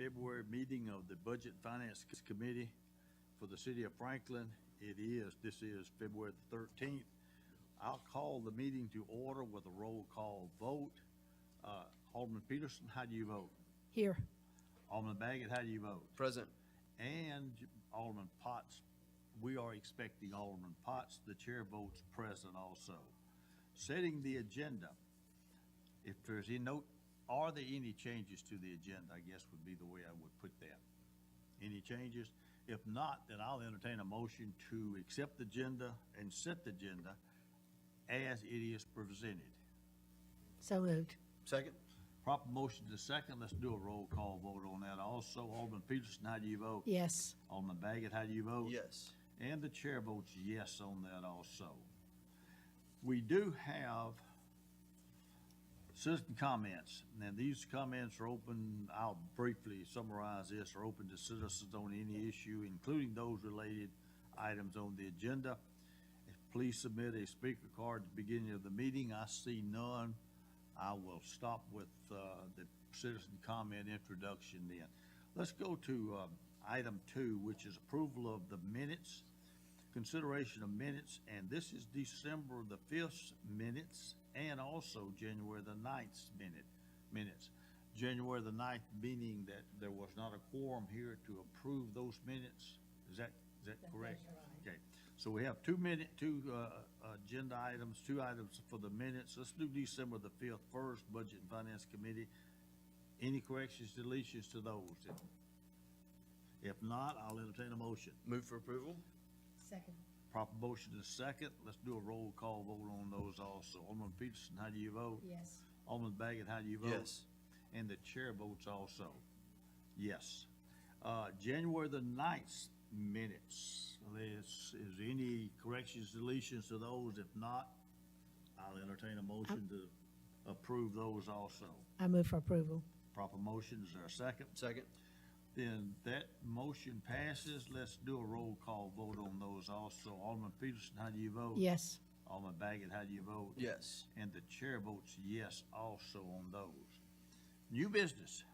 February meeting of the Budget Finance Committee for the City of Franklin. This is February the 13th. I'll call the meeting to order with a roll call vote. Alderman Peterson, how do you vote? Here. Alderman Baggett, how do you vote? Present. And Alderman Potts, we are expecting Alderman Potts. The chair votes present also. Setting the agenda. If there's any note, are there any changes to the agenda, I guess would be the way I would put that. Any changes? If not, then I'll entertain a motion to accept the agenda and set the agenda as it is presented. So moved. Second. Proper motion to second. Let's do a roll call vote on that also. Alderman Peterson, how do you vote? Yes. Alderman Baggett, how do you vote? Yes. And the chair votes yes on that also. We do have citizen comments. Now, these comments are open, I'll briefly summarize this, are open to citizens on any issue, including those related items on the agenda. Please submit a speaker card at the beginning of the meeting. I see none. I will stop with the citizen comment introduction then. Let's go to item 2, which is approval of the minutes, consideration of minutes, and this is December the 5th minutes and also January the 9th minutes. January the 9th meaning that there was not a quorum here to approve those minutes. Is that correct? Okay. So we have two agenda items, 2 items for the minutes. Let's do December the 5th first, Budget and Finance Committee. Any corrections, deletions to those? If not, I'll entertain a motion. Move for approval. Second. Proper motion is second. Let's do a roll call vote on those also. Alderman Peterson, how do you vote? Yes. Alderman Baggett, how do you vote? Yes. And the chair votes also. Yes. January the 9th minutes. Is there any corrections, deletions to those? If not, I'll entertain a motion to approve those also. I move for approval. Proper motion, is there a second? Second. Then that motion passes. Let's do a roll call vote on those also. Alderman Peterson, how do you vote? Yes. Alderman Baggett, how do you vote? Yes. And the chair votes yes also on those. New business.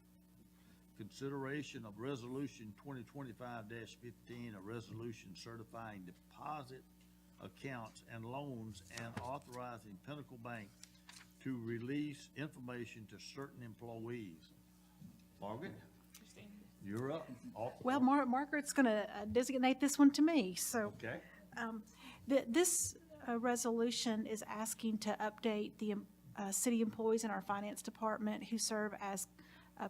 Consideration of Resolution 2025-15, a resolution certifying deposit accounts and loans and authorizing Pinnacle Bank to release information to certain employees. Margaret, you're up. Well, Margaret's going to designate this one to me. So Okay. this resolution is asking to update the city employees in our finance department who serve as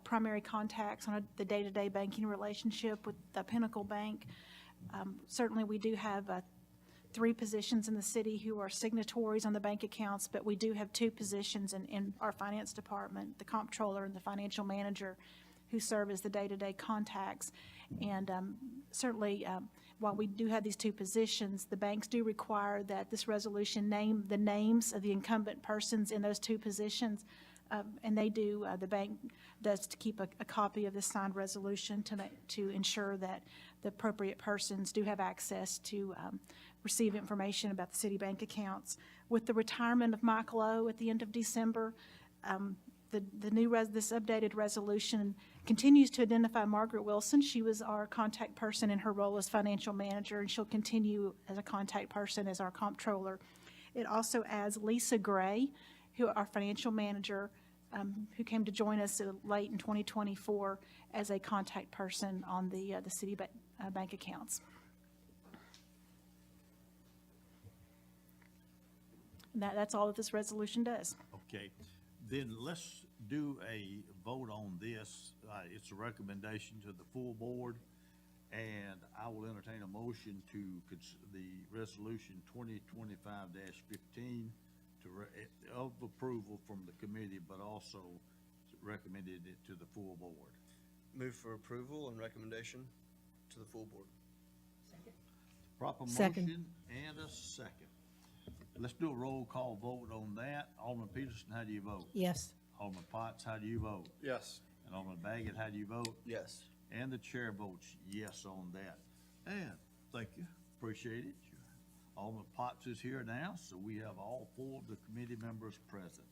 primary contacts on the day-to-day banking relationship with the Pinnacle Bank. Certainly, we do have 3 positions in the city who are signatories on the bank accounts, but we do have 2 positions in our finance department, the comptroller and the financial manager, who serve as the day-to-day contacts. And certainly, while we do have these 2 positions, the banks do require that this resolution name the names of the incumbent persons in those 2 positions. And they do, the bank does to keep a copy of this signed resolution to ensure that the appropriate persons do have access to receive information about the city bank accounts. With the retirement of Michael O. at the end of December, this updated resolution continues to identify Margaret Wilson. She was our contact person in her role as financial manager, and she'll continue as a contact person as our comptroller. It also adds Lisa Gray, who our financial manager, who came to join us late in 2024 as a contact person on the city bank accounts. And that's all that this resolution does. Okay, then let's do a vote on this. It's a recommendation to the full board, and I will entertain a motion to the resolution 2025-15 of approval from the committee, but also recommended it to the full board. Move for approval and recommendation to the full board. Proper Second. motion and a second. Let's do a roll call vote on that. Alderman Peterson, how do you vote? Yes. Alderman Potts, how do you vote? Yes. And Alderman Baggett, how do you vote? Yes. And the chair votes yes on that. And thank you, appreciate it. Alderman Potts is here now, so we have all 4 of the committee members present.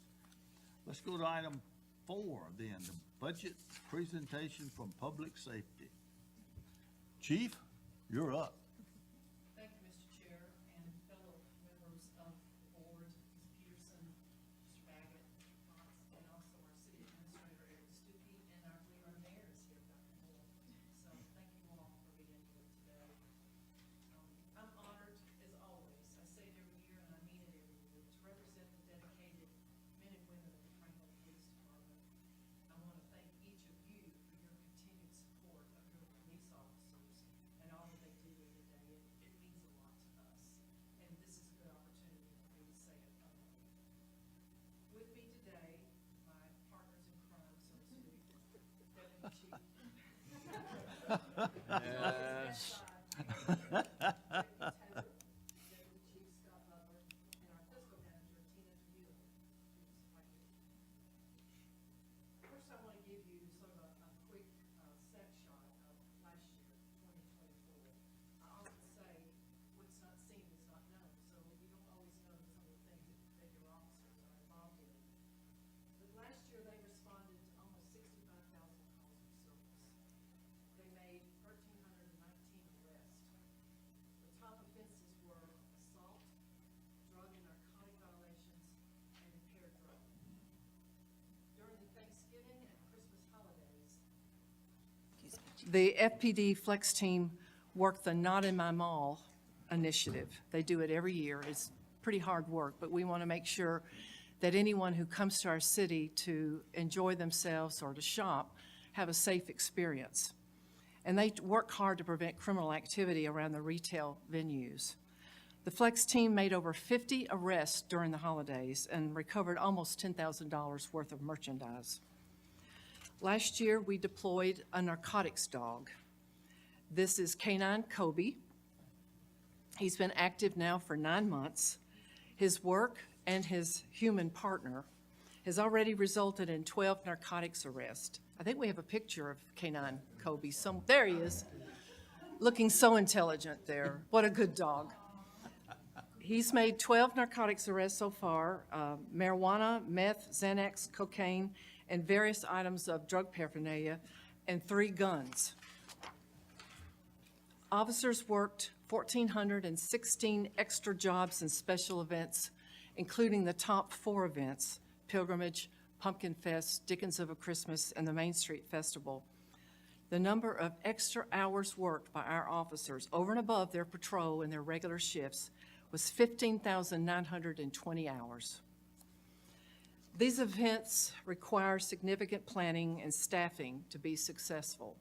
Let's go to item 4 then, the budget presentation from Public Safety. Chief, you're up. Thank you, Mr. Chair, and fellow members of the board, Ms. Peterson, Mr. Baggett, and also our city administrator, Eric Stuckey, and I believe our mayor is here, Dr. Moore. So thank you all for being here today. I'm honored, as always, I say it every year and I mean it every year, to represent the dedicated men and women of the Franklin Police Department. I want to thank each of you for your continued support of your police officers and all that they do every day. It means a lot to us, and this is a good opportunity for me to say it publicly. With me today, my partners in crime, so to speak, Deputy Chief. Yes. Deputy Chief Scott Butler, and our fiscal manager, Tina DeMille, who's right here. First, I want to give you sort of a quick snapshot of last year, 2024. I often say, what's not seen is not known, so you don't always know some of the things that your officers are involved in. But last year, they responded to almost 65,000 calls for service. They made 1,319 arrests. The top offenses were assault, drug and narcotic violations, and impaired driving. During the Thanksgiving and Christmas holidays, The FPD Flex Team worked the Not in My Mall initiative. They do it every year. It's pretty hard work, but we want to make sure that anyone who comes to our city to enjoy themselves or to shop have a safe experience. And they work hard to prevent criminal activity around the retail venues. The Flex Team made over 50 arrests during the holidays and recovered almost $10,000 worth of merchandise. Last year, we deployed a narcotics dog. This is Canine Kobe. He's been active now for 9 months. His work and his human partner has already resulted in 12 narcotics arrests. I think we have a picture of Canine Kobe. There he is, looking so intelligent there. What a good dog. He's made 12 narcotics arrests so far, marijuana, meth, Xanax, cocaine, and various items of drug paraphernalia, and 3 guns. Officers worked 1,416 extra jobs and special events, including the top 4 events, Pilgrimage, Pumpkin Fest, Dickens of a Christmas, and the Main Street Festival. The number of extra hours worked by our officers over and above their patrol and their regular shifts was 15,920 hours. These events require significant planning and staffing to be successful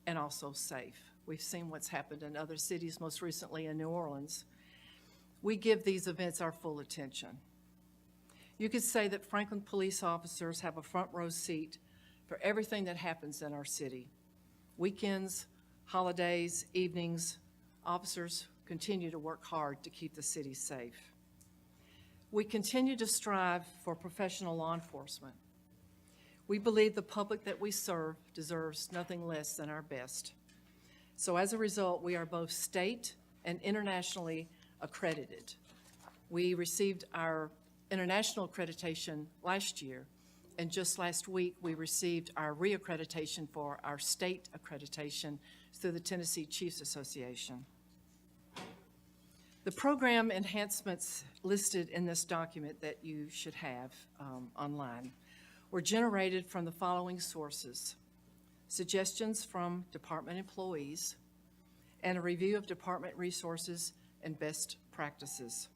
and also safe. We've seen what's happened in other cities, most recently in New Orleans. We give these events our full attention. You could say that Franklin police officers have a front row seat for everything that happens in our city. Weekends, holidays, evenings, officers continue to work hard to keep the city safe. We continue to strive for professional law enforcement. We believe the public that we serve deserves nothing less than our best. So as a result, we are both state and internationally accredited. We received our international accreditation last year, and just last week, we received our reaccreditation for our state accreditation through the Tennessee Chiefs Association. The program enhancements listed in this document that you should have online were generated from the following sources: suggestions from department employees and a review of department resources and best practices.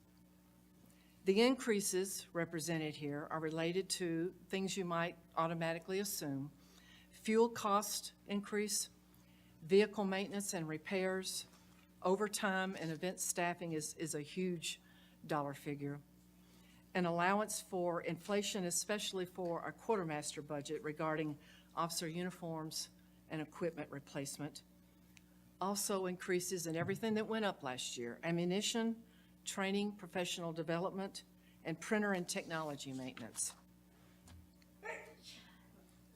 The increases represented here are related to things you might automatically assume: fuel cost increase, vehicle maintenance and repairs, overtime and event staffing is a huge dollar figure, an allowance for inflation, especially for our quartermaster budget regarding officer uniforms and equipment replacement. Also increases in everything that went up last year: ammunition, training, professional development, and printer and technology maintenance.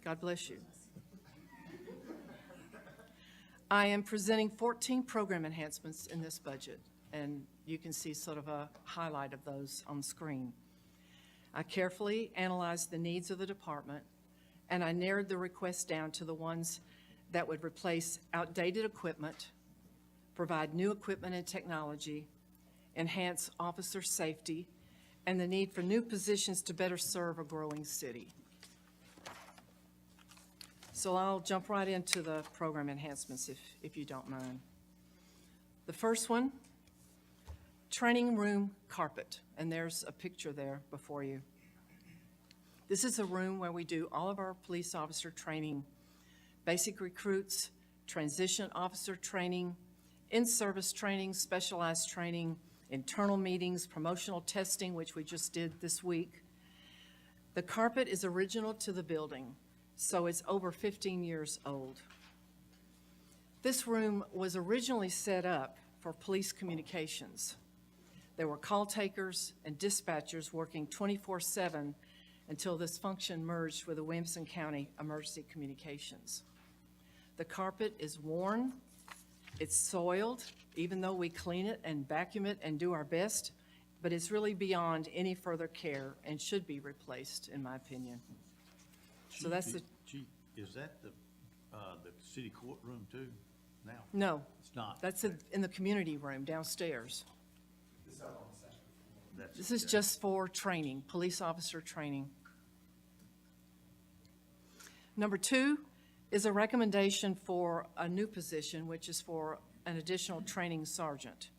God bless you. I am presenting 14 program enhancements in this budget, and you can see sort of a highlight of those on the screen. I carefully analyzed the needs of the department and I narrowed the request down to the ones that would replace outdated equipment, provide new equipment and technology, enhance officer safety, and the need for new positions to better serve a growing city. So I'll jump right into the program enhancements if you don't mind. The first one, training room carpet, and there's a picture there before you. This is a room where we do all of our police officer training, basic recruits, transition officer training, in-service training, specialized training, internal meetings, promotional testing, which we just did this week. The carpet is original to the building, so it's over 15 years old. This room was originally set up for police communications. There were call takers and dispatchers working 24/7 until this function merged with the Williamson County Emergency Communications. The carpet is worn, it's soiled, even though we clean it and vacuum it and do our best, but it's really beyond any further care and should be replaced, in my opinion. So that's the, Chief, is that the city courtroom too now? no, It's not. that's in the community room downstairs. That's- This is just for training, police officer training. Number 2 is a recommendation for a new position, which is for an additional training sergeant.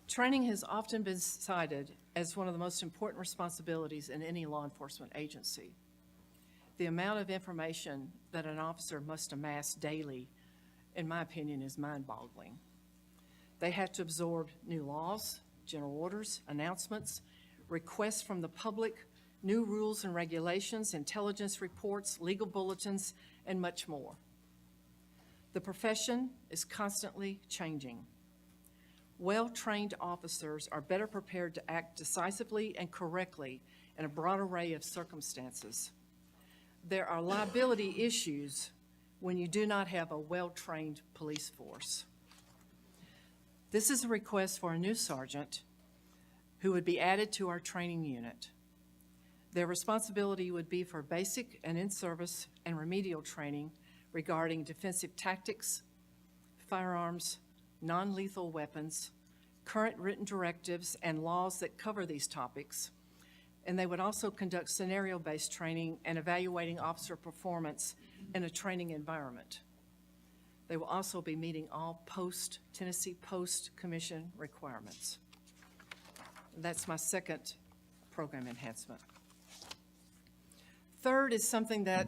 Training has often been cited as one of the most important responsibilities in any law enforcement agency. The amount of information that an officer must amass daily, in my opinion, is mind-boggling. They have to absorb new laws, general orders, announcements, requests from the public, new rules and regulations, intelligence reports, legal bulletins, and much more. The profession is constantly changing. Well-trained officers are better prepared to act decisively and correctly in a broad array of circumstances. There are liability issues when you do not have a well-trained police force. This is a request for a new sergeant who would be added to our training unit. Their responsibility would be for basic and in-service and remedial training regarding defensive tactics, firearms, non-lethal weapons, current written directives, and laws that cover these topics. And they would also conduct scenario-based training and evaluating officer performance in a training environment. They will also be meeting all Tennessee Post Commission requirements. That's my second program enhancement. Third is something that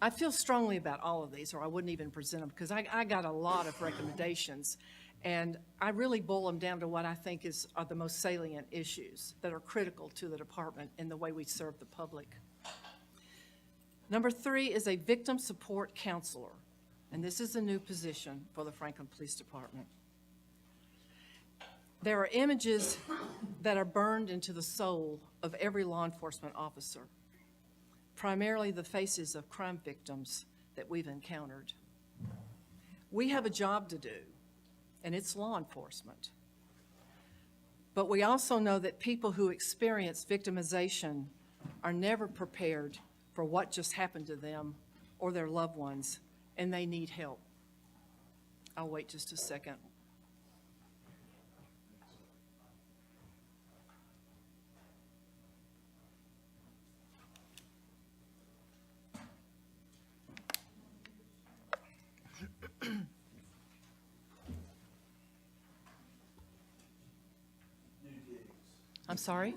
I feel strongly about all of these, or I wouldn't even present them, because I got a lot of recommendations, and I really boil them down to what I think are the most salient issues that are critical to the department in the way we serve the public. Number 3 is a victim support counselor, and this is a new position for the Franklin Police Department. There are images that are burned into the soul of every law enforcement officer, primarily the faces of crime victims that we've encountered. We have a job to do, and it's law enforcement. But we also know that people who experience victimization are never prepared for what just happened to them or their loved ones, and they need help. I'll wait just a second. I'm sorry?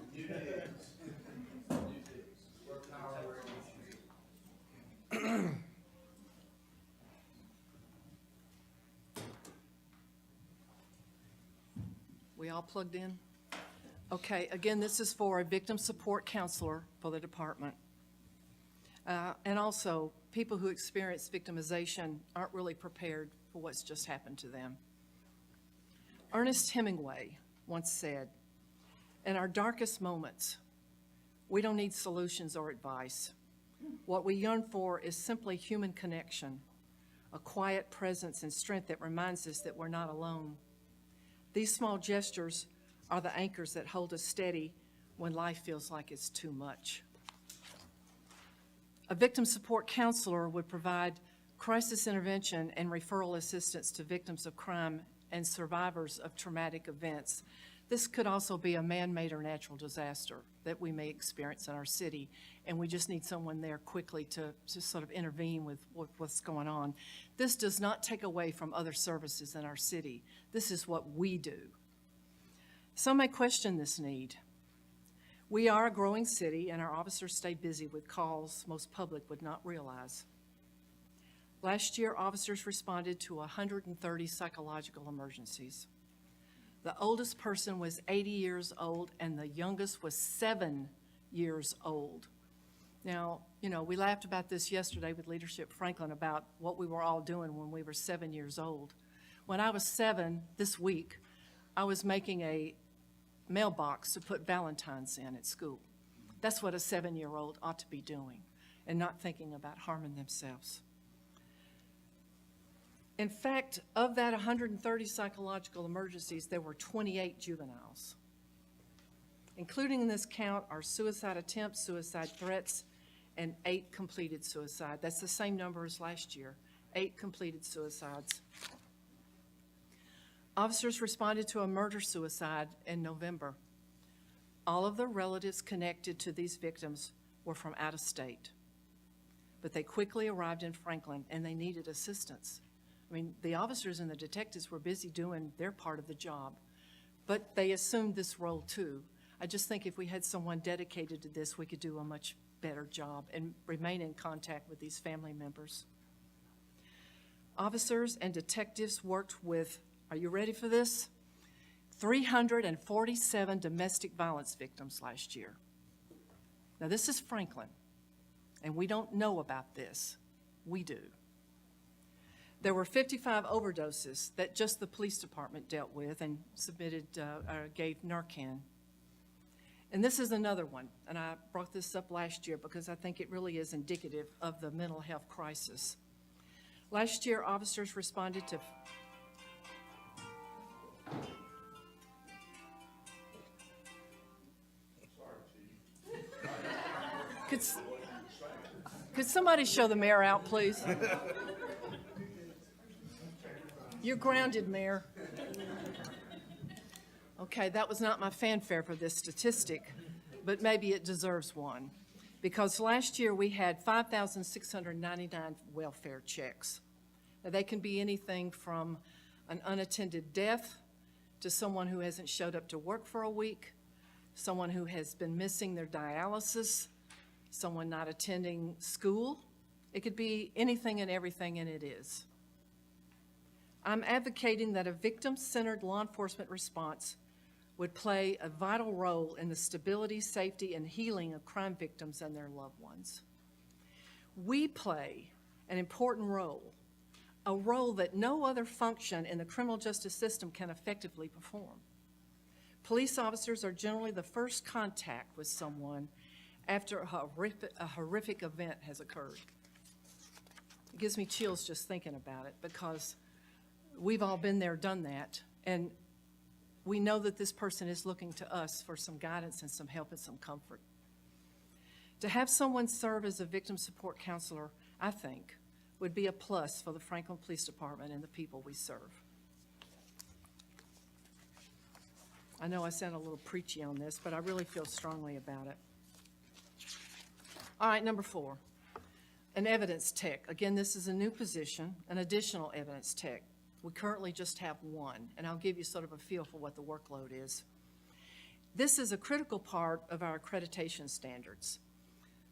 We all plugged in? Okay, again, this is for a victim support counselor for the department. And also, people who experience victimization aren't really prepared for what's just happened to them. Ernest Hemingway once said, "In our darkest moments, we don't need solutions or advice. What we yearn for is simply human connection, a quiet presence and strength that reminds us that we're not alone. These small gestures are the anchors that hold us steady when life feels like it's too much." A victim support counselor would provide crisis intervention and referral assistance to victims of crime and survivors of traumatic events. This could also be a man-made or natural disaster that we may experience in our city, and we just need someone there quickly to sort of intervene with what's going on. This does not take away from other services in our city. This is what we do. Some may question this need. We are a growing city, and our officers stay busy with calls most public would not realize. Last year, officers responded to 130 psychological emergencies. The oldest person was 80 years old, and the youngest was 7 years old. Now, you know, we laughed about this yesterday with Leadership Franklin about what we were all doing when we were 7 years old. When I was 7 this week, I was making a mailbox to put Valentines in at school. That's what a 7-year-old ought to be doing, and not thinking about harming themselves. In fact, of that 130 psychological emergencies, there were 28 juveniles. Including in this count are suicide attempts, suicide threats, and 8 completed suicide. That's the same number as last year, 8 completed suicides. Officers responded to a murder-suicide in November. All of the relatives connected to these victims were from out of state, but they quickly arrived in Franklin and they needed assistance. I mean, the officers and the detectives were busy doing their part of the job, but they assumed this role too. I just think if we had someone dedicated to this, we could do a much better job and remain in contact with these family members. Officers and detectives worked with, are you ready for this? 347 domestic violence victims last year. Now, this is Franklin, and we don't know about this. We do. There were 55 overdoses that just the police department dealt with and gave Narcan. And this is another one, and I brought this up last year because I think it really is indicative of the mental health crisis. Last year, officers responded to Could somebody show the mayor out, please? You're grounded, Mayor. Okay, that was not my fanfare for this statistic, but maybe it deserves one. Because last year we had 5,699 welfare checks. Now, they can be anything from an unattended death to someone who hasn't showed up to work for a week, someone who has been missing their dialysis, someone not attending school. It could be anything and everything, and it is. I'm advocating that a victim-centered law enforcement response would play a vital role in the stability, safety, and healing of crime victims and their loved ones. We play an important role, a role that no other function in the criminal justice system can effectively perform. Police officers are generally the first contact with someone after a horrific event has occurred. It gives me chills just thinking about it because we've all been there, done that, and we know that this person is looking to us for some guidance and some help and some comfort. To have someone serve as a victim support counselor, I think, would be a plus for the Franklin Police Department and the people we serve. I know I sound a little preachy on this, but I really feel strongly about it. All right, number 4, an evidence tech. Again, this is a new position, an additional evidence tech. We currently just have one, and I'll give you sort of a feel for what the workload is. This is a critical part of our accreditation standards.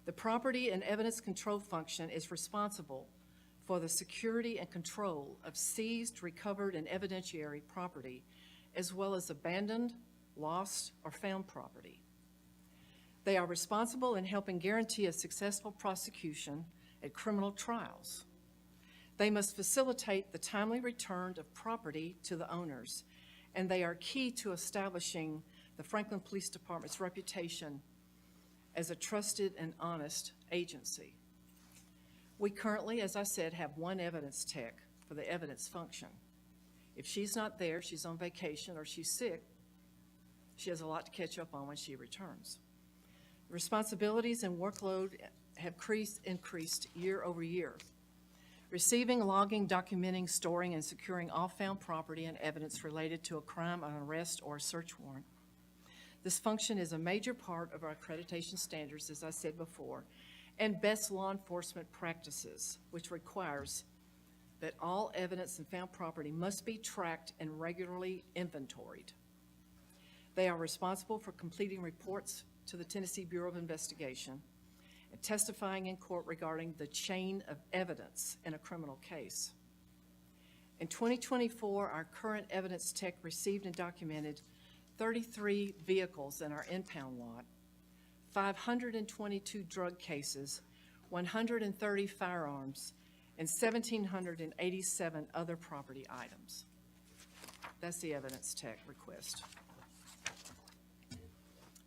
The property and evidence control function is responsible for the security and control of seized, recovered, and evidentiary property, as well as abandoned, lost, or found property. They are responsible in helping guarantee a successful prosecution at criminal trials. They must facilitate the timely return of property to the owners, and they are key to establishing the Franklin Police Department's reputation as a trusted and honest agency. We currently, as I said, have one evidence tech for the evidence function. If she's not there, she's on vacation, or she's sick, she has a lot to catch up on when she returns. Responsibilities and workload have increased year over year. Receiving, logging, documenting, storing, and securing all found property and evidence related to a crime, an arrest, or a search warrant. This function is a major part of our accreditation standards, as I said before, and best law enforcement practices, which requires that all evidence and found property must be tracked and regularly inventoried. They are responsible for completing reports to the Tennessee Bureau of Investigation and testifying in court regarding the chain of evidence in a criminal case. In 2024, our current evidence tech received and documented 33 vehicles in our impound lot, 522 drug cases, 130 firearms, and 1,787 other property items. That's the evidence tech request.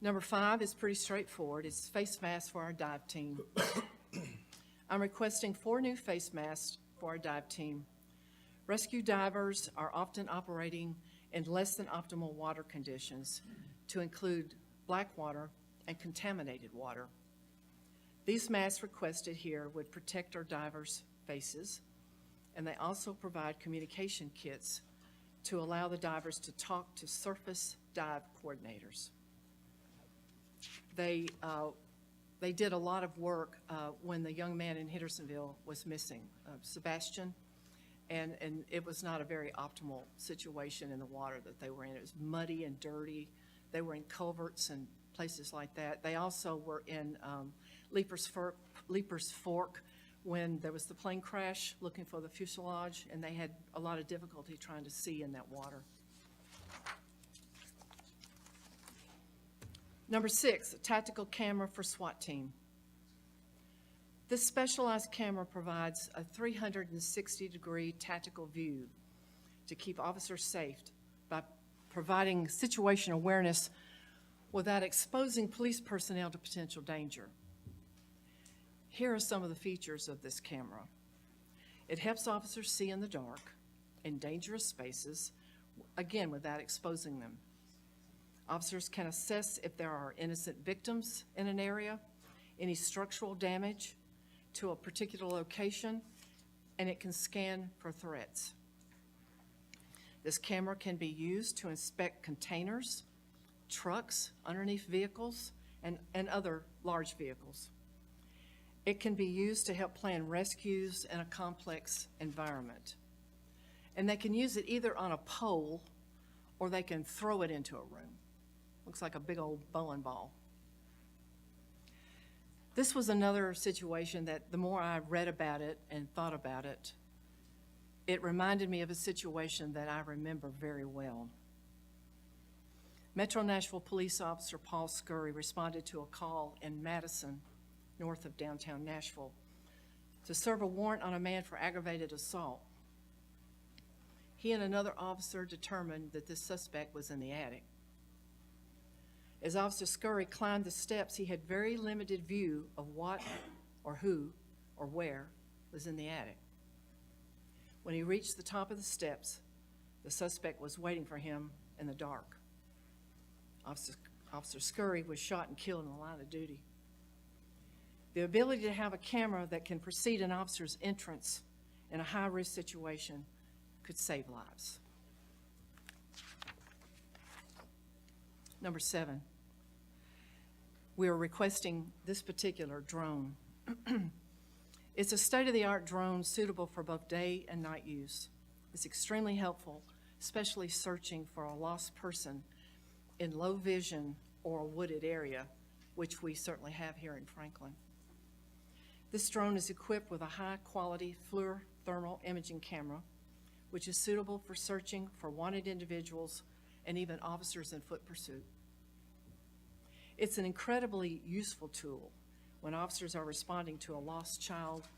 Number 5 is pretty straightforward. It's face masks for our dive team. I'm requesting 4 new face masks for our dive team. Rescue divers are often operating in less than optimal water conditions, to include black water and contaminated water. These masks requested here would protect our divers' faces, and they also provide communication kits to allow the divers to talk to surface dive coordinators. They did a lot of work when the young man in Hendersonville was missing, Sebastian, and it was not a very optimal situation in the water that they were in. It was muddy and dirty. They were in culverts and places like that. They also were in Leaper's Fork when there was the plane crash looking for the fuselage, and they had a lot of difficulty trying to see in that water. Number 6, a tactical camera for SWAT team. This specialized camera provides a 360-degree tactical view to keep officers safe by providing situation awareness without exposing police personnel to potential danger. Here are some of the features of this camera. It helps officers see in the dark, in dangerous spaces, again, without exposing them. Officers can assess if there are innocent victims in an area, any structural damage to a particular location, and it can scan for threats. This camera can be used to inspect containers, trucks, underneath vehicles, and other large vehicles. It can be used to help plan rescues in a complex environment. And they can use it either on a pole or they can throw it into a room. Looks like a big old bowling ball. This was another situation that the more I read about it and thought about it, it reminded me of a situation that I remember very well. Metro Nashville Police Officer Paul Scurry responded to a call in Madison, north of downtown Nashville, to serve a warrant on a man for aggravated assault. He and another officer determined that this suspect was in the attic. As Officer Scurry climbed the steps, he had very limited view of what or who or where was in the attic. When he reached the top of the steps, the suspect was waiting for him in the dark. Officer Scurry was shot and killed in the line of duty. The ability to have a camera that can precede an officer's entrance in a high-risk situation could save lives. Number 7, we are requesting this particular drone. It's a state-of-the-art drone suitable for both day and night use. It's extremely helpful, especially searching for a lost person in low vision or a wooded area, which we certainly have here in Franklin. This drone is equipped with a high-quality FLIR thermal imaging camera, which is suitable for searching for wanted individuals and even officers in foot pursuit. It's an incredibly useful tool when officers are responding to a lost child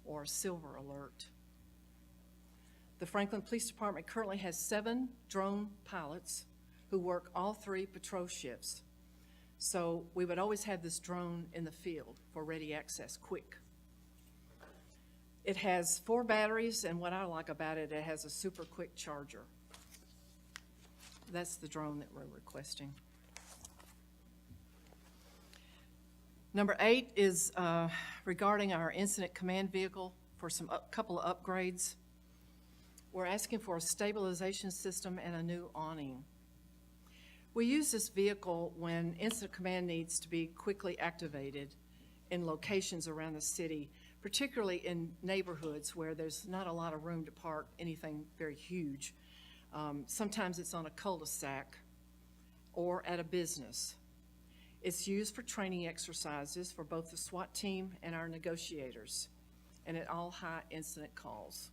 or a silver alert. The Franklin Police Department currently has 7 drone pilots who work all 3 patrol shifts. So we would always have this drone in the field for ready access, quick. It has 4 batteries, and what I like about it, it has a super quick charger. That's the drone that we're requesting. Number 8 is regarding our incident command vehicle for couple of upgrades. We're asking for a stabilization system and a new awning. We use this vehicle when incident command needs to be quickly activated in locations around the city, particularly in neighborhoods where there's not a lot of room to park anything very huge. Sometimes it's on a cul-de-sac or at a business. It's used for training exercises for both the SWAT team and our negotiators, and at all high incident calls.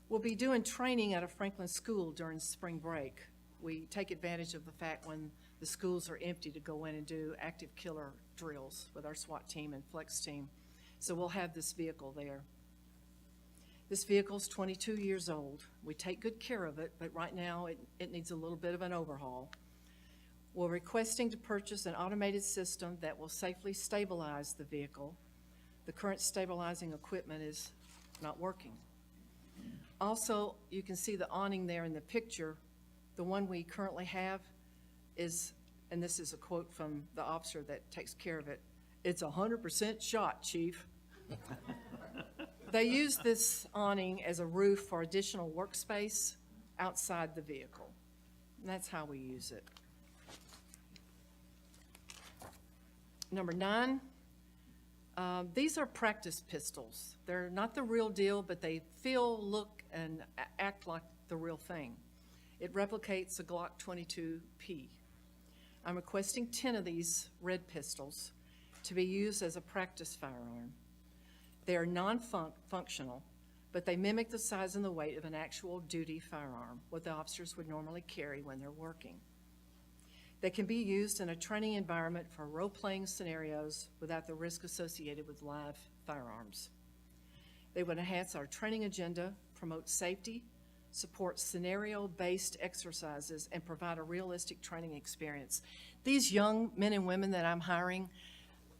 We'll be doing training at a Franklin school during spring break. We take advantage of the fact when the schools are empty to go in and do active killer drills with our SWAT team and flex team. So we'll have this vehicle there. This vehicle's 22 years old. We take good care of it, but right now it needs a little bit of an overhaul. We're requesting to purchase an automated system that will safely stabilize the vehicle. The current stabilizing equipment is not working. Also, you can see the awning there in the picture. The one we currently have is, and this is a quote from the officer that takes care of it, "It's 100% shot, Chief." They use this awning as a roof for additional workspace outside the vehicle. And that's how we use it. Number 9, these are practice pistols. They're not the real deal, but they feel, look, and act like the real thing. It replicates a Glock 22P. I'm requesting 10 of these red pistols to be used as a practice firearm. They are non-functional, but they mimic the size and the weight of an actual duty firearm, what the officers would normally carry when they're working. They can be used in a training environment for role-playing scenarios without the risk associated with live firearms. They would enhance our training agenda, promote safety, support scenario-based exercises, and provide a realistic training experience. These young men and women that I'm hiring,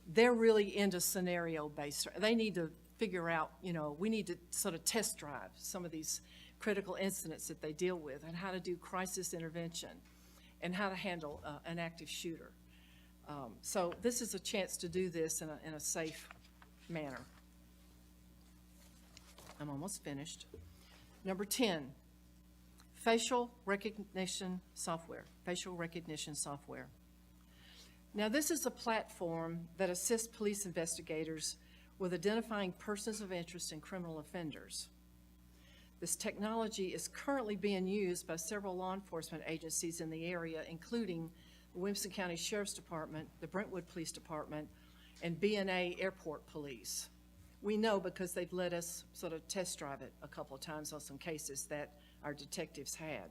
they're really into scenario-based. They need to figure out, we need to sort of test drive some of these critical incidents that they deal with and how to do crisis intervention and how to handle an active shooter. So this is a chance to do this in a safe manner. I'm almost finished. Number 10, facial recognition software. Facial recognition software. Now, this is a platform that assists police investigators with identifying persons of interest in criminal offenders. This technology is currently being used by several law enforcement agencies in the area, including the Williamson County Sheriff's Department, the Brentwood Police Department, and B&A Airport Police. We know because they've let us sort of test drive it a couple of times on some cases that our detectives had.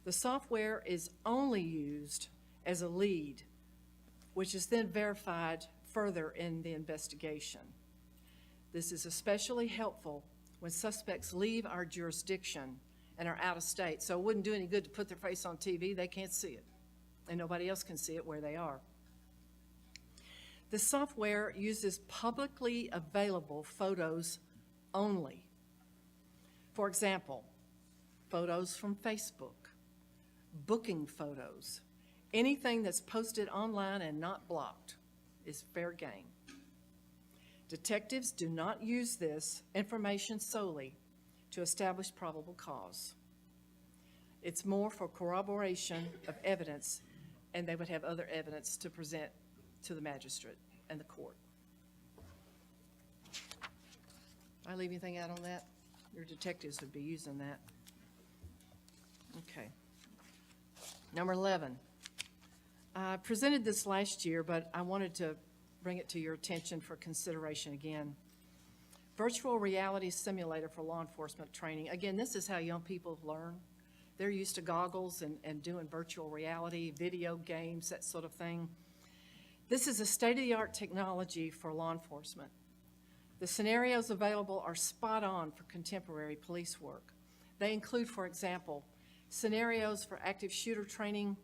The software is only used as a lead, which is then verified further in the investigation. This is especially helpful when suspects leave our jurisdiction and are out of state. So it wouldn't do any good to put their face on TV. They can't see it, and nobody else can see it where they are. The software uses publicly available photos only. For example, photos from Facebook, booking photos, anything that's posted online and not blocked is fair game. Detectives do not use this information solely to establish probable cause. It's more for corroboration of evidence, and they would have other evidence to present to the magistrate and the court. I leave anything out on that? Your detectives would be using that. Okay. Number 11. I presented this last year, but I wanted to bring it to your attention for consideration again. Virtual reality simulator for law enforcement training. Again, this is how young people learn. They're used to goggles and doing virtual reality, video games, that sort of thing. This is a state-of-the-art technology for law enforcement. The scenarios available are spot on for contemporary police work. They include, for example, scenarios for active shooter training,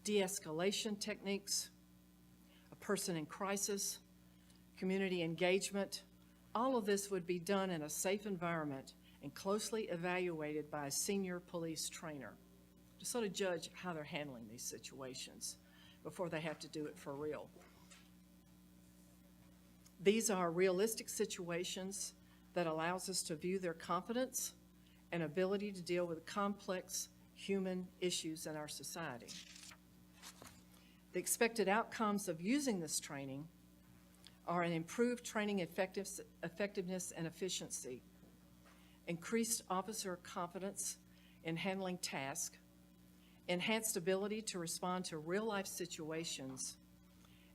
de-escalation techniques, a person in crisis, community engagement. All of this would be done in a safe environment and closely evaluated by a senior police trainer to sort of judge how they're handling these situations before they have to do it for real. These are realistic situations that allows us to view their competence and ability to deal with complex human issues in our society. The expected outcomes of using this training are an improved training effectiveness and efficiency, increased officer confidence in handling tasks, enhanced ability to respond to real-life situations,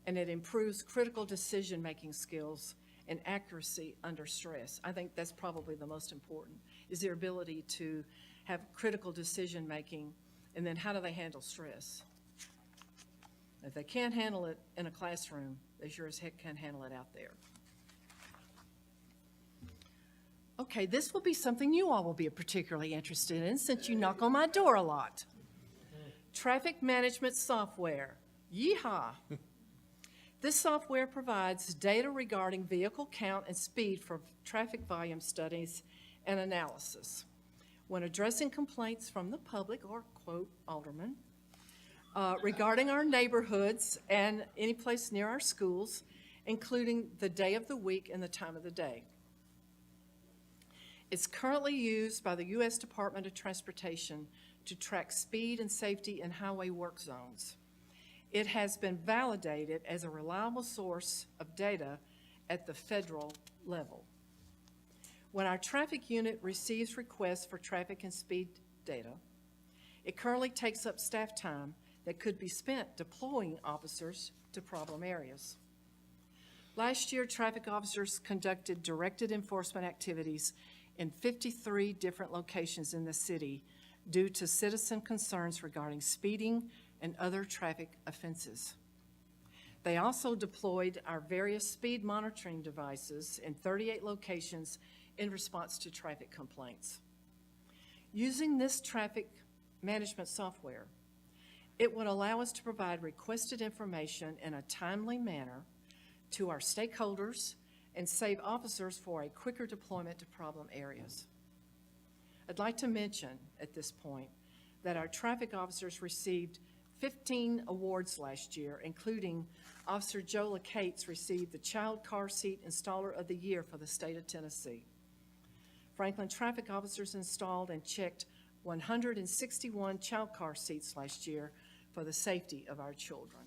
and it improves critical decision-making skills and accuracy under stress. I think that's probably the most important, is their ability to have critical decision-making, and then how do they handle stress? If they can't handle it in a classroom, they sure as heck can handle it out there. Okay, this will be something you all will be particularly interested in since you knock on my door a lot. Traffic management software. Yeehaw! This software provides data regarding vehicle count and speed for traffic volume studies and analysis. When addressing complaints from the public or, quote, alderman, regarding our neighborhoods and any place near our schools, including the day of the week and the time of the day. It's currently used by the U.S. Department of Transportation to track speed and safety in highway work zones. It has been validated as a reliable source of data at the federal level. When our traffic unit receives requests for traffic and speed data, it currently takes up staff time that could be spent deploying officers to problem areas. Last year, traffic officers conducted directed enforcement activities in 53 different locations in the city due to citizen concerns regarding speeding and other traffic offenses. They also deployed our various speed monitoring devices in 38 locations in response to traffic complaints. Using this traffic management software, it would allow us to provide requested information in a timely manner to our stakeholders and save officers for a quicker deployment to problem areas. I'd like to mention at this point that our traffic officers received 15 awards last year, including Officer Joe LaCates received the Child Car Seat Installer of the Year for the state of Tennessee. Franklin traffic officers installed and checked 161 child car seats last year for the safety of our children.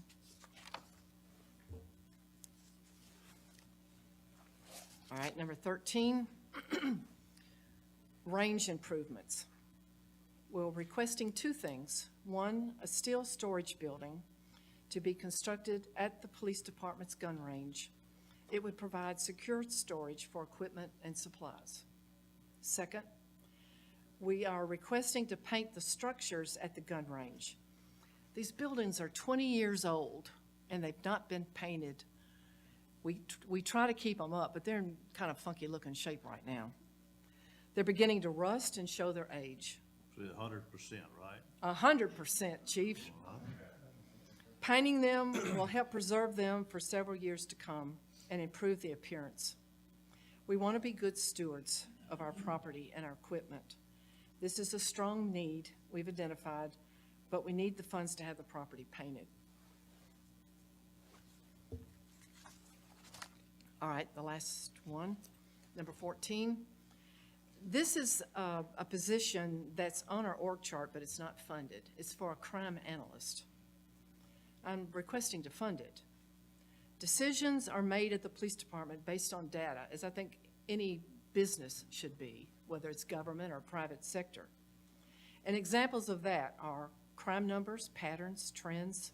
All right, number 13, range improvements. We're requesting two things. One, a steel storage building to be constructed at the police department's gun range. It would provide secure storage for equipment and supplies. Second, we are requesting to paint the structures at the gun range. These buildings are 20 years old and they've not been painted. We try to keep them up, but they're in kind of funky looking shape right now. They're beginning to rust and show their age. So 100%, right? 100%, Chief. Painting them will help preserve them for several years to come and improve the appearance. We want to be good stewards of our property and our equipment. This is a strong need we've identified, but we need the funds to have the property painted. All right, the last one, number 14. This is a position that's on our org chart, but it's not funded. It's for a crime analyst. I'm requesting to fund it. Decisions are made at the police department based on data, as I think any business should be, whether it's government or private sector. And examples of that are crime numbers, patterns, trends,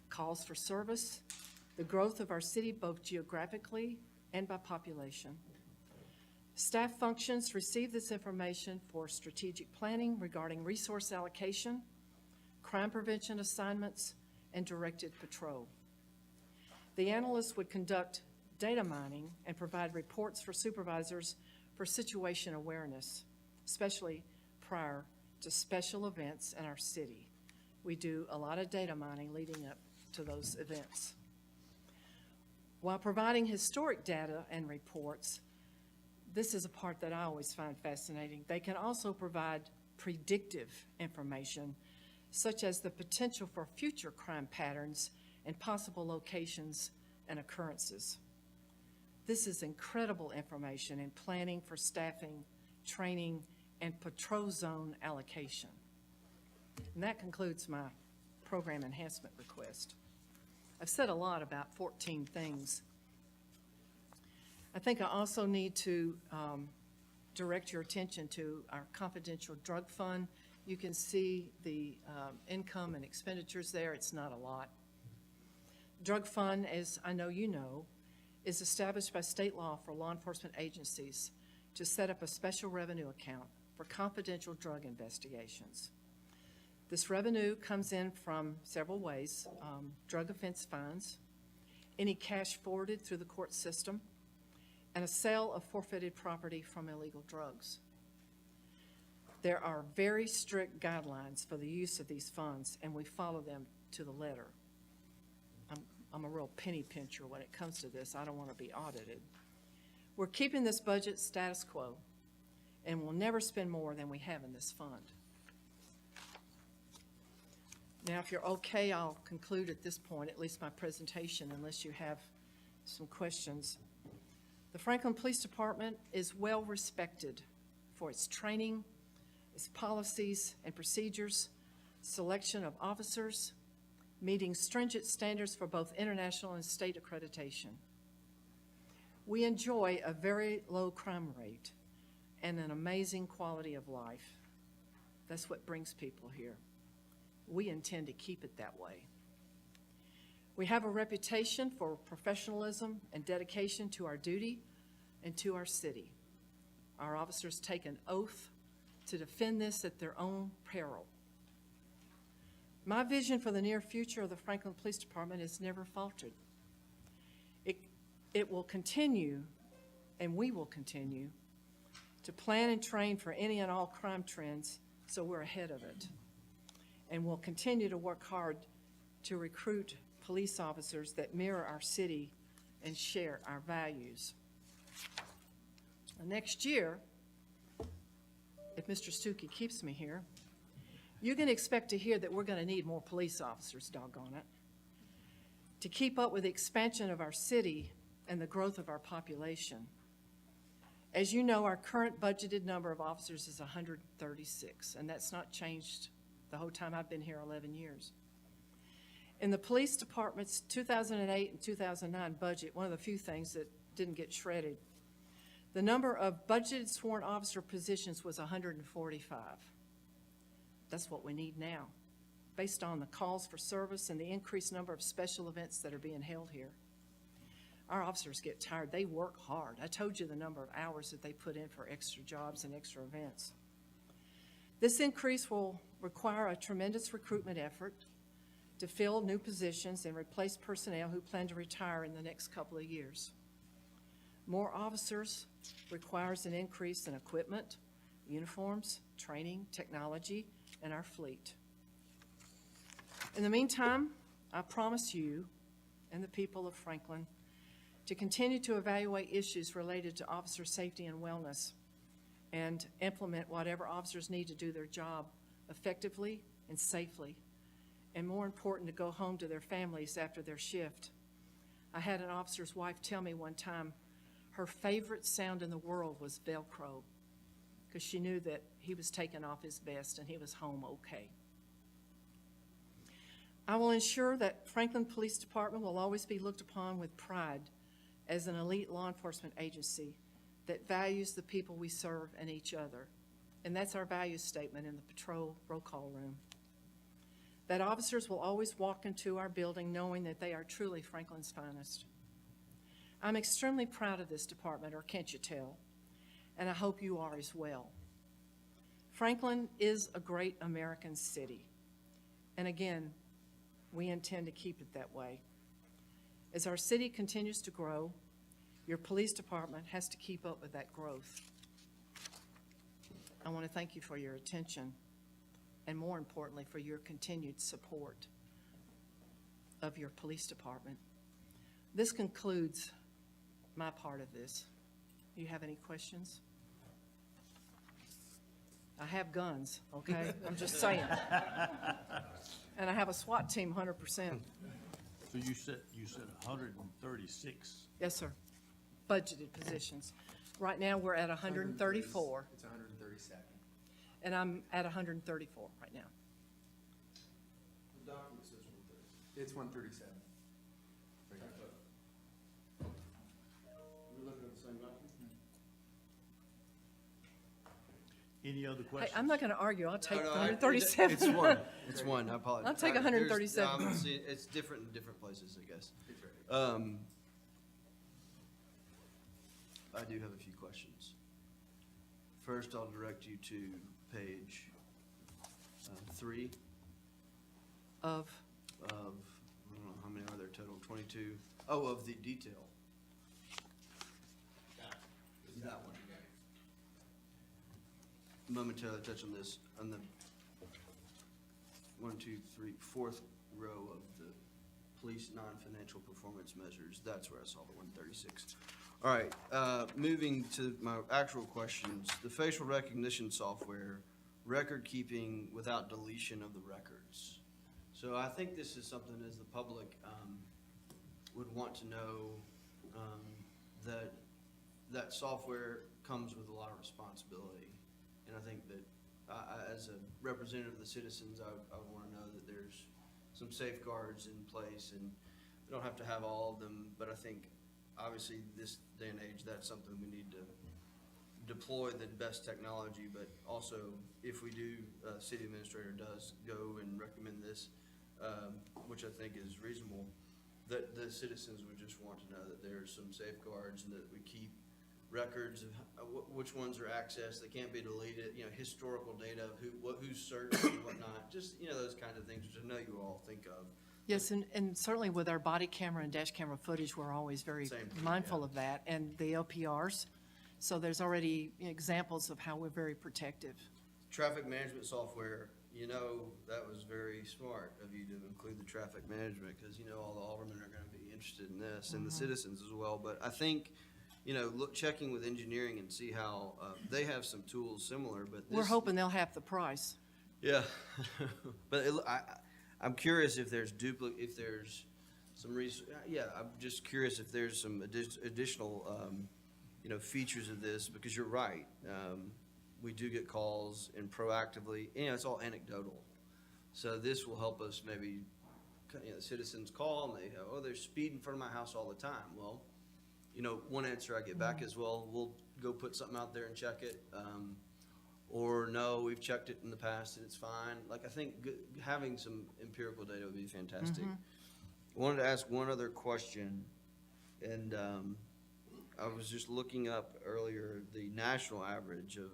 calls for service, the growth of our city both geographically and by population. Staff functions receive this information for strategic planning regarding resource allocation, crime prevention assignments, and directed patrol. The analyst would conduct data mining and provide reports for supervisors for situation awareness, especially prior to special events in our city. We do a lot of data mining leading up to those events. While providing historic data and reports, this is a part that I always find fascinating. They can also provide predictive information, such as the potential for future crime patterns and possible locations and occurrences. This is incredible information in planning for staffing, training, and patrol zone allocation. And that concludes my program enhancement request. I've said a lot about 14 things. I think I also need to direct your attention to our confidential drug fund. You can see the income and expenditures there. It's not a lot. Drug fund, as I know you know, is established by state law for law enforcement agencies to set up a special revenue account for confidential drug investigations. This revenue comes in from several ways: drug offense fines, any cash forwarded through the court system, and a sale of forfeited property from illegal drugs. There are very strict guidelines for the use of these funds, and we follow them to the letter. I'm a real penny pincher when it comes to this. I don't want to be audited. We're keeping this budget status quo, and we'll never spend more than we have in this fund. Now, if you're okay, I'll conclude at this point, at least my presentation, unless you have some questions. The Franklin Police Department is well respected for its training, its policies and procedures, selection of officers, meeting stringent standards for both international and state accreditation. We enjoy a very low crime rate and an amazing quality of life. That's what brings people here. We intend to keep it that way. We have a reputation for professionalism and dedication to our duty and to our city. Our officers take an oath to defend this at their own peril. My vision for the near future of the Franklin Police Department has never faltered. It will continue, and we will continue, to plan and train for any and all crime trends so we're ahead of it. And we'll continue to work hard to recruit police officers that mirror our city and share our values. Next year, if Mr. Stuckey keeps me here, you can expect to hear that we're going to need more police officers, doggone it, to keep up with the expansion of our city and the growth of our population. As you know, our current budgeted number of officers is 136, and that's not changed the whole time I've been here, 11 years. In the police department's 2008 and 2009 budget, one of the few things that didn't get shredded, the number of budgeted sworn officer positions was 145. That's what we need now, based on the calls for service and the increased number of special events that are being held here. Our officers get tired. They work hard. I told you the number of hours that they put in for extra jobs and extra events. This increase will require a tremendous recruitment effort to fill new positions and replace personnel who plan to retire in the next couple of years. More officers requires an increase in equipment, uniforms, training, technology, and our fleet. In the meantime, I promise you and the people of Franklin to continue to evaluate issues related to officer safety and wellness and implement whatever officers need to do their job effectively and safely, and more important, to go home to their families after their shift. I had an officer's wife tell me one time her favorite sound in the world was Velcro, because she knew that he was taking off his vest and he was home okay. I will ensure that Franklin Police Department will always be looked upon with pride as an elite law enforcement agency that values the people we serve and each other. And that's our value statement in the patrol roll call room. That officers will always walk into our building knowing that they are truly Franklin's finest. I'm extremely proud of this department, or can't you tell? And I hope you are as well. Franklin is a great American city. And again, we intend to keep it that way. As our city continues to grow, your police department has to keep up with that growth. I want to thank you for your attention, and more importantly, for your continued support of your police department. This concludes my part of this. Do you have any questions? I have guns, okay? I'm just saying. And I have a SWAT team 100%. So you said 136. Yes, sir. budgeted positions. Right now, we're at 134, It's 132nd. and I'm at 134 right now. The document says 130. It's 137. We're looking at the same document? Any other Hey, questions? I'm not gonna argue, I'll take No, the no, 137. It's one, it's one, I apologize. I'll take There's- 137. see, it's different in different places, I guess. It's right. I do have a few questions. First, I'll direct you to page 3 Of, of, I don't know, how many are there total, 22? Oh, of the detail. That one. Momentarily touch on this, on the 4th row of the police non-financial performance measures, that's where I saw the 136. All right, moving to my actual questions, the facial recognition software, record keeping without deletion of the records. So I think this is something as the public would want to know, that software comes with a lot of responsibility. And I think that as a representative of the citizens, I want to know that there's some safeguards in place, and we don't have to have all of them, but I think obviously this day and age, that's something we need to deploy the best technology, but also if we do, city administrator does go and recommend this, which I think is reasonable, that the citizens would just want to know that there's some safeguards and that we keep records of which ones are accessed, they can't be deleted, historical data of who's searched and whatnot, just, those kind of things, which I know you all think of. yes, and certainly with our body camera and dash camera footage, we're always very Same thing, mindful yeah. of that, and the LPRs. So there's already examples of how we're very protective. Traffic management software, that was very smart of you to include the traffic management, because all the aldermen are gonna be interested in this, and the citizens as well, but I think, checking with engineering and see how, they have some tools similar, but this. We're hoping they'll have the price. Yeah, but I'm curious if there's if there's some I'm just curious if there's some additional, features of this, because you're right. We do get calls and proactively, it's all anecdotal. So this will help us maybe, citizens call and they go, oh, there's speed in front of my house all the time. Well, one answer I get back is, well, we'll go put something out there and check it. Or no, we've checked it in the past and it's fine. Like, I think having some empirical data would be fantastic. I wanted to ask one other question, and I was just looking up earlier the national average of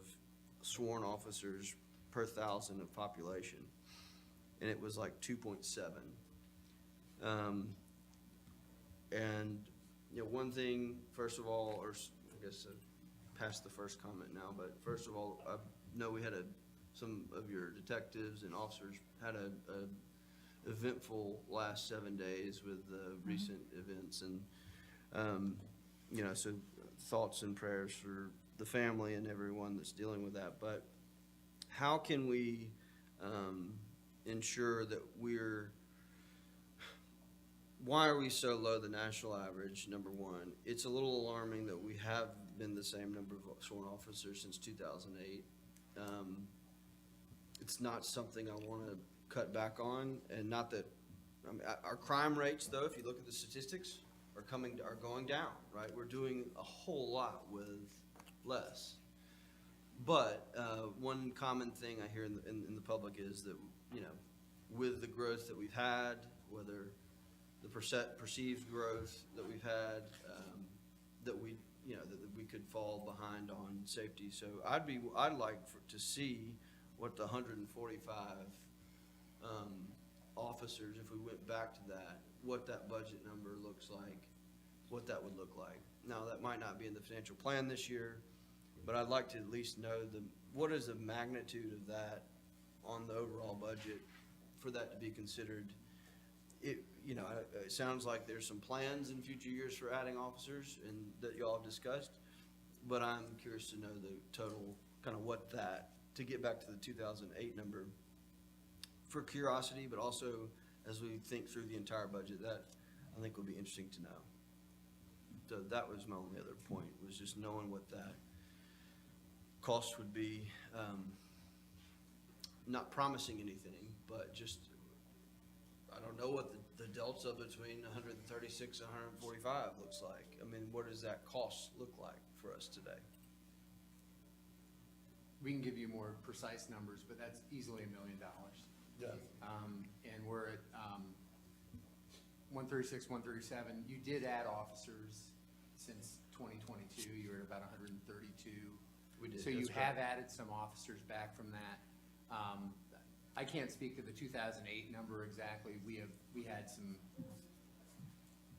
sworn officers per 1,000 of population, and it was like 2.7. And one thing, first of all, or I guess past the first comment now, but first of all, I know we had some of your detectives and officers had a eventful last 7 days with the recent events, and so thoughts and prayers for the family and everyone that's dealing with that. But how can we ensure that why are we so low, the national average, number one? It's a little alarming that we have been the same number of sworn officers since 2008. It's not something I want to cut back on, and not that, our crime rates, though, if you look at the statistics, are going down, right? We're doing a whole lot with less. But one common thing I hear in the public is that, with the growth that we've had, whether the perceived growth that we've had, that we could fall behind on safety. So I'd like to see what the 145 officers, if we went back to that, what that budget number looks like, what that would look like. Now, that might not be in the financial plan this year, but I'd like to at least know what is the magnitude of that on the overall budget for that to be considered. It sounds like there's some plans in future years for adding officers and that y'all have discussed, but I'm curious to know the total, kind of what that, to get back to the 2008 number, for curiosity, but also as we think through the entire budget, that I think would be interesting to know. that was my only other point, was just knowing what that cost would be. Not promising anything, but just, I don't know what the delta between 136 and 145 looks like. I mean, what does that cost look like for us today? We can give you more precise numbers, but that's easily $1 million. Yeah. And we're at 136, 137. You did add officers since 2022. You were at about 132. We did, So you that's right. have added some officers back from that. I can't speak to the 2008 number exactly. We had some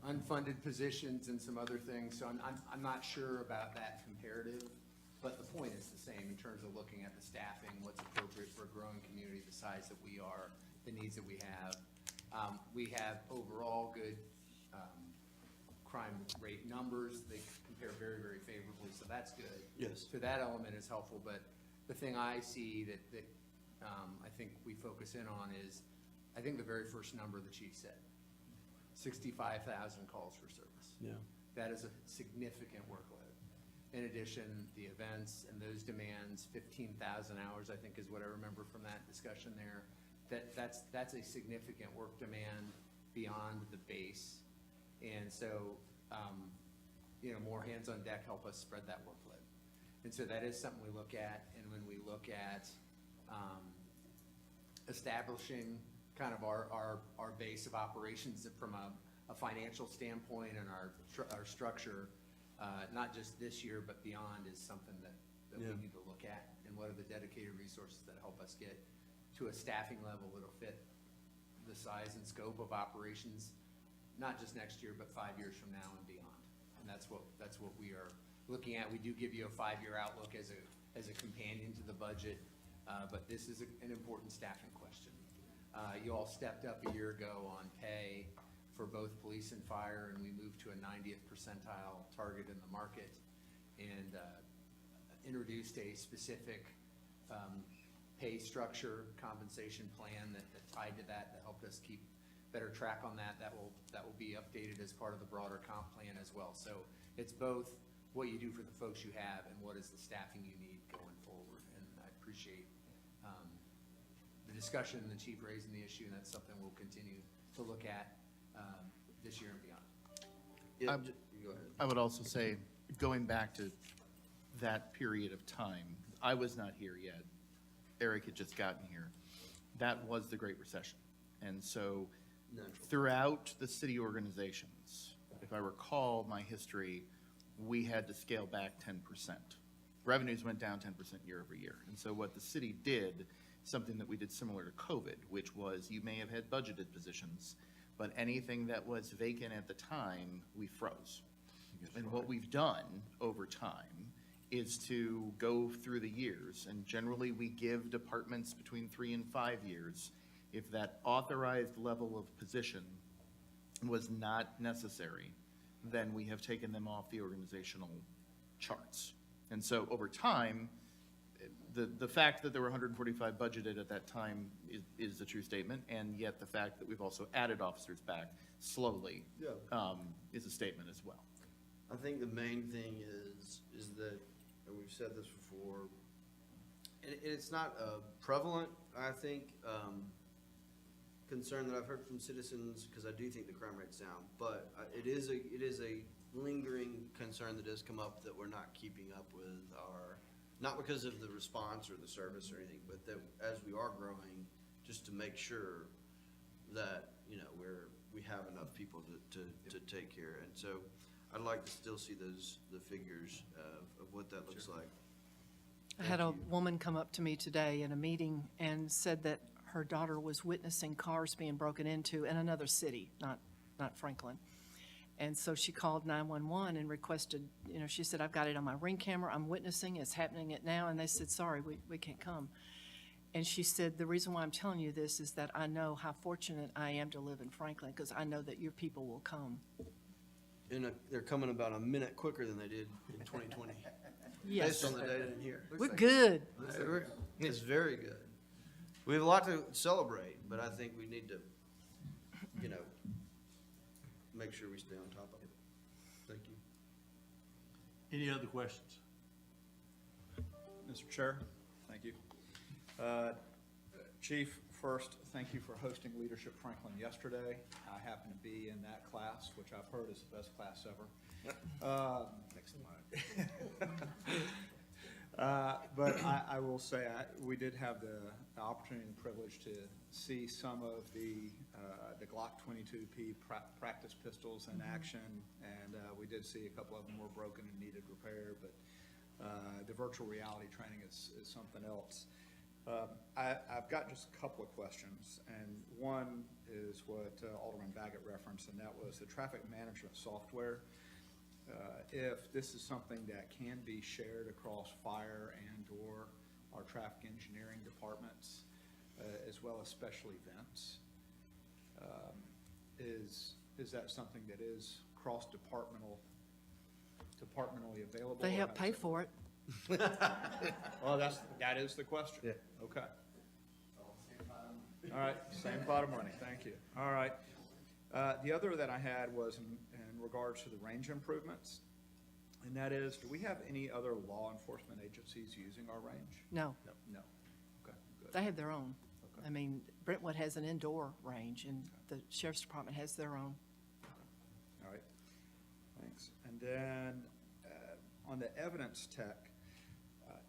unfunded positions and some other things, so I'm not sure about that comparative. But the point is the same in terms of looking at the staffing, what's appropriate for a growing community the size that we are, the needs that we have. We have overall good crime rate numbers. They compare very, very favorably, so that's good. Yes. So that element is helpful, but the thing I see that I think we focus in on is, I think the very first number the chief said, 65,000 calls for service. Yeah. That is a significant workload. In addition, the events and those demands, 15,000 hours, I think is what I remember from that discussion there. That's a significant work demand beyond the base. And so, more hands on deck help us spread that workload. And so that is something we look at. And when we look at establishing kind of our base of operations from a financial standpoint and our structure, not just this year, but beyond, is something that we Yeah. need to look at. And what are the dedicated resources that help us get to a staffing level that'll fit the size and scope of operations, not just next year, but 5 years from now and beyond. And that's what we are looking at. We do give you a 5-year outlook as a companion to the budget, but this is an important staffing question. You all stepped up a year ago on pay for both police and fire, and we moved to a 90th percentile target in the market, and introduced a specific pay structure compensation plan that tied to that helped us keep better track on that. That will be updated as part of the broader comp plan as well. So it's both what you do for the folks you have and what is the staffing you need going forward. And I appreciate the discussion and the chief raising the issue, and that's something we'll continue to look at this year and beyond. Yeah, I'm- go ahead. I would also say, going back to that period of time, I was not here yet. Eric had just gotten here. That was the Great Recession. And so Natural. throughout the city organizations, if I recall my history, we had to scale back 10%. Revenues went down 10% year over year. And so what the city did, something that we did similar to COVID, which was you may have had budgeted positions, but anything that was vacant at the time, we froze. And what we've done over time is to go through the years, and generally we give departments between 3 and 5 years. If that authorized level of position was not necessary, then we have taken them off the organizational charts. And so over time, the fact that there were 145 budgeted at that time is a true statement, and yet the fact that we've also added officers back slowly is a statement as well. I think the main thing is that, and we've said this before, and it's not prevalent, I think, concern that I've heard from citizens, because I do think the crime rate's down, but it is a lingering concern that has come up that we're not keeping up with our, not because of the response or the service or anything, but that as we are growing, just to make sure that, we have enough people to take care. And so I'd like to still see the figures of what that looks like. I had a woman come up to me today in a meeting and said that her daughter was witnessing cars being broken into in another city, not Franklin. And so she called 911 and requested, she said, I've got it on my Ring camera, I'm witnessing, it's happening it now. And they said, sorry, we can't come. And she said, the reason why I'm telling you this is that I know how fortunate I am to live in Franklin, because I know that your people will come. And they're coming about a minute quicker than they did in 2020. Yes, Based on the data in here. we're good. It's very good. We have a lot to celebrate, but I think we need to, make sure we stay on top of it. Thank you. Any other questions? Mr. Chair, thank you. Chief, first, thank you for hosting Leadership Franklin yesterday. I happened to be in that class, which I've heard is the best class ever. Next to mine. But I will say, we did have the opportunity and privilege to see some of the Glock 22P practice pistols in action, and we did see a couple of them were broken and needed repair, but the virtual reality training is something else. I've got just a couple of questions, and one is what Alderman Baggett referenced, and that was the traffic management software. If this is something that can be shared across fire and/or our traffic engineering departments, as well as special events, is that something that is cross-departmentally available? They or help how pay does it- for it. Well, that is the question. Yeah. Okay. All right, same pot of money, thank you. All right. The other that I had was in regards to the range improvements, and that is, do we have any other law enforcement agencies using our range? No, No. Okay, good. they have their own. Okay. I mean, Brentwood has an indoor range, and the sheriff's department has their own. All right, thanks. And then, on the evidence tech,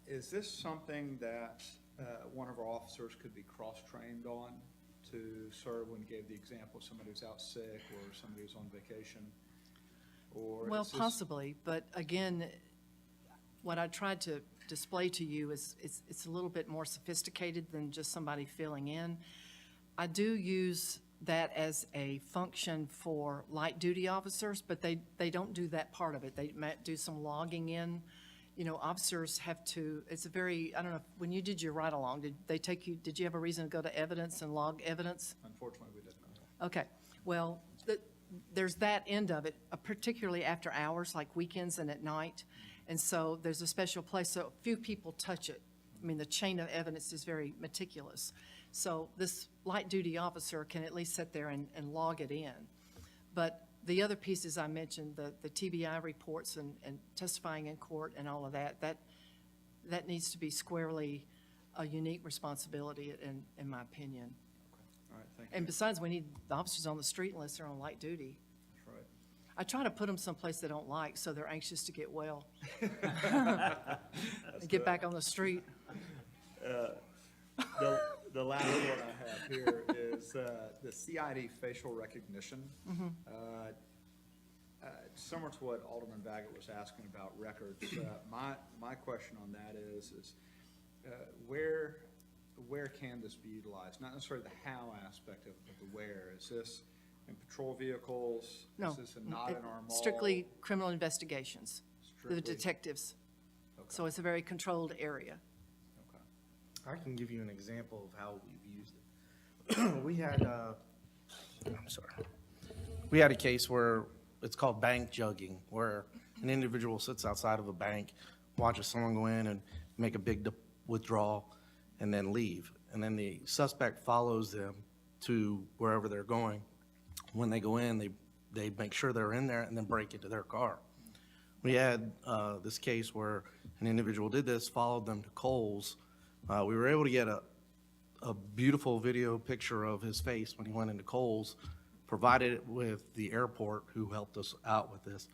is this something that one of our officers could be cross-trained on to serve when you gave the example of somebody who's out sick or somebody who's on vacation? Or Well, is this- possibly, but again, what I tried to display to you is, it's a little bit more sophisticated than just somebody filling in. I do use that as a function for light-duty officers, but they don't do that part of it. They might do some logging in. You know, officers have to, it's a very, I don't know, when you did your ride-along, did you have a reason to go to evidence and log evidence? Unfortunately, we didn't know. Okay, well, there's that end of it, particularly after hours, like weekends and at night. And so there's a special place, so few people touch it. I mean, the chain of evidence is very meticulous. So this light-duty officer can at least sit there and log it in. But the other pieces I mentioned, the TBI reports and testifying in court and all of that, that needs to be squarely a unique responsibility, in my opinion. All right, thank you. And besides, we need the officers on the street unless they're on light duty. That's right. I try to put them someplace they don't like, so they're anxious to get well. And get back on the street. The last one I have here is the CID facial recognition. Similar to what Alderman Baggett was asking about records, my question on that is where can this be utilized? Not necessarily the how aspect of the where. Is this in patrol vehicles? No. Is this not in our mall? Strictly criminal investigations, the Strictly- detectives. Okay. So it's a very controlled area. Okay. I can give you an example of how we've used it. We had, we had a case where it's called bank jugging, where an individual sits outside of a bank, watches someone go in and make a big withdrawal, and then leave. And then the suspect follows them to wherever they're going. When they go in, they make sure they're in there and then break into their car. We had this case where an individual did this, followed them to Kohl's. We were able to get a beautiful video picture of his face when he went into Kohl's, provided it with the airport who helped us out with this.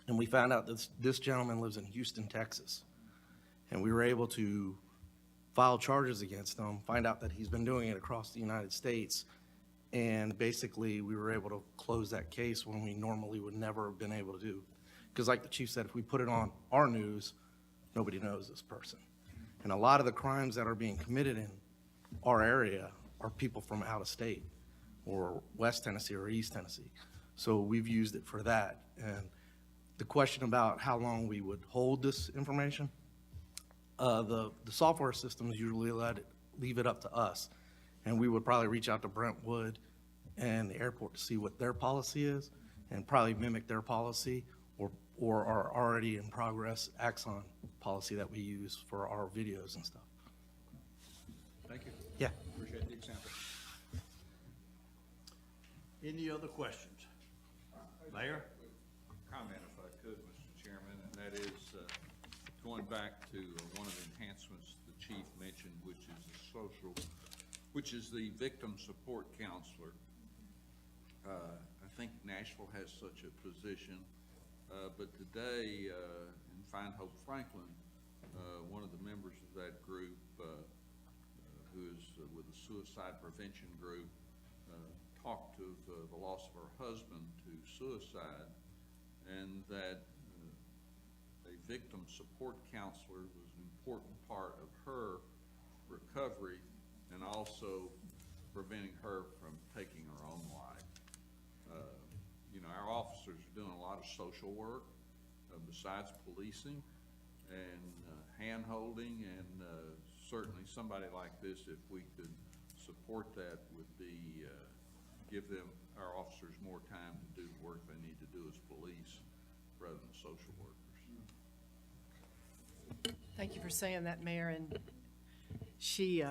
And we found out that this gentleman lives in Houston, Texas. And we were able to file charges against him, find out that he's been doing it across the United States. And basically, we were able to close that case when we normally would never have been able to do. Because like the chief said, if we put it on our news, nobody knows this person. And a lot of the crimes that are being committed in our area are people from out of state, or West Tennessee or East Tennessee. So we've used it for that. And the question about how long we would hold this information, the software systems usually leave it up to us. And we would probably reach out to Brentwood and the airport to see what their policy is, and probably mimic their policy, or our already in progress Axon policy that we use for our videos and stuff. Thank you. Yeah. Appreciate the example. Any other questions? Mayor? Comment if I could, Mr. Chairman, and that is going back to one of the enhancements the chief mentioned, which is the victim support counselor. I think Nashville has such a position, but today in Find Hope Franklin, one of the members of that group, who is with the suicide prevention group, talked of the loss of her husband to suicide, and that a victim support counselor was an important part of her recovery and also preventing her from taking her own life. You know, our officers are doing a lot of social work besides policing and hand-holding, and certainly somebody like this, if we could support that, would be give them, our officers, more time to do the work they need to do as police rather than social workers. Thank you for saying that, Mayor, and she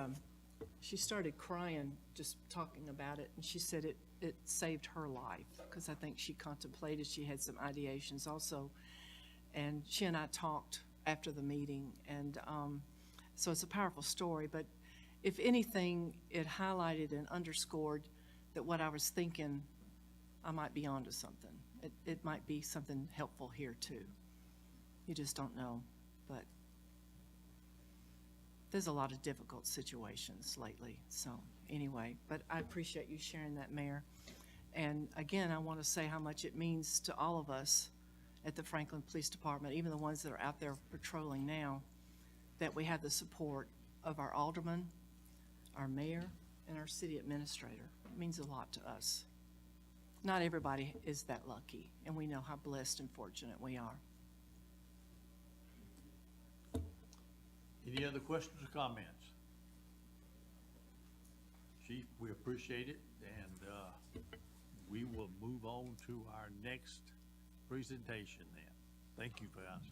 started crying just talking about it, and she said it saved her life, because I think she contemplated, she had some ideations also, and she and I talked after the meeting, and so it's a powerful story, but if anything, it highlighted and underscored that what I was thinking, I might be onto something. It might be something helpful here too. You just don't know, but there's a lot of difficult situations lately. So anyway, but I appreciate you sharing that, Mayor. And again, I want to say how much it means to all of us at the Franklin Police Department, even the ones that are out there patrolling now, that we have the support of our alderman, our mayor, and our city administrator. It means a lot to us. Not everybody is that lucky, and we know how blessed and fortunate we are. Any other questions or comments? Chief, we appreciate it, and we will move on to our next presentation then. Thank you, guys.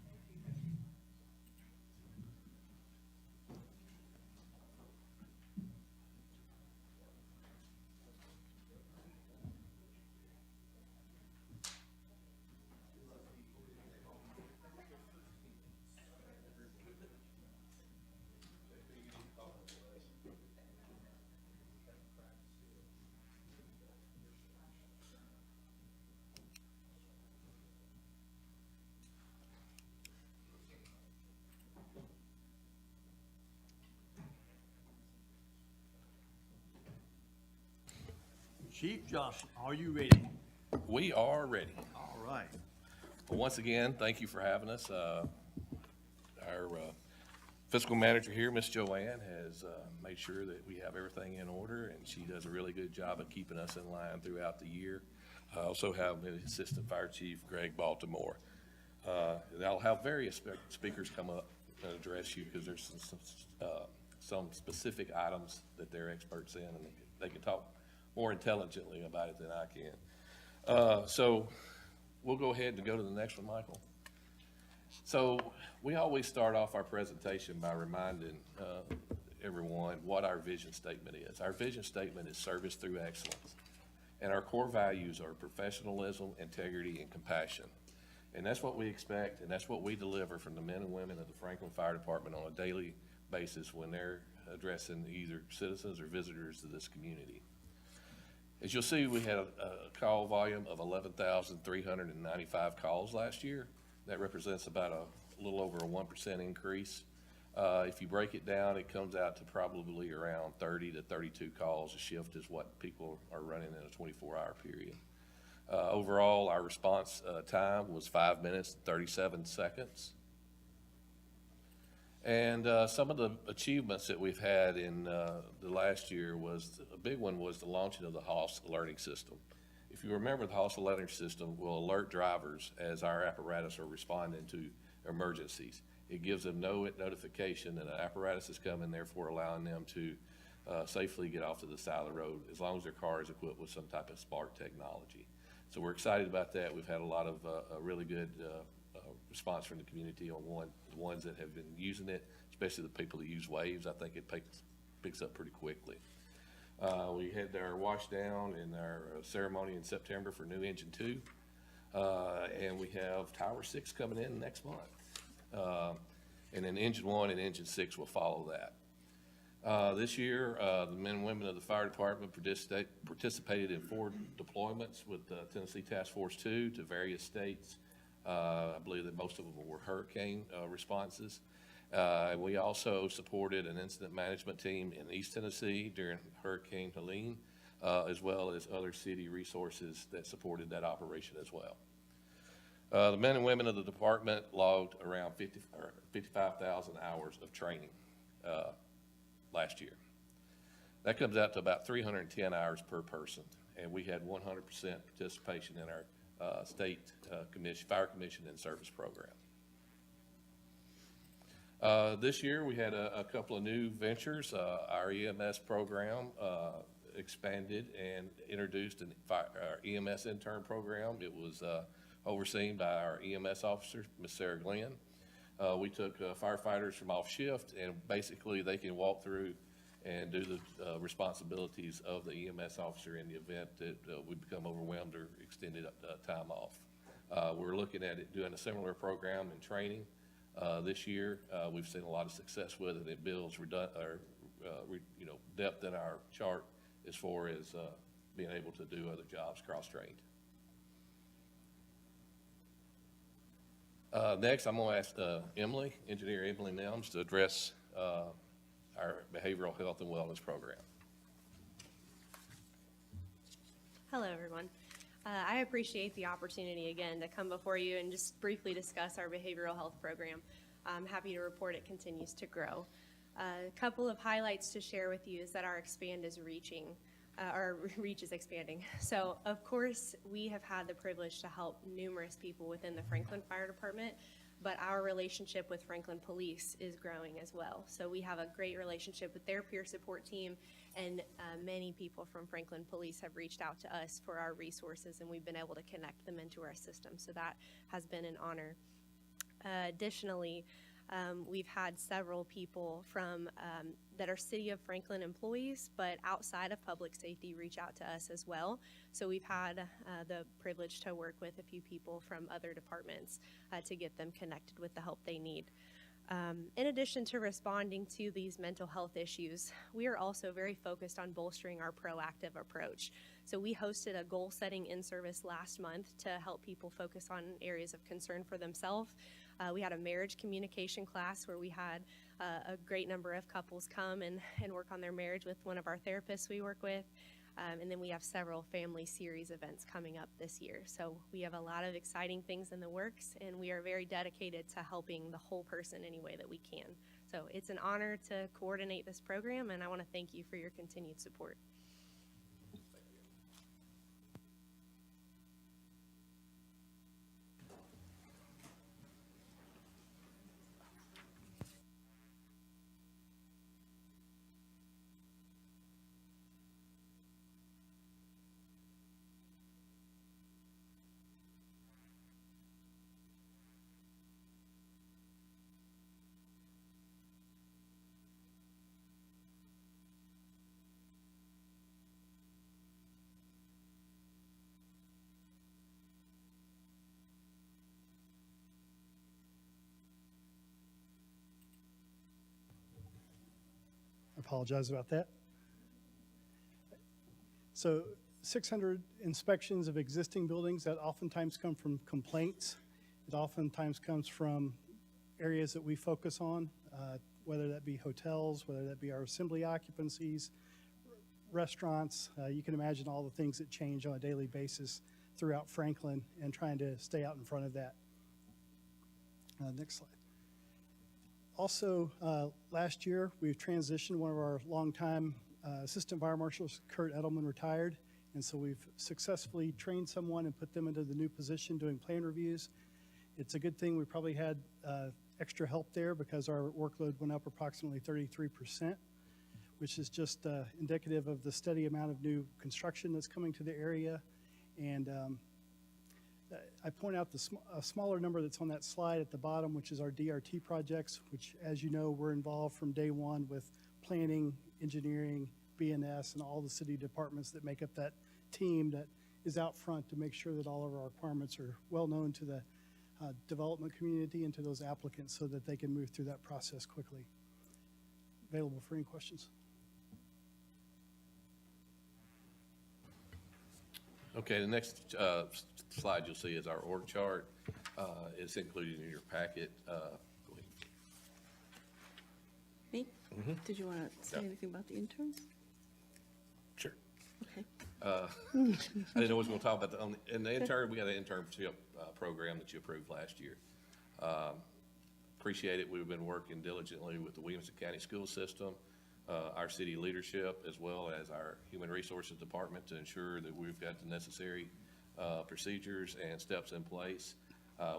Chief Johnson, are you ready? We are ready. All right. Well, once again, thank you for having us. Our fiscal manager here, Ms. Joanne, has made sure that we have everything in order, and she does a really good job of keeping us in line throughout the year. I also have Assistant Fire Chief Greg Baltimore. I'll have various speakers come up and address you, because there's some specific items that they're experts in, and they can talk more intelligently about it than I can. So we'll go ahead and go to the next one, Michael. So we always start off our presentation by reminding everyone what our vision statement is. Our vision statement is service through excellence. And our core values are professionalism, integrity, and compassion. And that's what we expect, and that's what we deliver from the men and women of the Franklin Fire Department on a daily basis when they're addressing either citizens or visitors to this community. As you'll see, we had a call volume of 11,395 calls last year. That represents about a little over a 1% increase. If you break it down, it comes out to probably around 30 to 32 calls a shift is what people are running in a 24-hour period. Overall, our response time was 5 minutes and 37 seconds. And some of the achievements that we've had in the last year was, a big one was the launching of the HOS alerting system. If you remember, the HOS alerting system will alert drivers as our apparatus are responding to emergencies. It gives them no notification that an apparatus is coming, therefore allowing them to safely get off to the side of the road as long as their car is equipped with some type of spark technology. So we're excited about that. We've had a lot of really good response from the community on the ones that have been using it, especially the people that use Waves. I think it picks up pretty quickly. We had our wash down and our ceremony in September for new engine 2. And we have Tower 6 coming in next month. And then Engine 1 and Engine 6 will follow that. This year, the men and women of the fire department participated in 4 deployments with Tennessee Task Force 2 to various states. I believe that most of them were hurricane responses. We also supported an incident management team in East Tennessee during Hurricane Helene, as well as other city resources that supported that operation as well. The men and women of the department logged around 55,000 hours of training last year. That comes out to about 310 hours per person, and we had 100% participation in our state fire commission and service program. This year, we had a couple of new ventures. Our EMS program expanded and introduced our EMS intern program. It was overseen by our EMS officer, Ms. Sarah Glenn. We took firefighters from off shift, and basically they can walk through and do the responsibilities of the EMS officer in the event that we become overwhelmed or extended time off. We're looking at doing a similar program in training this year. We've seen a lot of success with it. It builds depth in our chart as far as being able to do other jobs cross-trained. Next, I'm going to ask Engineer Emily Nelms, to address our behavioral health and wellness program. Hello, everyone. I appreciate the opportunity again to come before you and just briefly discuss our behavioral health program. I'm happy to report it continues to grow. A couple of highlights to share with you is that our reach is expanding. So, of course, we have had the privilege to help numerous people within the Franklin Fire Department, but our relationship with Franklin Police is growing as well. So we have a great relationship with their peer support team, and many people from Franklin Police have reached out to us for our resources, and we've been able to connect them into our system. So that has been an honor. Additionally, we've had several people from that are City of Franklin employees, but outside of public safety, reach out to us as well. So we've had the privilege to work with a few people from other departments to get them connected with the help they need. In addition to responding to these mental health issues, we are also very focused on bolstering our proactive approach. So we hosted a goal-setting in-service last month to help people focus on areas of concern for themselves. We had a marriage communication class where we had a great number of couples come and work on their marriage with one of our therapists we work with. And then we have several family series events coming up this year. So we have a lot of exciting things in the works, and we are very dedicated to helping the whole person any way that we can. So it's an honor to coordinate this program, and I want to thank you for your continued support. I apologize about that. So 600 inspections of existing buildings that oftentimes come from complaints. It oftentimes comes from areas that we focus on, whether that be hotels, whether that be our assembly occupancies, restaurants. You can imagine all the things that change on a daily basis throughout Franklin, and trying to stay out in front of that. Next slide. Also, last year, we've transitioned one of our longtime assistant fire marshals, Kurt Edelman, retired. And so we've successfully trained someone and put them into the new position doing plan reviews. It's a good thing we probably had extra help there, because our workload went up approximately 33%, which is just indicative of the steady amount of new construction that's coming to the area. And I point out a smaller number that's on that slide at the bottom, which is our DRT projects, which, as you know, we're involved from day one with planning, engineering, BNS, and all the city departments that make up that team that is out front to make sure that all of our requirements are well known to the development community and to those applicants so that they can move through that process quickly. Available for any questions. Okay, the next slide you'll see is our org chart. It's included in your packet. Go ahead. Me? Did you want to say Yeah. anything about the interns? Sure. Okay. I didn't know what we was gonna talk about, in the intern, we got an internship program that you approved last year. Appreciate it, we've been working diligently with the Williamson County School System, our city leadership, as well as our Human Resources Department to ensure that we've got the necessary procedures and steps in place.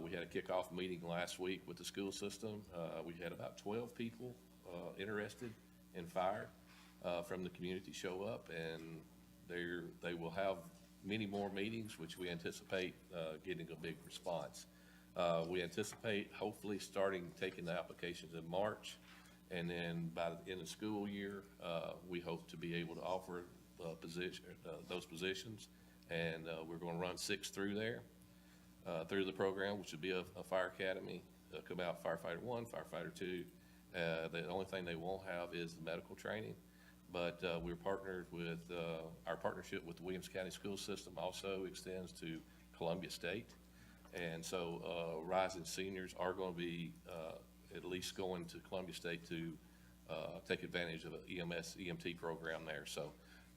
We had a kickoff meeting last week with the school system. We had about 12 people interested in fire from the community show up, and they will have many more meetings, which we anticipate getting a big response. We anticipate hopefully taking the applications in March, and then by the end of the school year, we hope to be able to offer those positions, and we're going to run 6 through there, through the program, which would be a fire academy. They'll come out firefighter 1, firefighter 2. The only thing they won't have is the medical training. But we're partnered with, our partnership with the Williams County School System also extends to Columbia State. And so rising seniors are going to be at least going to Columbia State to take advantage of an EMT program there. So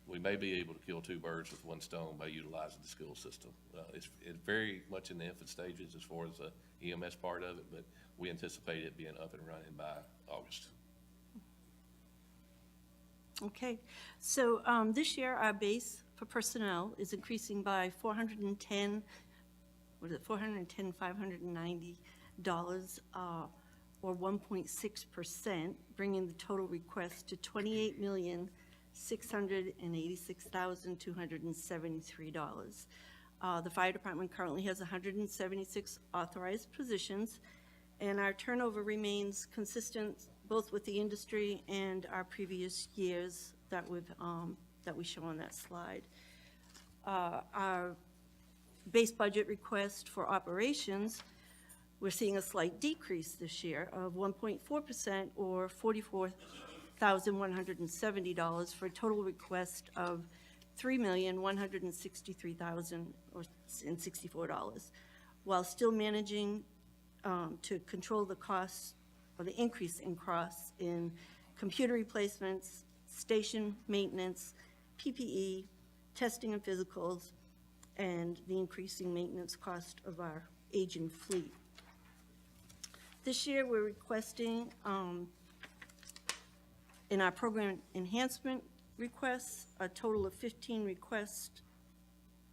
we may be able to kill 2 birds with 1 stone by utilizing the school system. It's very much in the infant stages as far as the EMS part of it, but we anticipate it being up and running by August. Okay, so this year our base for personnel is increasing by $410,590, or 1.6%, bringing the total request to $28,686,273. The fire department currently has 176 authorized positions, and our turnover remains consistent both with the industry and our previous years that we show on that slide. Our base budget request for operations, we're seeing a slight decrease this year of 1.4%, or $44,170, for a total request of $3,163,064, while still managing to control the costs, or the increase in costs in computer replacements, station maintenance, PPE, testing and physicals, and the increasing maintenance cost of our aging fleet. This year, we're requesting, in our program enhancement requests, a total of 15 requests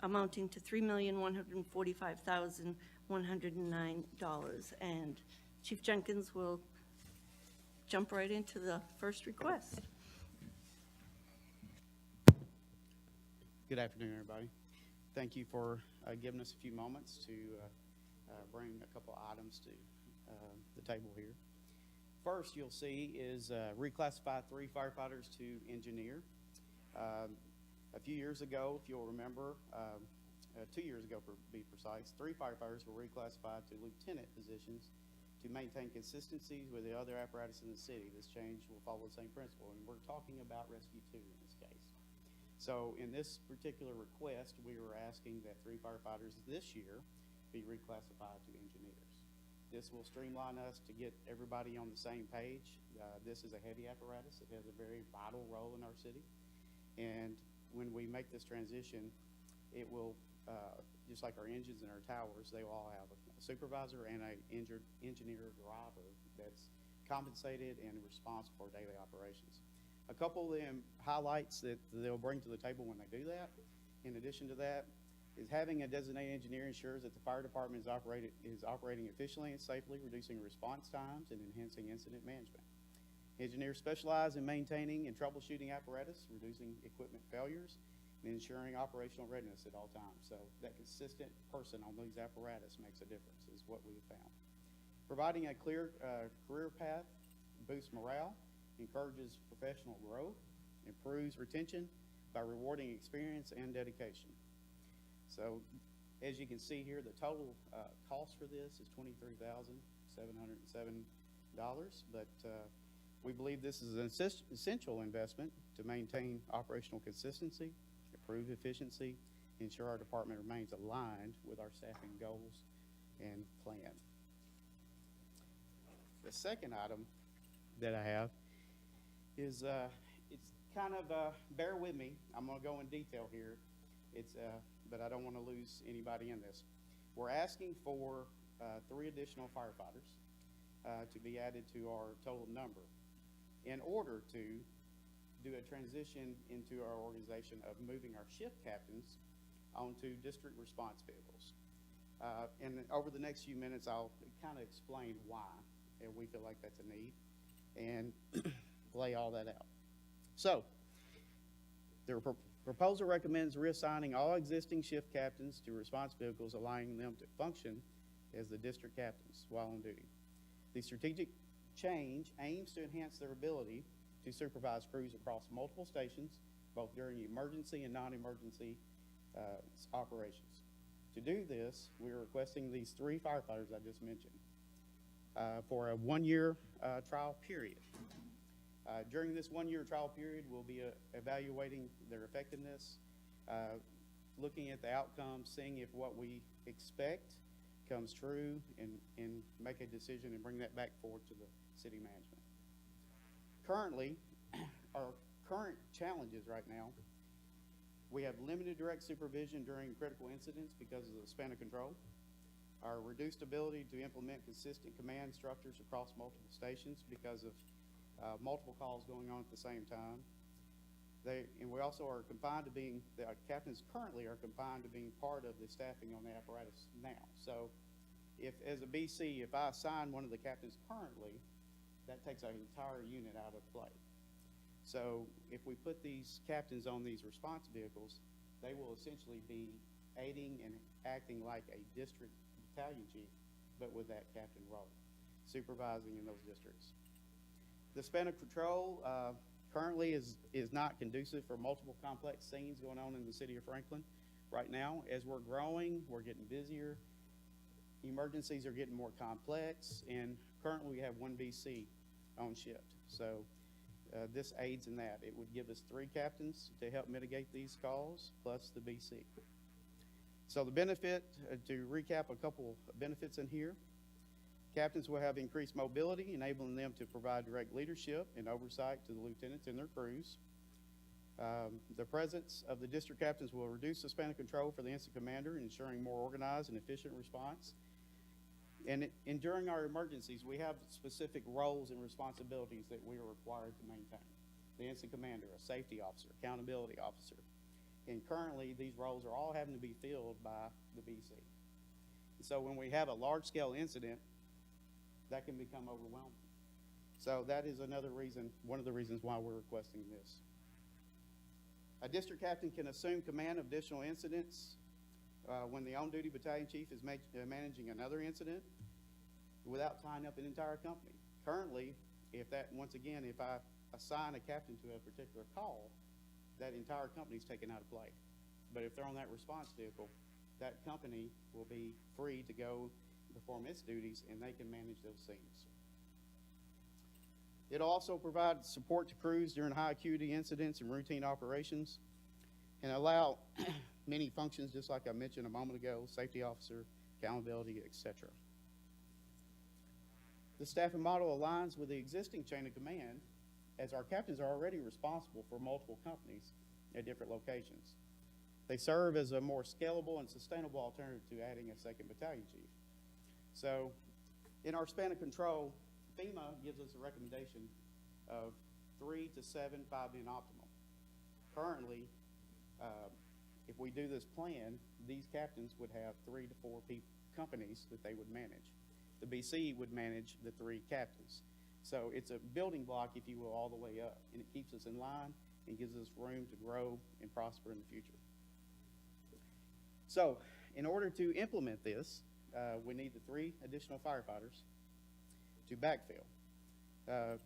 amounting to $3,145,109. And Chief Jenkins will jump right into the first request. Good afternoon, everybody. Thank you for giving us a few moments to bring a couple items to the table here. First, you'll see is reclassify 3 firefighters to engineer. A few years ago, if you'll remember, 2 years ago to be precise, 3 firefighters were reclassified to lieutenant positions to maintain consistencies with the other apparatus in the city. This change will follow the same principle, and we're talking about Rescue 2 in this case. So in this particular request, we were asking that 3 firefighters this year be reclassified to engineers. This will streamline us to get everybody on the same page. This is a heavy apparatus. It has a very vital role in our city. And when we make this transition, it will, just like our engines and our towers, they will all have a supervisor and an engineer driver that's compensated and responsible for daily operations. A couple of them highlights that they'll bring to the table when they do that, in addition to that, is having a designated engineer ensures that the fire department is operating efficiently and safely, reducing response times and enhancing incident management. Engineers specialize in maintaining and troubleshooting apparatus, reducing equipment failures, and ensuring operational readiness at all times. So that consistent person on these apparatus makes a difference, is what we have found. Providing a clear career path boosts morale, encourages professional growth, improves retention by rewarding experience and dedication. So As you can see here, the total cost for this is $23,707, but we believe this is an essential investment to maintain operational consistency, improve efficiency, ensure our department remains aligned with our staffing goals and plan. The second item that I have is, it's kind of, bear with me, I'm gonna go in detail here. It's, but I don't wanna lose anybody in this. We're asking for 3 additional firefighters to be added to our total number in order to do a transition into our organization of moving our shift captains onto district response vehicles. And over the next few minutes, I'll kind of explain why, and we feel like that's a need, and lay all that out. So, the proposal recommends reassigning all existing shift captains to response vehicles, allowing them to function as the district captains while on duty. The strategic change aims to enhance their ability to supervise crews across multiple stations, both during emergency and non-emergency operations. To do this, we are requesting these 3 firefighters I just mentioned for a 1-year trial period. During this 1-year trial period, we'll be evaluating their effectiveness, looking at the outcomes, seeing if what we expect comes true, and make a decision and bring that back forward to the city management. Currently, our current challenges right now, we have limited direct supervision during critical incidents because of the span of control, our reduced ability to implement consistent command structures across multiple stations because of multiple calls going on at the same time. And we also are confined to being, the captains currently are confined to being part of the staffing on the apparatus now. So if, as a BC, if I assign one of the captains currently, that takes our entire unit out of play. So if we put these captains on these response vehicles, they will essentially be aiding and acting like a district battalion chief, but with that captain role, supervising in those districts. The span of control currently is not conducive for multiple complex scenes going on in the city of Franklin. Right now, as we're growing, we're getting busier. Emergencies are getting more complex, and currently we have 1 BC on shift. So this aids in that. It would give us 3 captains to help mitigate these calls, plus the BC. So the benefit, to recap a couple benefits in here, captains will have increased mobility, enabling them to provide direct leadership and oversight to the lieutenants and their crews. The presence of the district captains will reduce the span of control for the incident commander, ensuring more organized and efficient response. And during our emergencies, we have specific roles and responsibilities that we are required to maintain. The incident commander, a safety officer, accountability officer. And currently, these roles are all having to be filled by the BC. So when we have a large-scale incident, that can become overwhelming. So that is another reason, one of the reasons why we're requesting this. A district captain can assume command of additional incidents when the on-duty battalion chief is managing another incident without tying up an entire company. Currently, once again, if I assign a captain to a particular call, that entire company is taken out of play. But if they're on that response vehicle, that company will be free to go perform its duties, and they can manage those scenes. It'll also provide support to crews during high acuity incidents and routine operations, and allow many functions, just like I mentioned a moment ago, safety officer, accountability, etc. The staffing model aligns with the existing chain of command, as our captains are already responsible for multiple companies at different locations. They serve as a more scalable and sustainable alternative to adding a 2nd battalion chief. So in our span of control, FEMA gives us a recommendation of 3 to 7, 5 being optimal. Currently, if we do this plan, these captains would have 3 to 4 companies that they would manage. The BC would manage the 3 captains. So it's a building block, if you will, all the way up, and it keeps us in line and gives us room to grow and prosper in the future. So in order to implement this, we need the 3 additional firefighters to backfill.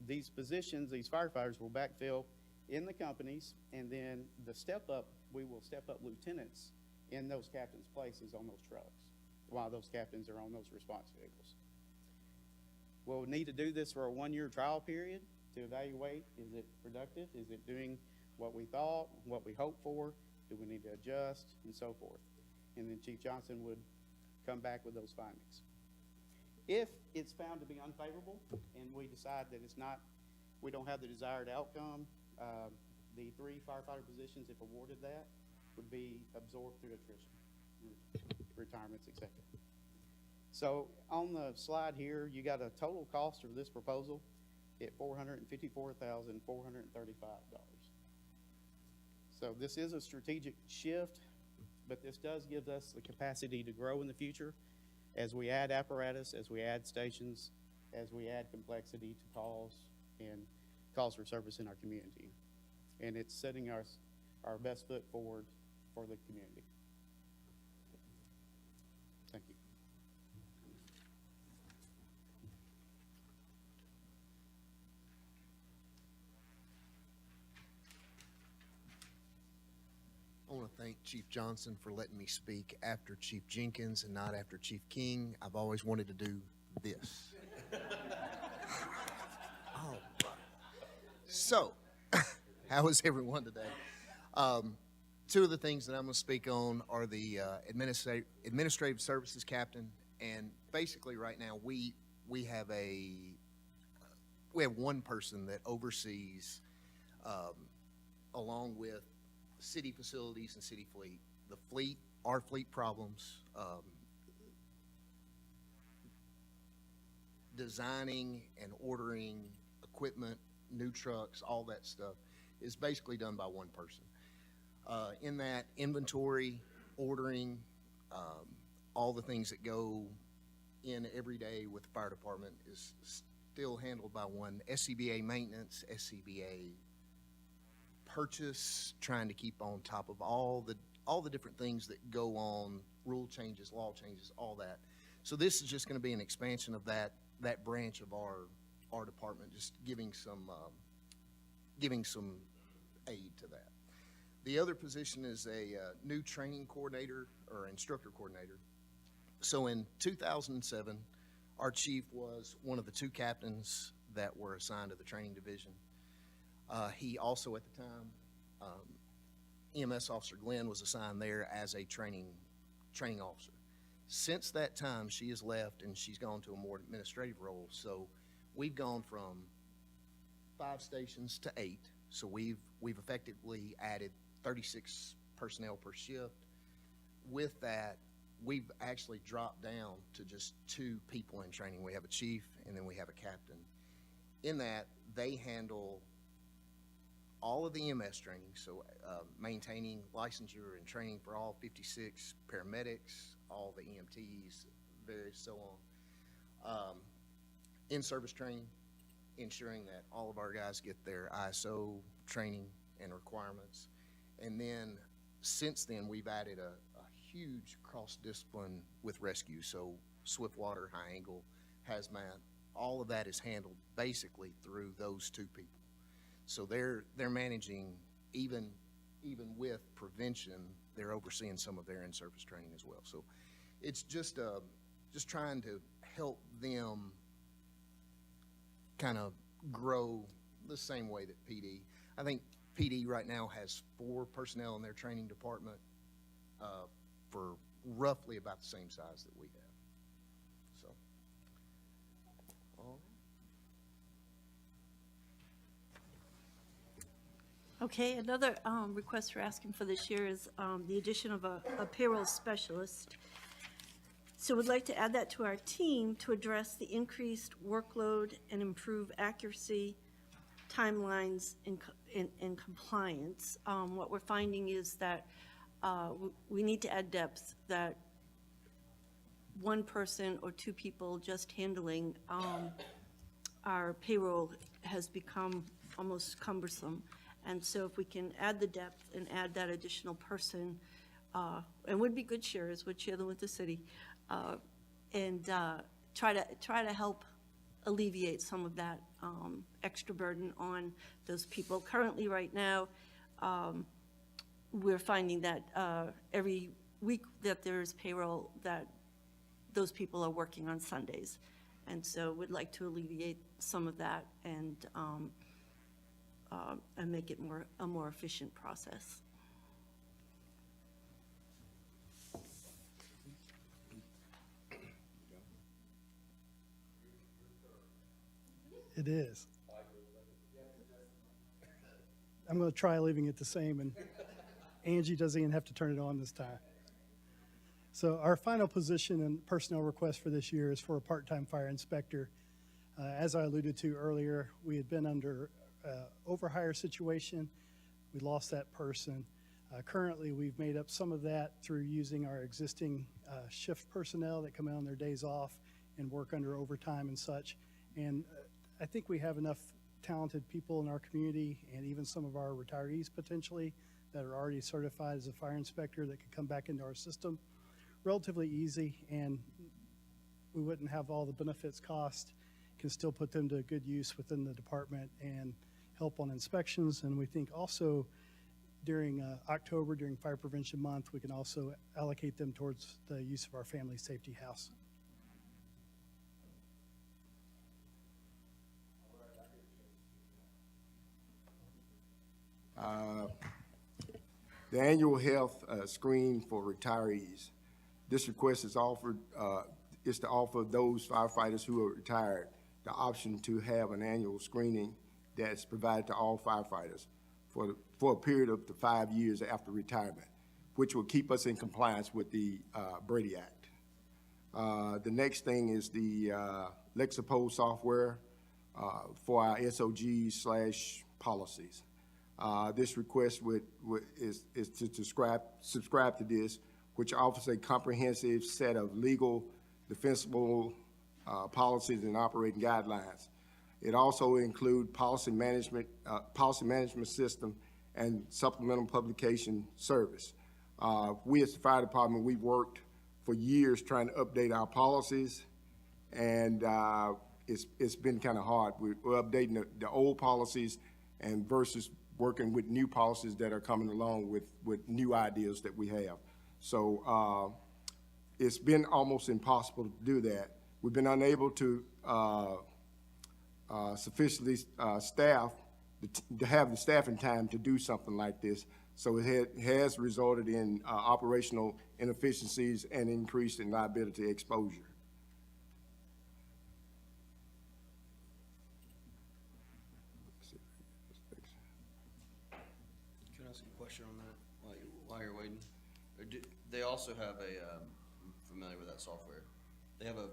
These positions, these firefighters will backfill in the companies, and then the step up, we will step up lieutenants in those captains' places on those trucks, while those captains are on those response vehicles. We'll need to do this for a 1-year trial period to evaluate, is it productive? Is it doing what we thought, what we hoped for? Do we need to adjust, and so forth? And then Chief Johnson would come back with those findings. If it's found to be unfavorable and we decide that it's not, we don't have the desired outcome, the 3 firefighter positions, if awarded that, would be absorbed through attrition, retirements, etc. So on the slide here, you got a total cost of this proposal at $454,435. So this is a strategic shift, but this does give us the capacity to grow in the future as we add apparatus, as we add stations, as we add complexity to calls and calls for service in our community. And it's setting our best foot forward for the community. Thank you. I want to thank Chief Johnson for letting me speak after Chief Jenkins and not after Chief King. I've always wanted to do this. Oh. So, how is everyone today? Two of the things that I'm going to speak on are the administrative services captain, and basically right now we have one person that oversees, along with city facilities and city fleet, our fleet problems, designing and ordering equipment, new trucks, all that stuff is basically done by one person. In that, inventory, ordering, all the things that go in every day with the fire department is still handled by one. SCBA maintenance, SCBA purchase, trying to keep on top of all the different things that go on, rule changes, law changes, all that. So this is just going to be an expansion of that branch of our department, just giving some aid to that. The other position is a new training coordinator or instructor coordinator. So in 2007, our chief was one of the 2 captains that were assigned to the training division. He also, at the time, EMS Officer Glenn was assigned there as a training officer. Since that time, she has left and she's gone to a more administrative role. So we've gone from 5 stations to 8. So we've effectively added 36 personnel per shift. With that, we've actually dropped down to just 2 people in training. We have a chief and then we have a captain. In that, they handle all of the EMS training, so maintaining licensure and training for all 56 paramedics, all the EMTs, various so on. In-service training, ensuring that all of our guys get their ISO training and requirements. And then, since then, we've added a huge cross-discipline with rescue, so Swiftwater, High Angle, Hazmat, all of that is handled basically through those 2 people. So they're managing, even with prevention, they're overseeing some of their in-service training as well. So it's just trying to help them kind of grow the same way that PD. I think PD right now has 4 personnel in their training department for roughly about the same size that we have. So. Okay, another request we're asking for this year is the addition of a payroll specialist. So we'd like to add that to our team to address the increased workload and improve accuracy, timelines, and compliance. What we're finding is that we need to add depth, that one person or 2 people just handling our payroll has become almost cumbersome. And so if we can add the depth and add that additional person, and would be good sharers, would share them with the city, and try to help alleviate some of that extra burden on those people. Currently, right now, we're finding that every week that there's payroll, that those people are working on Sundays. And so we'd like to alleviate some of that and make it a more efficient process. It is. I'm going to try leaving it the same, and Angie doesn't even have to turn it on this time. So our final position and personnel request for this year is for a part-time fire inspector. As I alluded to earlier, we had been under overhire situation. We lost that person. Currently, we've made up some of that through using our existing shift personnel that come in on their days off and work under overtime and such. And I think we have enough talented people in our community, and even some of our retirees potentially, that are already certified as a fire inspector that could come back into our system. Relatively easy, and we wouldn't have all the benefits cost. Can still put them to good use within the department and help on inspections. And we think also during October, during Fire Prevention Month, we can also allocate them towards the use of our Family Safety House. The annual health screening for retirees. This request is offered, is to offer those firefighters who are retired the option to have an annual screening that's provided to all firefighters for a period of 5 years after retirement, which will keep us in compliance with the Brady Act. The next thing is the Lexapol software for our SOGs/policies. This request is to subscribe to this, which offers a comprehensive set of legal, defensible policies and operating guidelines. It also includes policy management system and supplemental publication service. We as the fire department, we've worked for years trying to update our policies, and it's been kind of hard. We're updating the old policies and versus working with new policies that are coming along with new ideas that we have. So it's been almost impossible to do that. We've been unable to sufficiently staff, to have the staffing time to do something like this. So it has resulted in operational inefficiencies and increase in liability exposure. Can I ask a question on that while you're waiting? They also have I'm familiar with that software. They have a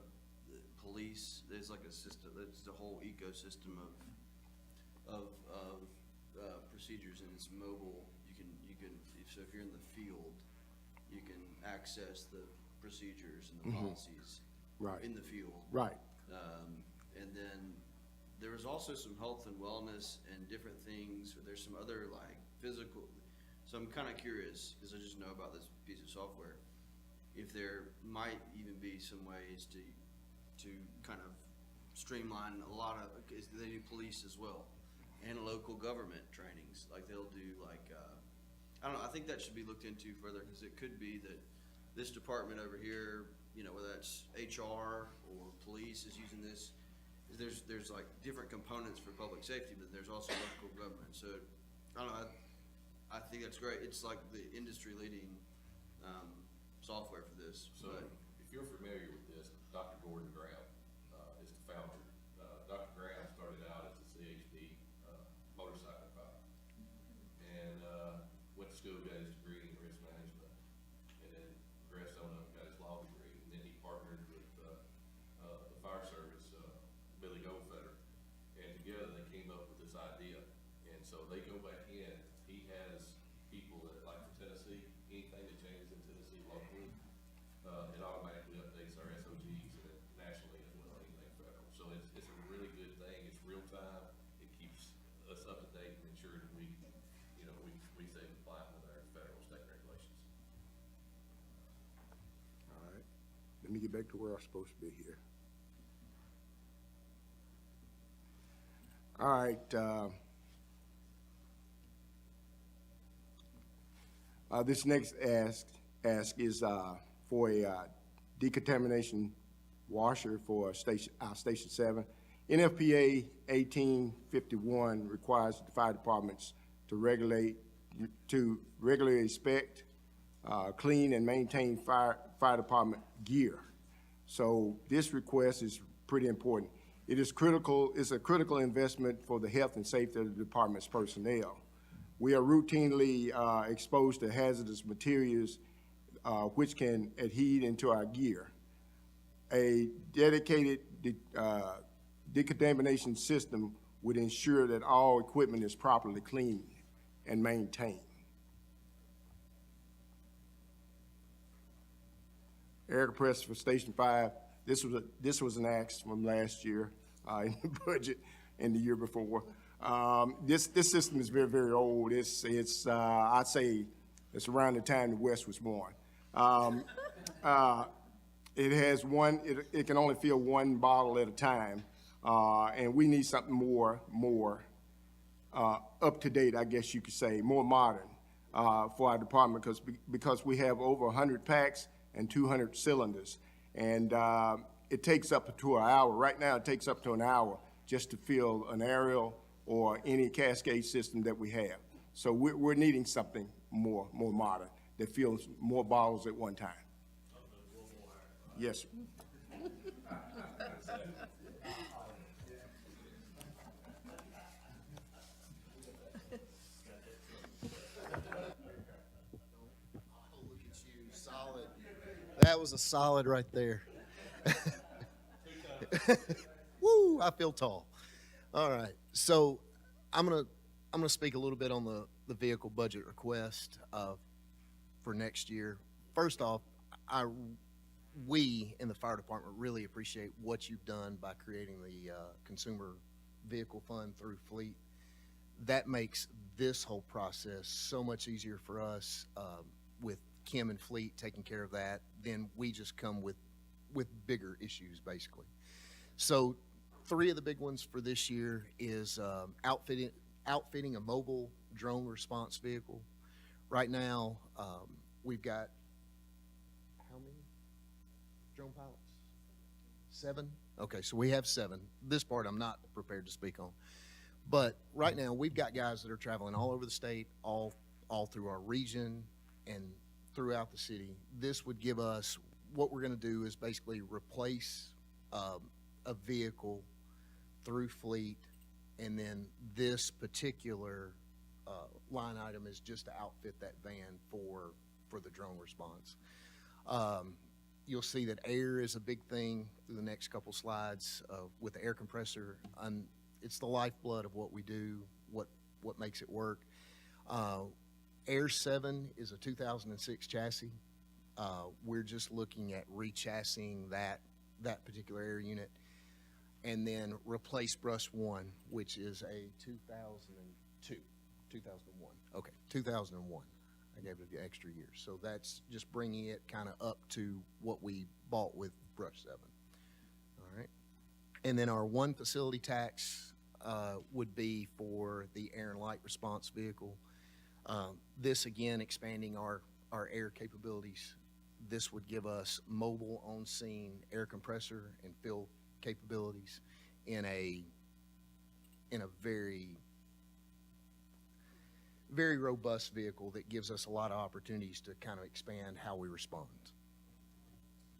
police, there's like a system, it's the whole ecosystem of procedures, and it's mobile. So if you're in the field, you can access the procedures and the policies Right. in the field. Right. And then there was also some health and wellness and different things. There's some other like physical. So I'm kind of curious, because I just know about this piece of software, if there might even be some ways to kind of streamline a lot of, because they do police as well, and local government trainings. Like they'll do like, I don't know, I think that should be looked into further, because it could be that this department over here, you know, whether that's HR or police is using this, there's like different components for public safety, but there's also local government. So I don't know, I think that's great. It's like the industry leading software for this. So if you're familiar with this, Dr. Gordon Graham is the founder. Dr. Graham started out as a CHP motorcycle cop, and went to school, got his degree in risk management, and then progressed on up, got his law degree, and then he partnered with the fire service, Billy Goldfeder, and together they came up with this idea. And so they go back in. He has people that, like for Tennessee, anything that changes in Tennessee locally, it automatically updates our SOGs and it nationally as well, anything federal. So it's a really good thing. It's real time. It keeps us up to date and ensure that we stay compliant with our federal state regulations. All right. Let me get back to where I'm supposed to be here. All right. This next ask is for a decontamination washer for Station 7. NFPA 1851 requires the fire departments to regularly inspect, clean, and maintain fire department gear. So this request is pretty important. It's a critical investment for the health and safety of the department's personnel. We are routinely exposed to hazardous materials which can adhere into our gear. A dedicated decontamination system would ensure that all equipment is properly cleaned and maintained. Air compressor for Station 5. This was an ask from last year in the budget and the year before. This system is very, very old. I'd say it's around the time the West was born. It has it can only fill one bottle at a time, and we need something more up to date, I guess you could say, more modern for our department because we have over 100 packs and 200 cylinders, and it takes up to an hour. Right now, it takes up to an hour just to fill an aerial or any cascade system that we have. So we're needing something more modern that fills more bottles at one time. Yes, sir. Solid. That was a solid right there. Woo, I feel tall. All right. So I'm gonna speak a little bit on the vehicle budget request for next year. First off, we in the fire department really appreciate what you've done by creating the consumer vehicle fund through Fleet. That makes this whole process so much easier for us with Kim and Fleet taking care of that. Then we just come with bigger issues, basically. So 3 of the big ones for this year is outfitting a mobile drone response vehicle. Right now, we've got how many drone pilots? 7? Okay, so we have 7. This part I'm not prepared to speak on. But right now, we've got guys that are traveling all over the state, all through our region and throughout the city. This would give us, what we're gonna do is basically replace a vehicle through Fleet, and then this particular line item is just to outfit that van for the drone response. You'll see that air is a big thing through the next couple slides with the air compressor. It's the lifeblood of what we do, what makes it work. Air 7 is a 2006 chassis. We're just looking at rechassing that particular air unit, and then replace Brush 1, which is a 2001. Okay, 2001. I gave it the extra year. So that's just bringing it kind of up to what we bought with Brush 7. All right. And then our one facility tax would be for the air and light response vehicle. This, again, expanding our air capabilities. This would give us mobile on-scene air compressor and fill capabilities in a very, very robust vehicle that gives us a lot of opportunities to kind of expand how we respond.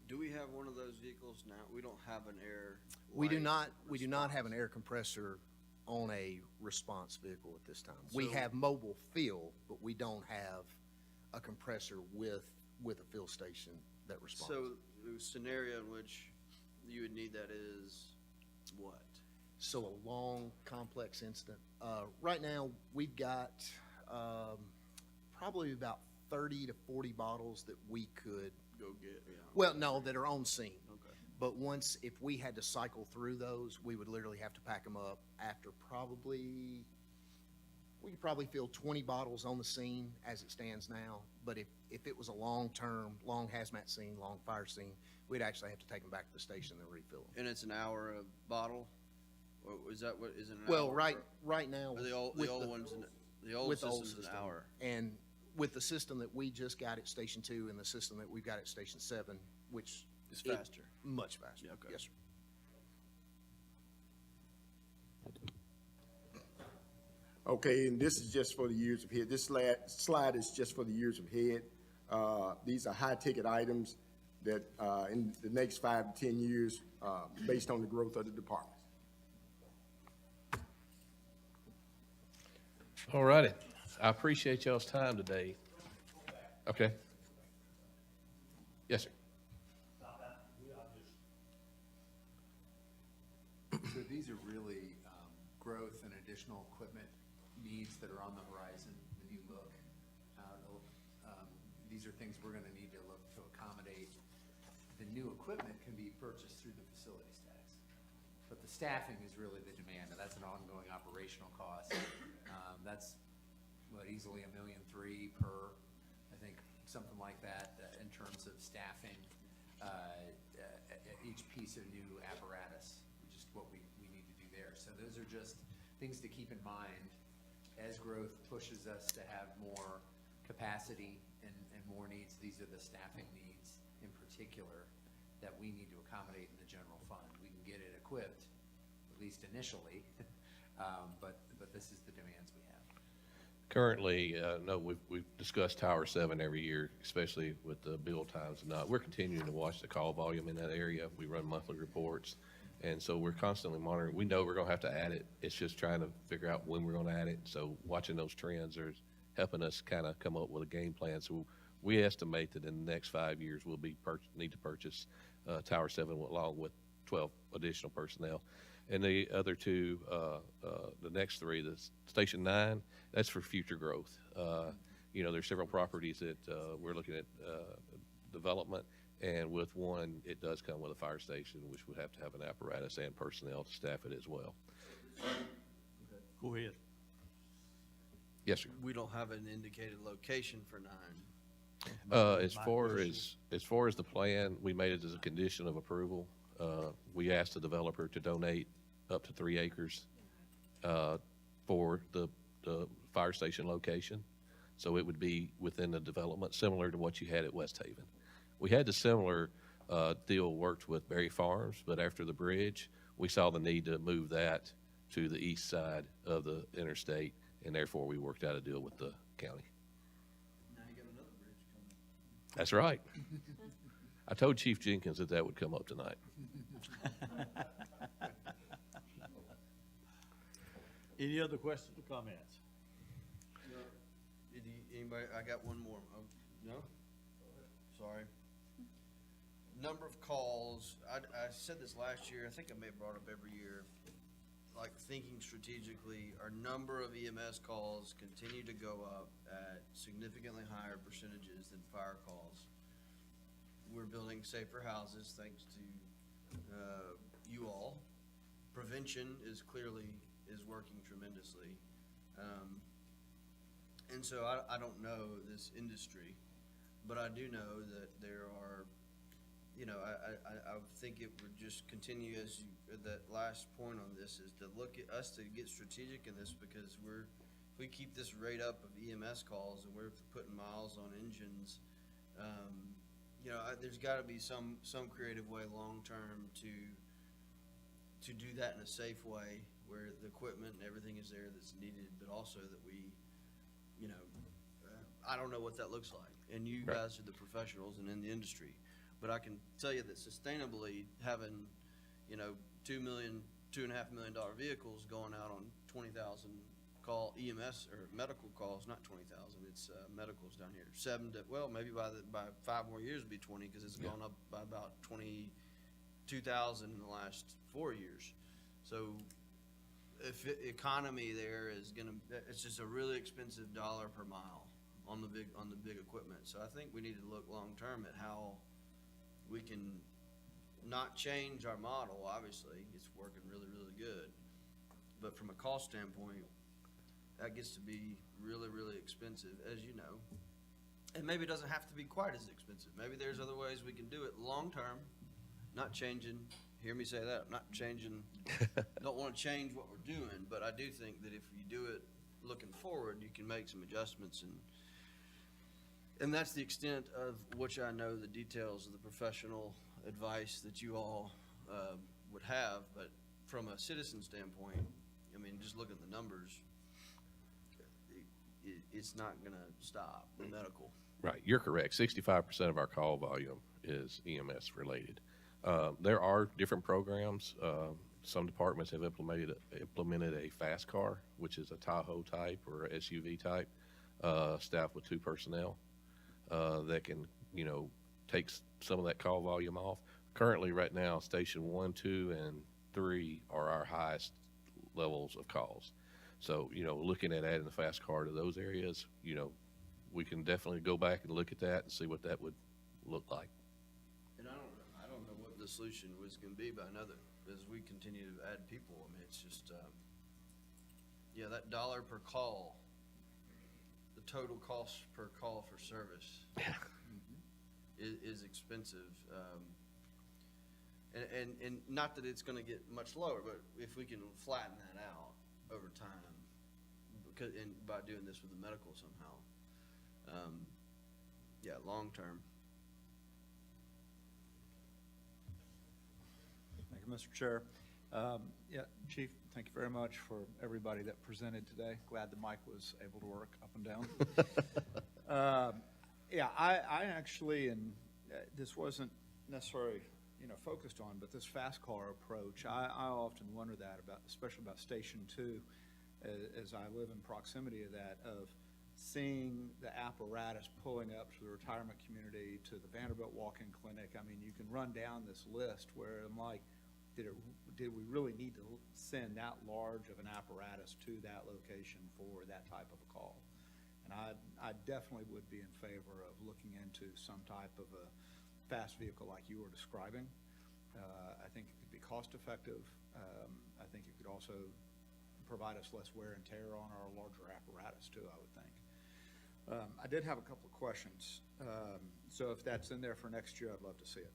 Do we have one of those vehicles now? We don't have an air. We do not have an air compressor on a response vehicle at this time. We So- have mobile fill, but we don't have a compressor with a fill station that responds. So the scenario in which you would need that is what? So a long, complex incident. Right now, we've got probably about 30 to 40 bottles that we could Go get, yeah. well, no, that are on scene. Okay. But if we had to cycle through those, we would literally have to pack them up after we could probably fill 20 bottles on the scene as it stands now. But if it was a long hazmat scene, long fire scene, we'd actually have to take them back to the station and refill them. And it's an hour a bottle? Or is that what, is it an hour? Well, right now. Or the old with ones, the old with the old system's an system. hour. And with the system that we just got at Station 2 and the system that we've got at Station 7, which. It's faster. Much faster. Yeah, okay. Yes, sir. Okay, and this is just for the years ahead. This slide is just for the years ahead. These are high-ticket items that, in the next 5 to 10 years, based on the growth of the department. All righty. I appreciate y'all's time today. Okay. Yes, sir. So these are really growth and additional equipment needs that are on the horizon when you look out. These are things we're going to need to look to accommodate. The new equipment can be purchased through the facilities tax, but the staffing is really the demand, and that's an ongoing operational cost. That's easily $1.3 million per, I think, something like that, in terms of staffing each piece of new apparatus, which is what we need to do there. So those are just things to keep in mind as growth pushes us to have more capacity and more needs. These are the staffing needs in particular that we need to accommodate in the general fund. We can get it equipped, at least initially, but this is the demands we have. Currently, no, we've discussed Tower 7 every year, especially with the build times and not. We're continuing to watch the call volume in that area. We run monthly reports, and so we're constantly monitoring. We know we're going to have to add it. It's just trying to figure out when we're going to add it. So watching those trends are helping us kind of come up with a game plan. So we estimate that in the next 5 years, we'll need to purchase Tower 7 along with 12 additional personnel. And the other two, the next three, the Station 9, that's for future growth. There's several properties that we're looking at development, and with one, it does come with a fire station, which would have to have an apparatus and personnel to staff it as well. Go ahead. Yes, sir. We don't have an indicated location for 9. As far as the plan, we made it as a condition of approval. We asked the developer to donate up to 3 acres for the fire station location. So it would be within the development, similar to what you had at West Haven. We had the similar deal worked with Berry Farms, but after the bridge, we saw the need to move that to the east side of the interstate, and therefore we worked out a deal with the county. Now you got another bridge coming. That's right. I told Chief Jenkins that would come up tonight. Any other questions or comments? No. Anybody? I got one more. No? Sorry. Number of calls. I said this last year. I think I may have brought up every year. Like thinking strategically, our number of EMS calls continue to go up at significantly higher percentages than fire calls. We're building safer houses thanks to you all. Prevention is working tremendously. And so I don't know this industry, but I do know that there are, I think it would just continue that last point on this is to look at us to get strategic in this, because if we keep this rate up of EMS calls and we're putting miles on engines, there's got to be some creative way long-term to do that in a safe way where the equipment and everything is there that's needed, but also that we, I don't know what that looks like. And you Right. guys are the professionals and in the industry. But I can tell you that sustainably having, $2.5 million vehicles going out on 20,000 call EMS or medical calls, not 20,000, it's medicals down here. Maybe by 5 more years it'll be 20, because it's gone up by about 22,000 in the last 4 years. So if economy there is it's just a really expensive dollar per mile on the big equipment. So I think we need to look long-term at how we can not change our model. Obviously, it's working really, really good. But from a cost standpoint, that gets to be really, really expensive, as you know. And maybe it doesn't have to be quite as expensive. Maybe there's other ways we can do it long-term, not changing. Hear me say that. I'm not changing, don't want to change what we're doing, but I do think that if you do it looking forward, you can make some adjustments And that's the extent of which I know the details of the professional advice that you all would have, but from a citizen standpoint, I mean, just look at the numbers, it's not gonna stop, the medical. Right, you're correct. 65% of our call volume is EMS related. There are different programs. Some departments have implemented a fast car, which is a Tahoe type or SUV type, staffed with 2 personnel that can, take some of that call volume off. Currently, right now, Station 1, 2, and 3 are our highest levels of calls. So, looking at adding the fast car to those areas, we can definitely go back and look at that and see what that would look like. And I don't know what the solution was gonna be, but I know that as we continue to add people, I mean, it's just, that $1 per call, the total cost per call for service is expensive. And not that it's gonna get much lower, but if we can flatten that out over time, and by doing this with the medical somehow, long term. Thank you, Mr. Chair. Chief, thank you very much for everybody that presented today. Glad the mic was able to work up and down. I actually, and this wasn't necessarily, focused on, but this fast car approach, I often wonder that about, especially about Station 2, as I live in proximity of that, of seeing the apparatus pulling up to the retirement community, to the Vanderbilt Walk-In Clinic. I mean, you can run down this list where I'm like, did we really need to send that large of an apparatus to that location for that type of a call? And I definitely would be in favor of looking into some type of a fast vehicle like you were describing. I think it could be cost effective. I think it could also provide us less wear and tear on our larger apparatus too, I would think. I did have a couple of questions. So if that's in there for next year, I'd love to see it.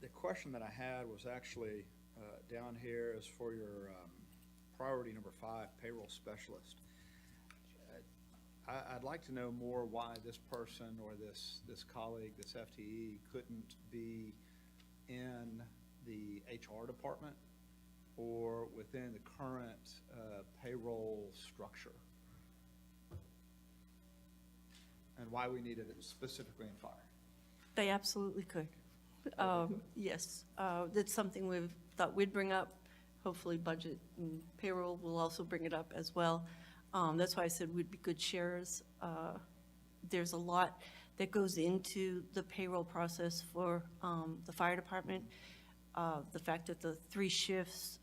The question that I had was actually down here is for your priority number 5, payroll specialist. I'd like to know more why this person or this colleague, this FTE, couldn't be in the HR department or within the current payroll structure, and why we needed it specifically in fire. They absolutely could. Yes, that's something we've thought we'd bring up. Hopefully budget and payroll will also bring it up as well. That's why I said we'd be good sharers. There's a lot that goes into the payroll process for the fire department. The fact that the 3 shifts,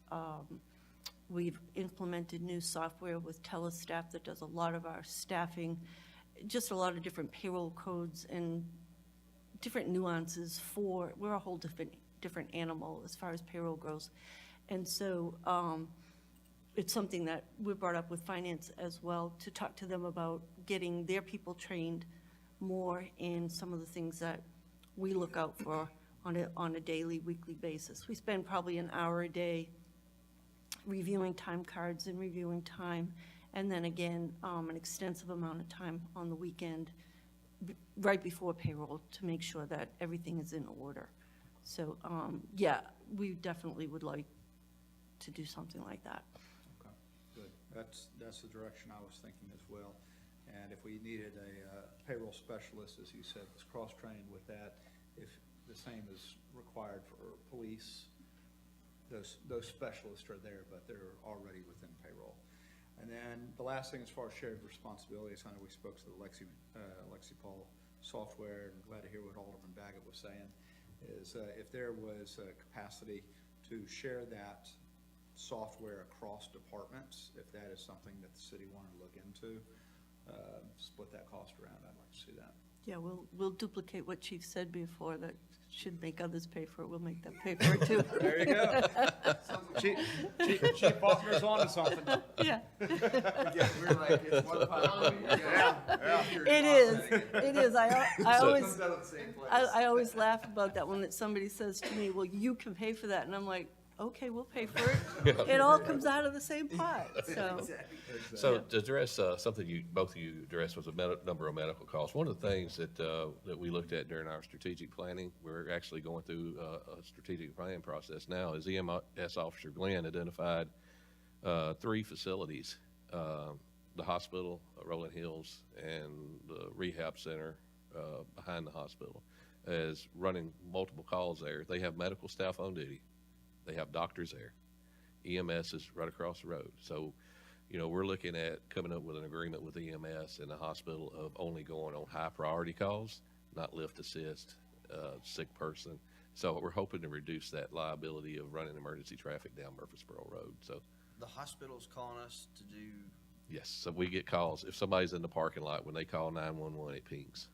we've implemented new software with Telestaff that does a lot of our staffing, just a lot of different payroll codes and different nuances for, we're a whole different animal as far as payroll goes. And so it's something that we brought up with finance as well, to talk to them about getting their people trained more in some of the things that we look out for on a daily, weekly basis. We spend probably an hour a day reviewing time cards and reviewing time, and then again, an extensive amount of time on the weekend, right before payroll, to make sure that everything is in order. So, we definitely would like to do something like that. Okay, good. That's the direction I was thinking as well. And if we needed a payroll specialist, as you said, was cross-trained with that, if the same is required for police, those specialists are there, but they're already within payroll. And then the last thing, as far as shared responsibilities, I know we spoke to the LexiPol software, and glad to hear what Alderman Baggett was saying, is if there was a capacity to share that software across departments, if that is something that the city wanted to look into, split that cost around, I'd like to see that. Yeah, we'll duplicate what Chief said before, that should make others pay for it. We'll make them pay for it too. There you go. Chief Faulkner's on to something. Yeah. We're like, it's one pile. It is. I always, Comes out of the same place. I always laugh about that when somebody says to me, well, you can pay for that. And I'm like, okay, we'll pay for it. It all comes out of the same pot, so. So to address something both of you addressed was a number of medical costs. One of the things that we looked at during our strategic planning, we're actually going through a strategic planning process now, is EMS Officer Glenn identified 3 facilities, the hospital, Rolling Hills, and the rehab center behind the hospital, as running multiple calls there. They have medical staff on duty. They have doctors there. EMS is right across the road. So, we're looking at coming up with an agreement with EMS and the hospital of only going on high priority calls, not lift assist, sick person. So we're hoping to reduce that liability of running emergency traffic down Murfreesboro Road. So, The hospital's calling us to do, yes, so we get calls. If somebody's in the parking lot, when they call 911, it pings.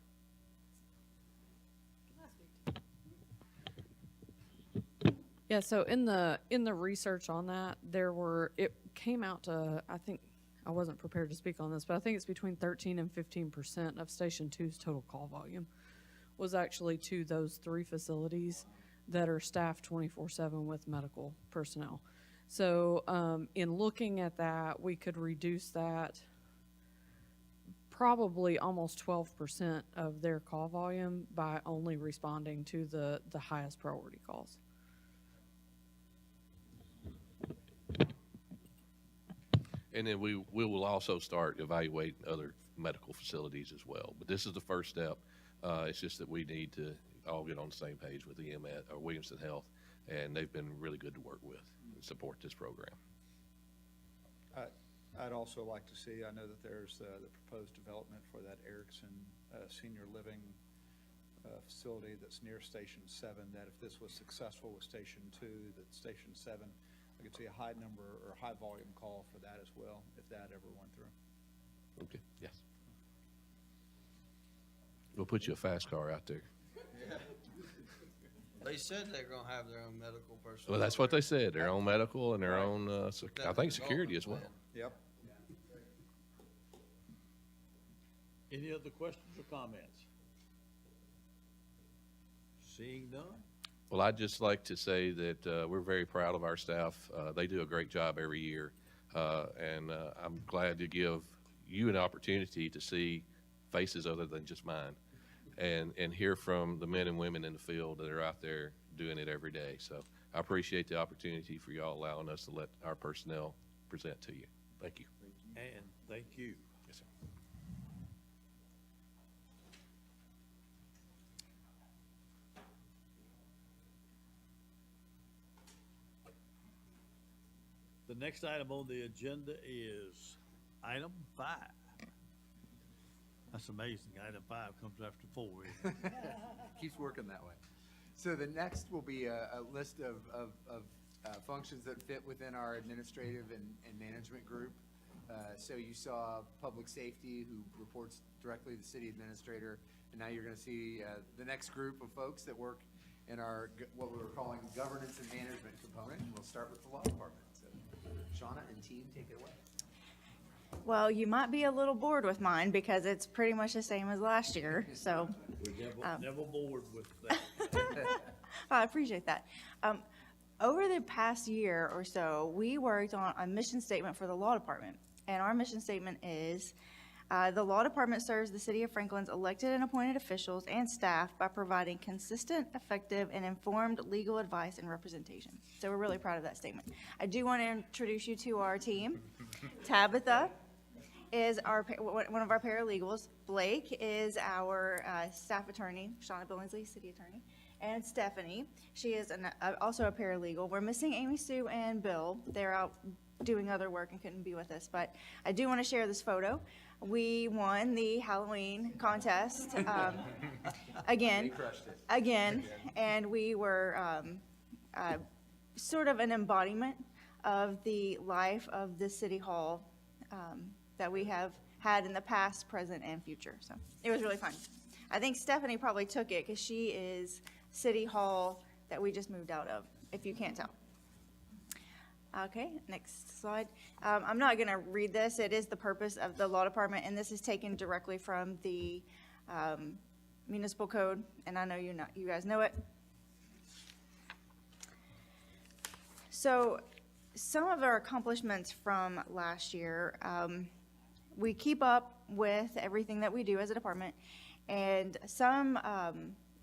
Yeah, so in the research on that, it came out to, I think, I wasn't prepared to speak on this, but I think it's between 13 and 15% of Station 2's total call volume was actually to those 3 facilities that are staffed 24/7 with medical personnel. So in looking at that, we could reduce that probably almost 12% of their call volume by only responding to the highest priority calls. And then we will also start evaluating other medical facilities as well. But this is the first step. It's just that we need to all get on the same page with EMS or Williamson Health, and they've been really good to work with and support this program. I'd also like to see, I know that there's the proposed development for that Erickson Senior Living facility that's near Station 7, that if this was successful with Station 2, that Station 7, I could see a high number or high volume call for that as well, if that ever went through. Okay, yes. We'll put you a fast car out there. they said they're gonna have their own medical person. Well, that's what they said, their own medical and their own, I think security as well. Yep. Any other questions or comments? Seeing none? Well, I'd just like to say that we're very proud of our staff. They do a great job every year. And I'm glad to give you an opportunity to see faces other than just mine and hear from the men and women in the field that are out there doing it every day. So I appreciate the opportunity for y'all allowing us to let our personnel present to you. Thank you. And thank you. Yes, sir. The next item on the agenda is item 5. That's amazing. Item 5 comes after 4. Keeps working that way. So the next will be a list of functions that fit within our administrative and management group. So you saw public safety, who reports directly to the city administrator, and now you're going to see the next group of folks that work in our, what we were calling governance and management component. And we'll start with the law department. So Shauna and team, take it away. Well, you might be a little bored with mine because it's pretty much the same as last year, so. We're never bored with that. I appreciate that. Over the past year or so, we worked on a mission statement for the law department. And our mission statement is, the law department serves the city of Franklin's elected and appointed officials and staff by providing consistent, effective, and informed legal advice and representation. So we're really proud of that statement. I do want to introduce you to our team. Tabitha is one of our paralegals. Blake is our staff attorney, Shauna Billingsley, city attorney, and Stephanie. She is also a paralegal. We're missing Amy Sue and Bill. They're out doing other work and couldn't be with us, but I do want to share this photo. We won the Halloween contest again, and we were sort of an embodiment of the life of the city hall that we have had in the past, present, and future. So it was really fun. I think Stephanie probably took it because she is city hall that we just moved out of, if you can't tell. Okay, next slide. I'm not going to read this. It is the purpose of the law department, and this is taken directly from the municipal code, and I know you guys know it. So some of our accomplishments from last year, we keep up with everything that we do as a department, and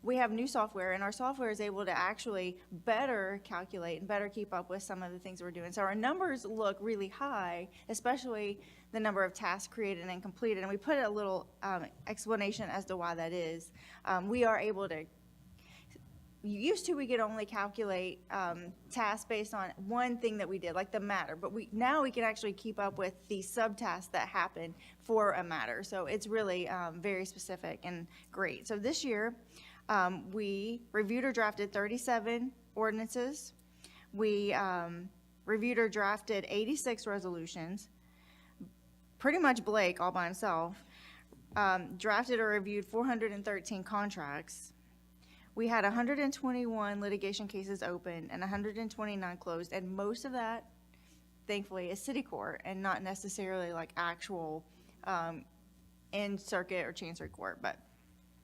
we have new software, and our software is able to actually better calculate and better keep up with some of the things we're doing. So our numbers look really high, especially the number of tasks created and completed, and we put a little explanation as to why that is. We are able to, used to we could only calculate tasks based on one thing that we did, like the matter, but now we can actually keep up with the subtasks that happen for a matter. So it's really very specific and great. So this year, we reviewed or drafted 37 ordinances. We reviewed or drafted 86 resolutions. Pretty much Blake all by himself. Drafted or reviewed 413 contracts. We had 121 litigation cases open and 129 closed, and most of that, thankfully, is city court and not necessarily like actual in circuit or chancery court, but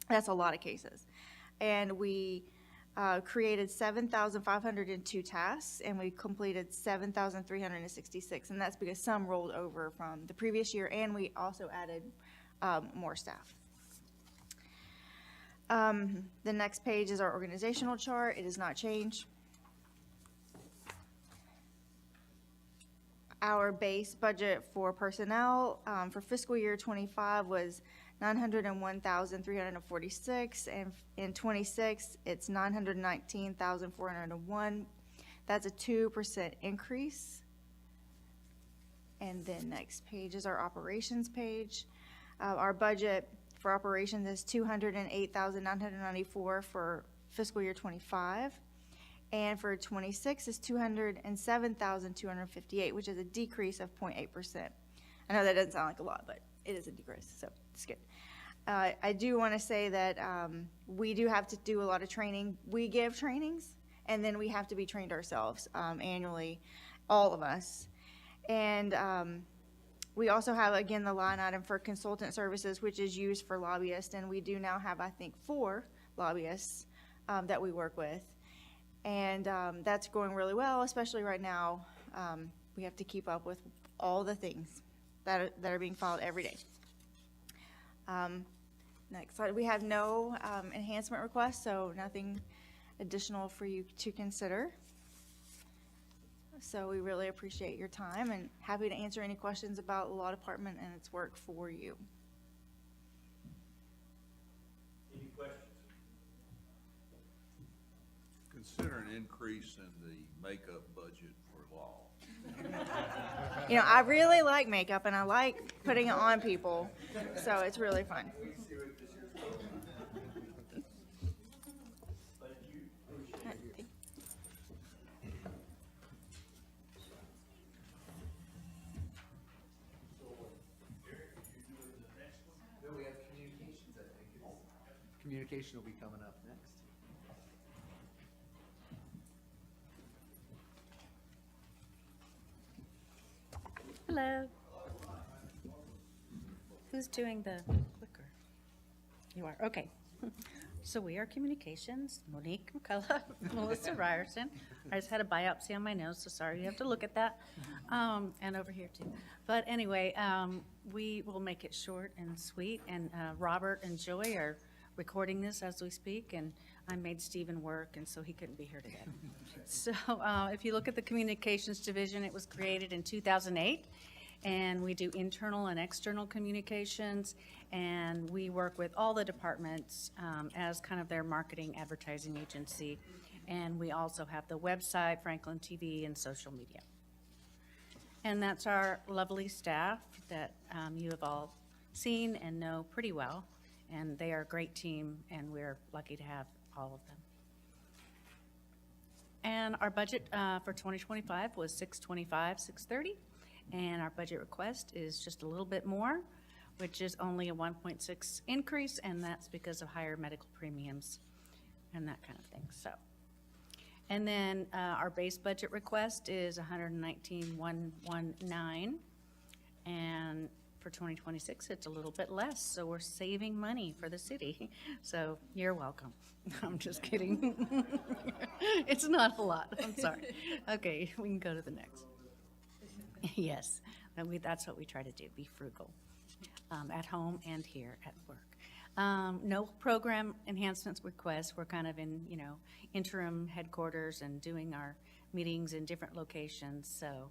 that's a lot of cases. And we created 7,502 tasks, and we completed 7,366, and that's because some rolled over from the previous year, and we also added more staff. The next page is our organizational chart. It does not change. Our base budget for personnel for fiscal year 25 was $901,346, and in 26 it's $919,401. That's a 2% increase. And then next page is our operations page. Our budget for operations is $208,994 for fiscal year 25, and for 26 is $207,258, which is a decrease of 0.8%. I know that doesn't sound like a lot, but it is a decrease, so it's good. I do want to say that we do have to do a lot of training. We give trainings, and then we have to be trained ourselves annually, all of us. And we also have, again, the line item for consultant services, which is used for lobbyists, and we do now have, I think, 4 lobbyists that we work with. And that's going really well, especially right now. We have to keep up with all the things that are being filed every day. Next slide. We have no enhancement requests, so nothing additional for you to consider. So we really appreciate your time and happy to answer any questions about the law department and its work for you. Any questions? Consider an increase in the makeup budget for law. You know, I really like makeup and I like putting it on people, so it's really fun. Communication will be coming up next. Hello. Who's doing the clicker? You are, okay. So we are communications, Monique McCullough, Melissa Ryerson. I just had a biopsy on my nose, so sorry you have to look at that. And over here too. But anyway, we will make it short and sweet, and Robert and Joy are recording this as we speak, and I made Stephen work, and so he couldn't be here today. So if you look at the communications division, it was created in 2008, and we do internal and external communications, and we work with all the departments as kind of their marketing advertising agency, and we also have the website, Franklin TV, and social media. And that's our lovely staff that you have all seen and know pretty well. And they are a great team, and we're lucky to have all of them. And our budget for 2025 was $625,630, and our budget request is just a little bit more, which is only a 1.6 increase, and that's because of higher medical premiums and that kind of thing. So, and then our base budget request is $119,119, and for 2026, it's a little bit less, so we're saving money for the city. So you're welcome. I'm just kidding. It's not a lot, I'm sorry. Okay, we can go to the next. Yes, and that's what we try to do, be frugal, at home and here at work. No program enhancements requests. We're kind of in, interim headquarters and doing our meetings in different locations. So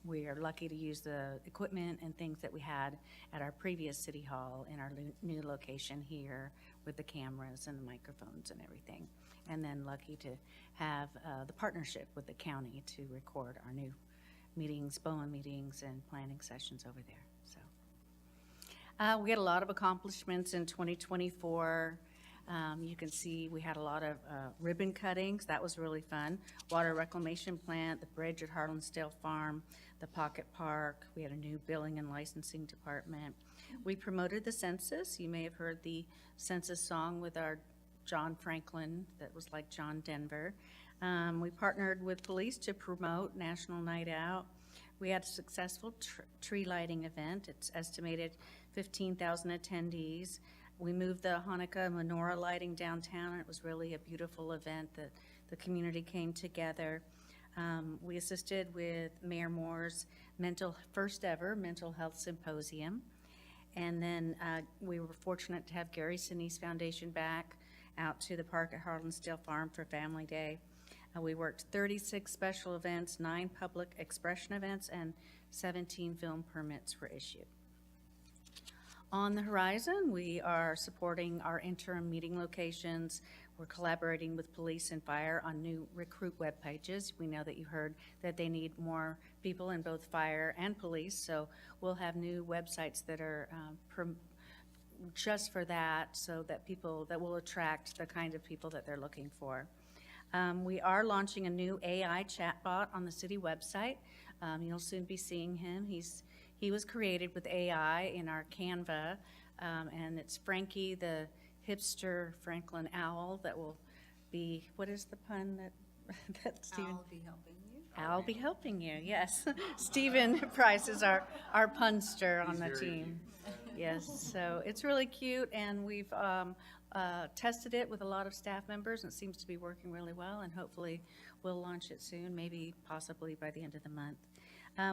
we are lucky to use the equipment and things that we had at our previous city hall in our new location here with the cameras and the microphones and everything. And then lucky to have the partnership with the county to record our new meetings, BOA meetings and planning sessions over there. So we had a lot of accomplishments in 2024. You can see we had a lot of ribbon cuttings. That was really fun. Water reclamation plant, the bridge at Harlansdale Farm, the Pocket Park. We had a new billing and licensing department. We promoted the census. You may have heard the census song with our John Franklin that was like John Denver. We partnered with police to promote National Night Out. We had a successful tree lighting event. It's estimated 15,000 attendees. We moved the Hanukkah menorah lighting downtown, and it was really a beautiful event that the community came together. We assisted with Mayor Moore's first ever mental health symposium. And then we were fortunate to have Gary Sinise Foundation back out to the park at Harlansdale Farm for Family Day. We worked 36 special events, 9 public expression events, and 17 film permits were issued. On the horizon, we are supporting our interim meeting locations. We're collaborating with police and fire on new recruit web pages. We know that you heard that they need more people in both fire and police, so we'll have new websites that are just for that, so that that will attract the kind of people that they're looking for. We are launching a new AI chatbot on the city website. You'll soon be seeing him. He was created with AI in our Canva, and it's Frankie, the hipster Franklin owl that will be, what is the pun that Stephen? I'll be helping you. I'll be helping you, yes. Stephen Price is our punster on the team. Yes, so it's really cute, and we've tested it with a lot of staff members, and it seems to be working really well, and hopefully we'll launch it soon, maybe possibly by the end of the month.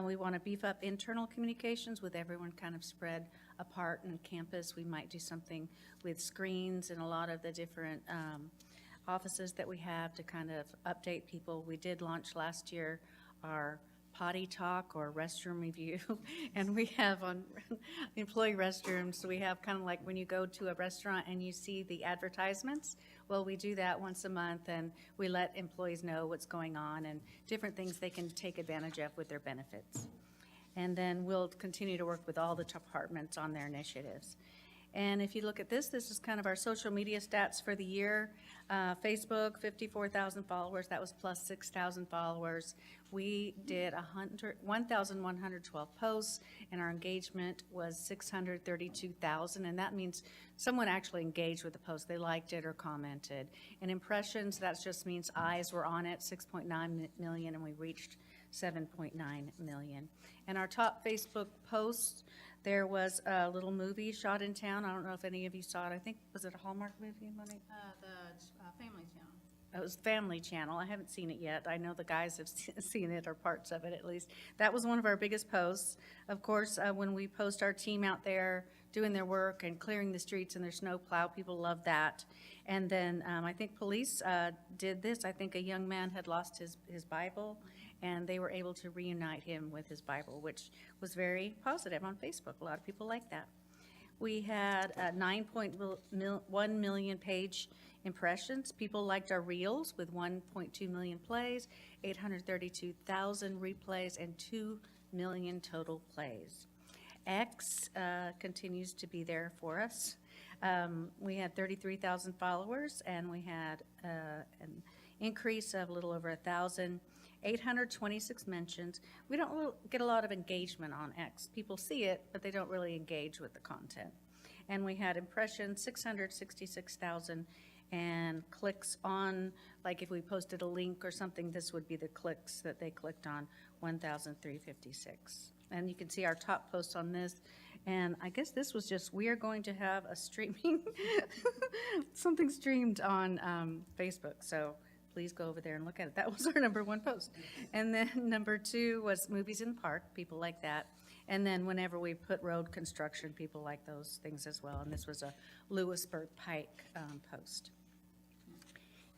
We want to beef up internal communications with everyone kind of spread apart in campus. We might do something with screens in a lot of the different offices that we have to kind of update people. We did launch last year our potty talk or restroom review, and we have on employee restrooms, we have kind of like when you go to a restaurant and you see the advertisements. Well, we do that once a month, and we let employees know what's going on and different things they can take advantage of with their benefits. And then we'll continue to work with all the departments on their initiatives. And if you look at this is kind of our social media stats for the year. Facebook, 54,000 followers. That was plus 6,000 followers. We did 1,112 posts, and our engagement was 632,000. And that means someone actually engaged with the post. They liked it or commented. And impressions, that just means eyes were on it, 6.9 million, and we reached 7.9 million. And our top Facebook posts, there was a little movie shot in town. I don't know if any of you saw it. I think, was it a Hallmark movie, Monique? The Family Channel. It was Family Channel. I haven't seen it yet. I know the guys have seen it, or parts of it at least. That was one of our biggest posts. Of course, when we post our team out there doing their work and clearing the streets and their snow plow, people love that. And then I think police did this. I think a young man had lost his Bible, and they were able to reunite him with his Bible, which was very positive on Facebook. A lot of people like that. We had 9.1 million page impressions. People liked our reels with 1.2 million plays, 832,000 replays, and 2 million total plays. X continues to be there for us. We had 33,000 followers, and we had an increase of a little over 1,000. 826 mentions. We don't get a lot of engagement on X. People see it, but they don't really engage with the content. And we had impressions, 666,000, and clicks on, like if we posted a link or something, this would be the clicks that they clicked on, 1,356. And you can see our top post on this. And I guess this was just, we are going to have a streaming, something streamed on Facebook. So please go over there and look at it. That was our number 1 post. And then number 2 was movies in the park. People like that. And then whenever we put road construction, people like those things as well. And this was a Lewisburg Pike post.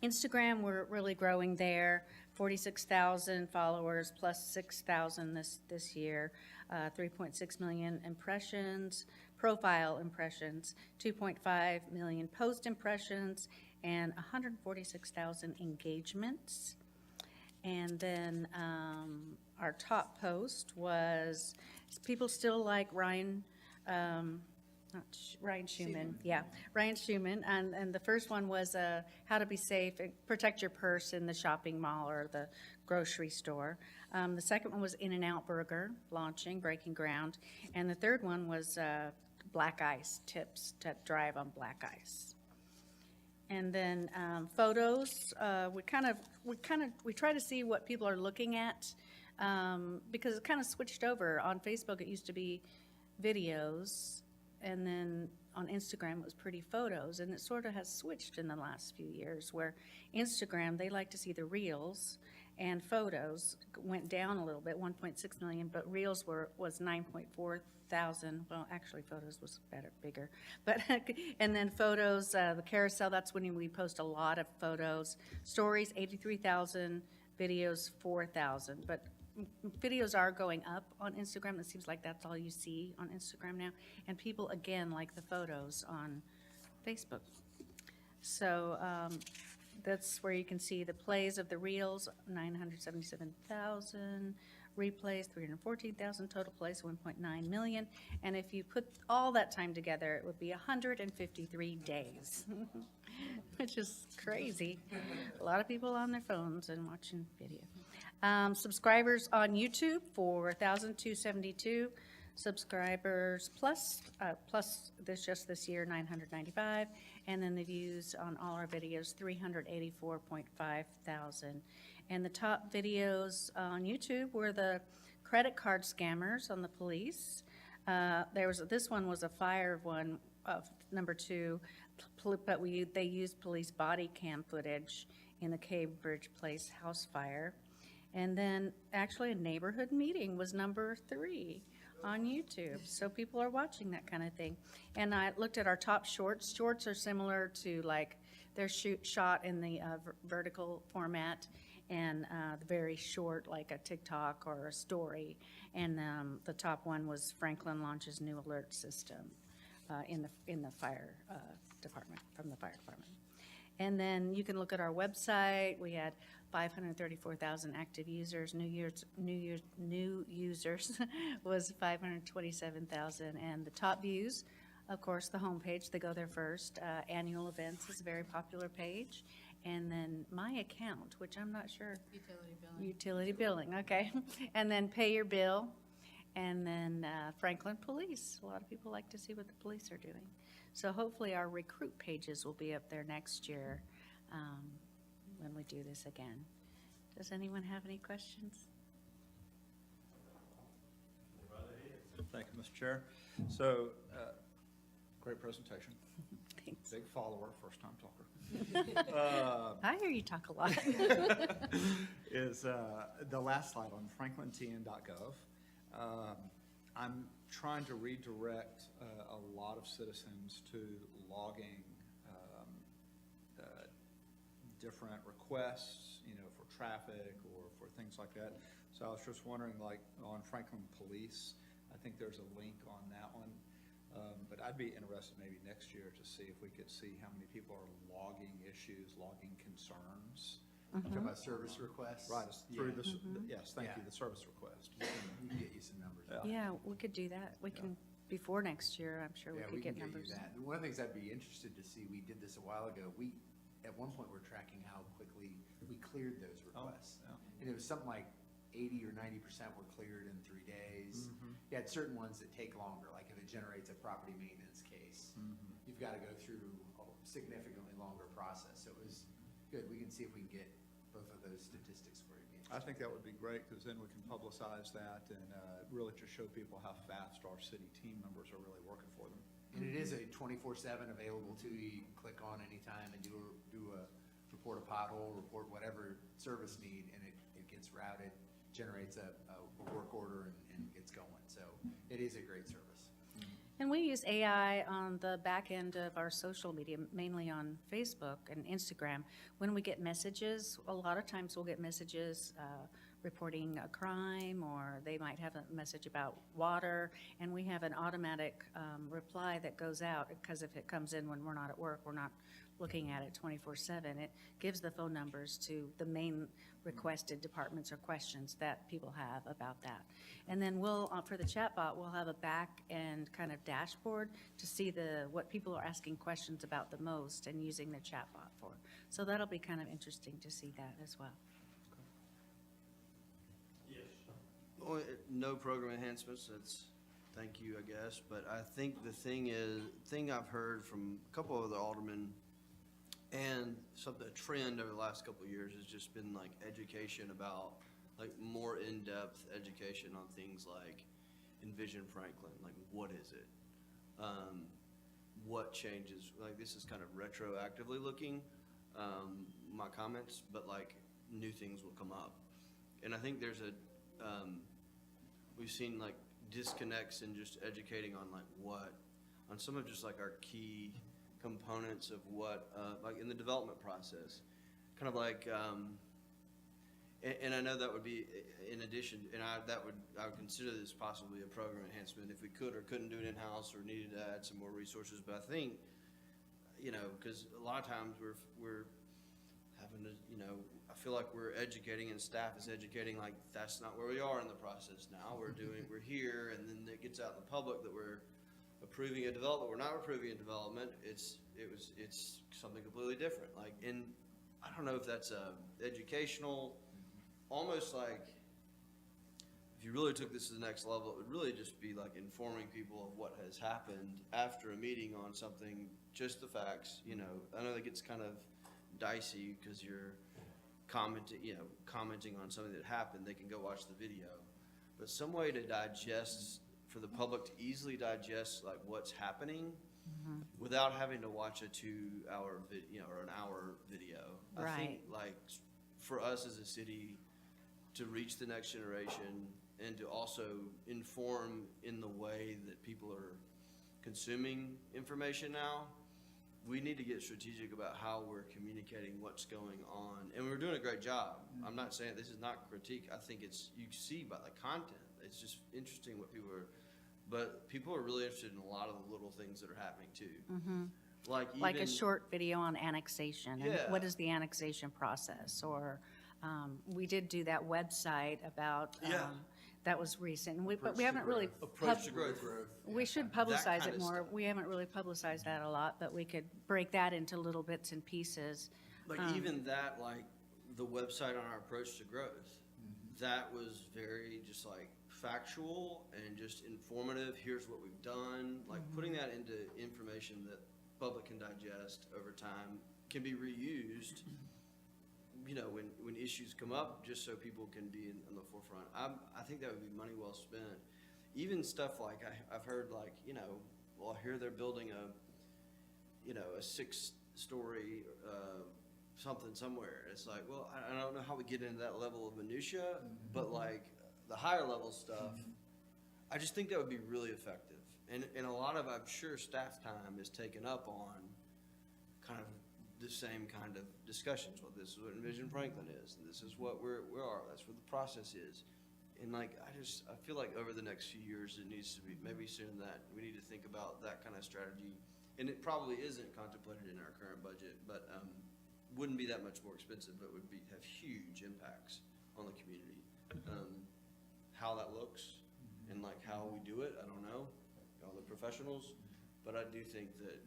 Instagram, we're really growing there. 46,000 followers plus 6,000 this year. 3.6 million impressions, profile impressions, 2.5 million post impressions, and 146,000 engagements. And then our top post was, people still like Ryan, Ryan Schumann, yeah, Ryan Schumann, and the first one was how to be safe and protect your purse in the shopping mall or the grocery store. The second one was In-N-Out Burger launching, breaking ground, and the third one was black ice, tips to drive on black ice. And then photos, we try to see what people are looking at because it kind of switched over. On Facebook, it used to be videos. And then on Instagram, it was pretty photos, and it sort of has switched in the last few years, where Instagram, they like to see the reels, and photos went down a little bit, 1.6 million, but reels was 9.4 thousand. Well, actually, photos was bigger, but and then photos, the carousel, that's when we post a lot of photos. Stories, 83,000, videos, 4,000, but videos are going up on Instagram. It seems like that's all you see on Instagram now. And people, again, like the photos on Facebook. So that's where you can see the plays of the reels, 977,000. Replays, 314,000. Total plays, 1.9 million. And if you put all that time together, it would be 153 days, which is crazy. A lot of people on their phones and watching video. Subscribers on YouTube, 4,272. Subscribers plus this year, 995. And then the views on all our videos, 384.5 thousand. And the top videos on YouTube were the credit card scammers on the police. This one was a fire one, number 2, but they used police body cam footage in the Cambridge Place house fire. And then actually a neighborhood meeting was number 3 on YouTube. So people are watching that kind of thing. And I looked at our top shorts. Shorts are similar to they're shot in the vertical format, and very short, like a TikTok or a story. And the top one was Franklin launches new alert system in the fire department, from the fire department. And then you can look at our website. We had 534,000 active users. New users was 527,000. And the top views, of course, the homepage, they go there first. Annual events is a very popular page. And then my account, which I'm not sure. Utility billing. Utility billing, okay. And then pay your bill. And then Franklin Police. A lot of people like to see what the police are doing. So hopefully our recruit pages will be up there next year when we do this again. Does anyone have any questions? Thank you, Mr. Chair. So, great presentation. Thanks. Big follower, first time talker. I hear you talk a lot. Is the last slide on franklintn.gov. I'm trying to redirect a lot of citizens to logging different requests, for traffic or for things like that. So I was just wondering, like on Franklin Police, I think there's a link on that one. But I'd be interested maybe next year to see if we could see how many people are logging issues, logging concerns. Talking about service requests? Right, it's through Yeah. this, yes, thank you, the service request. We can get you some numbers. Yeah, we could do that. We can, before next year, I'm sure we Yeah, could get can numbers. you that. And one of the things I'd be interested to see, we did this a while ago, at one point, we're tracking how quickly we cleared those requests. yeah. And it was something like 80 or 90% were cleared in 3 days. You had certain ones that take longer, like if it generates a property maintenance case, you've got to go through a significantly longer process. So it was good. We can see if we can get both of those statistics for you. I think that would be great, because then we can publicize that and really just show people how fast our city team members are really working for them. And it is a 24/7 available to you. You can click on anytime and do a report a pothole, report whatever service need, and it gets routed, generates a work order and gets going. So it is a great service. And we use AI on the back end of our social media, mainly on Facebook and Instagram. When we get messages, a lot of times we'll get messages reporting a crime, or they might have a message about water, and we have an automatic reply that goes out, because if it comes in when we're not at work, we're not looking at it 24/7. It gives the phone numbers to the main requested departments or questions that people have about that. And then we'll, for the chatbot, we'll have a back end kind of dashboard to see what people are asking questions about the most and using the chatbot for. So that'll be kind of interesting to see that as well. Well, no program enhancements, thank you, I guess, but I think the thing I've heard from a couple of the aldermen, and the trend over the last couple of years has just been like education about, like more in-depth education on things like Envision Franklin, like what is it? What changes, like this is kind of retroactively looking, my comments, but like new things will come up. And I think there's we've seen like disconnects in just educating on on some of just like our key components of what, like in the development process, kind of like, and I know that would be in addition, and I would consider this possibly a program enhancement if we could or couldn't do it in-house or needed to add some more resources, but I think, because a lot of times we're having to, I feel like we're educating and staff is educating, like that's not where we are in the process now. We're here, and then it gets out in the public that we're approving a development. We're not approving a development. It's something completely different. Like, and I don't know if that's educational, almost like if you really took this to the next level, it would really just be like informing people of what has happened after a meeting on something, just the facts. I know that gets kind of dicey because you're commenting on something that happened. They can go watch the video, but some way to digest, for the public to easily digest like what's happening without having to watch a 2-hour video or an hour video. Right. I think like for us as a city to reach the next generation and to also inform in the way that people are consuming information now, we need to get strategic about how we're communicating what's going on. And we're doing a great job. I'm not saying this is not critique. I think you see by the content. It's just interesting what people are, but people are really interested in a lot of the little things that are happening too. Like a short video on annexation. And Yeah. what is the annexation process? Or we did do that website about, that was recent. But we haven't really. Approach to growth. We should That publicize kind it of more. stuff. We haven't really publicized that a lot, but we could break that into little bits and pieces. Like even that, like the website on our approach to growth, that was very just like factual and just informative. Here's what we've done. Like putting that into information that public can digest over time, can be reused, when issues come up, just so people can be in the forefront. I think that would be money well spent. Even stuff like I've heard like, well, here they're building a 6-story something somewhere. It's like, well, I don't know how we get into that level of minutia, but like the higher level stuff, I just think that would be really effective. And a lot of, I'm sure, staff time is taken up on kind of the same kind of discussions. Well, this is what Envision Franklin is, and this is what we are. That's what the process is. And like, I feel like over the next few years, it needs to be, maybe sooner than that, we need to think about that kind of strategy. And it probably isn't contemplated in our current budget, but wouldn't be that much more expensive, but would have huge impacts on the community. How that looks and like how we do it, I don't know, all the professionals, but I do think that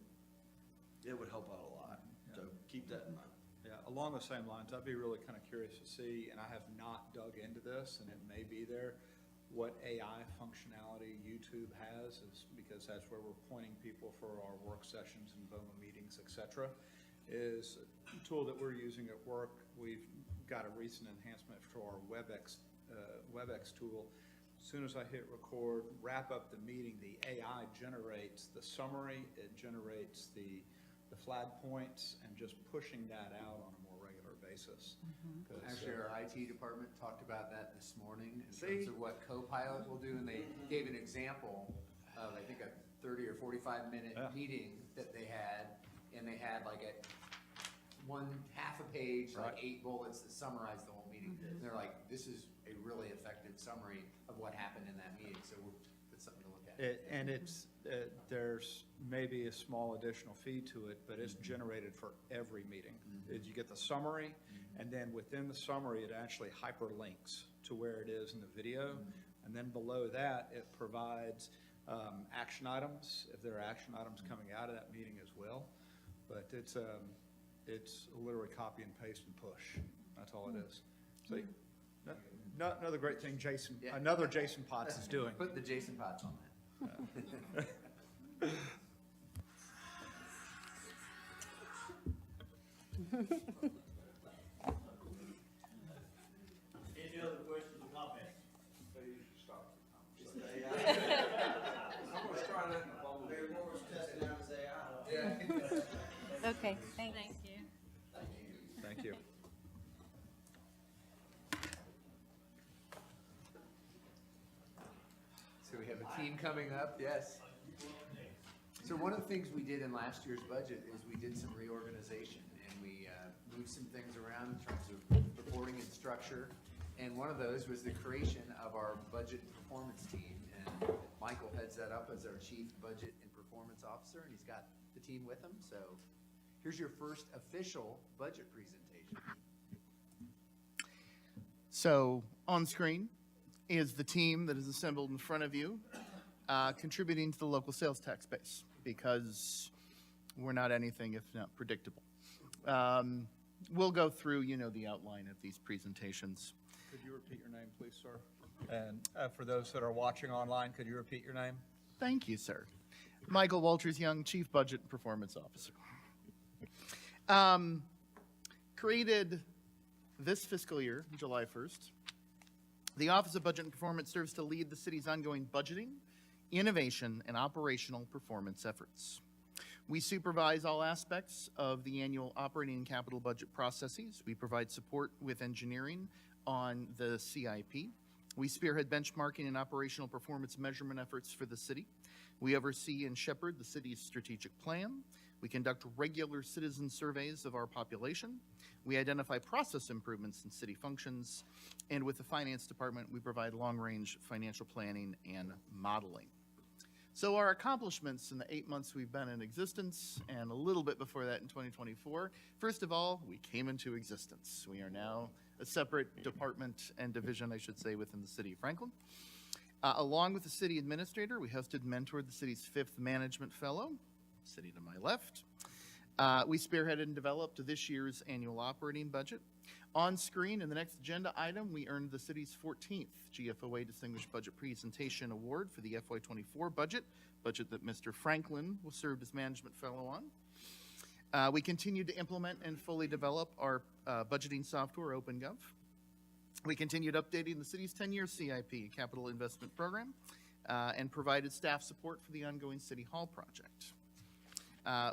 it would help out a lot. So keep that in mind. Yeah, along the same lines, I'd be really kind of curious to see, and I have not dug into this, and it may be there, what AI functionality YouTube has, because that's where we're pointing people for our work sessions and BOMA meetings, et cetera, is a tool that we're using at work. We've got a recent enhancement for our WebEx tool. As soon as I hit record, wrap up the meeting, the AI generates the summary, it generates the flag points, and just pushing that out on a more regular basis. 'Cause, Actually, our IT department talked about that this morning in See? terms of what Copilot will do, and they gave an example of, I think, a 30 or 45-minute Yeah. meeting that they had, and they had like half a page, like Right. 8 bullets that summarize the whole meeting. And they're like, this is a really effective summary of what happened in that meeting, so it's something to look at. And there's maybe a small additional fee to it, but it's generated for every meeting. You get the summary, and then within the summary, it actually hyperlinks to where it is in the video. And then below that, it provides action items, if there are action items coming out of that meeting as well. But it's literally copy and paste and push. That's all it is. See? Another great thing another Jason Potts is doing. Put the Jason Potts on that. Any other questions or comments? Okay, thanks. Thank you. Thank you. So we have a team coming up, yes. So one of the things we did in last year's budget is we did some reorganization, and we moved some things around in terms of reporting and structure. And one of those was the creation of our budget and performance team. And Michael heads that up as our chief budget and performance officer, and he's got the team with him. So here's your first official budget presentation. So on screen is the team that is assembled in front of you, contributing to the local sales tax base, because we're not anything if not predictable. We'll go through, the outline of these presentations. Could you repeat your name, please, sir? And for those that are watching online, could you repeat your name? Thank you, sir. Michael Walters Young, Chief Budget and Performance Officer. Created this fiscal year, July 1st, the Office of Budget and Performance serves to lead the city's ongoing budgeting, innovation, and operational performance efforts. We supervise all aspects of the annual operating and capital budget processes. We provide support with engineering on the CIP. We spearhead benchmarking and operational performance measurement efforts for the city. We oversee and shepherd the city's strategic plan. We conduct regular citizen surveys of our population. We identify process improvements in city functions. And with the finance department, we provide long-range financial planning and modeling. So our accomplishments in the 8 months we've been in existence, and a little bit before that in 2024, first of all, we came into existence. We are now a separate department and division, I should say, within the city of Franklin. Along with the city administrator, we hosted and mentored the city's 5th management fellow, sitting to my left. We spearheaded and developed this year's annual operating budget. On screen, in the next agenda item, we earned the city's 14th GFOA Distinguished Budget Presentation Award for the FY24 budget that Mr. Franklin was served as management fellow on. We continued to implement and fully develop our budgeting software, OpenGov. We continued updating the city's 10-year CIP, Capital Investment Program, and provided staff support for the ongoing City Hall project.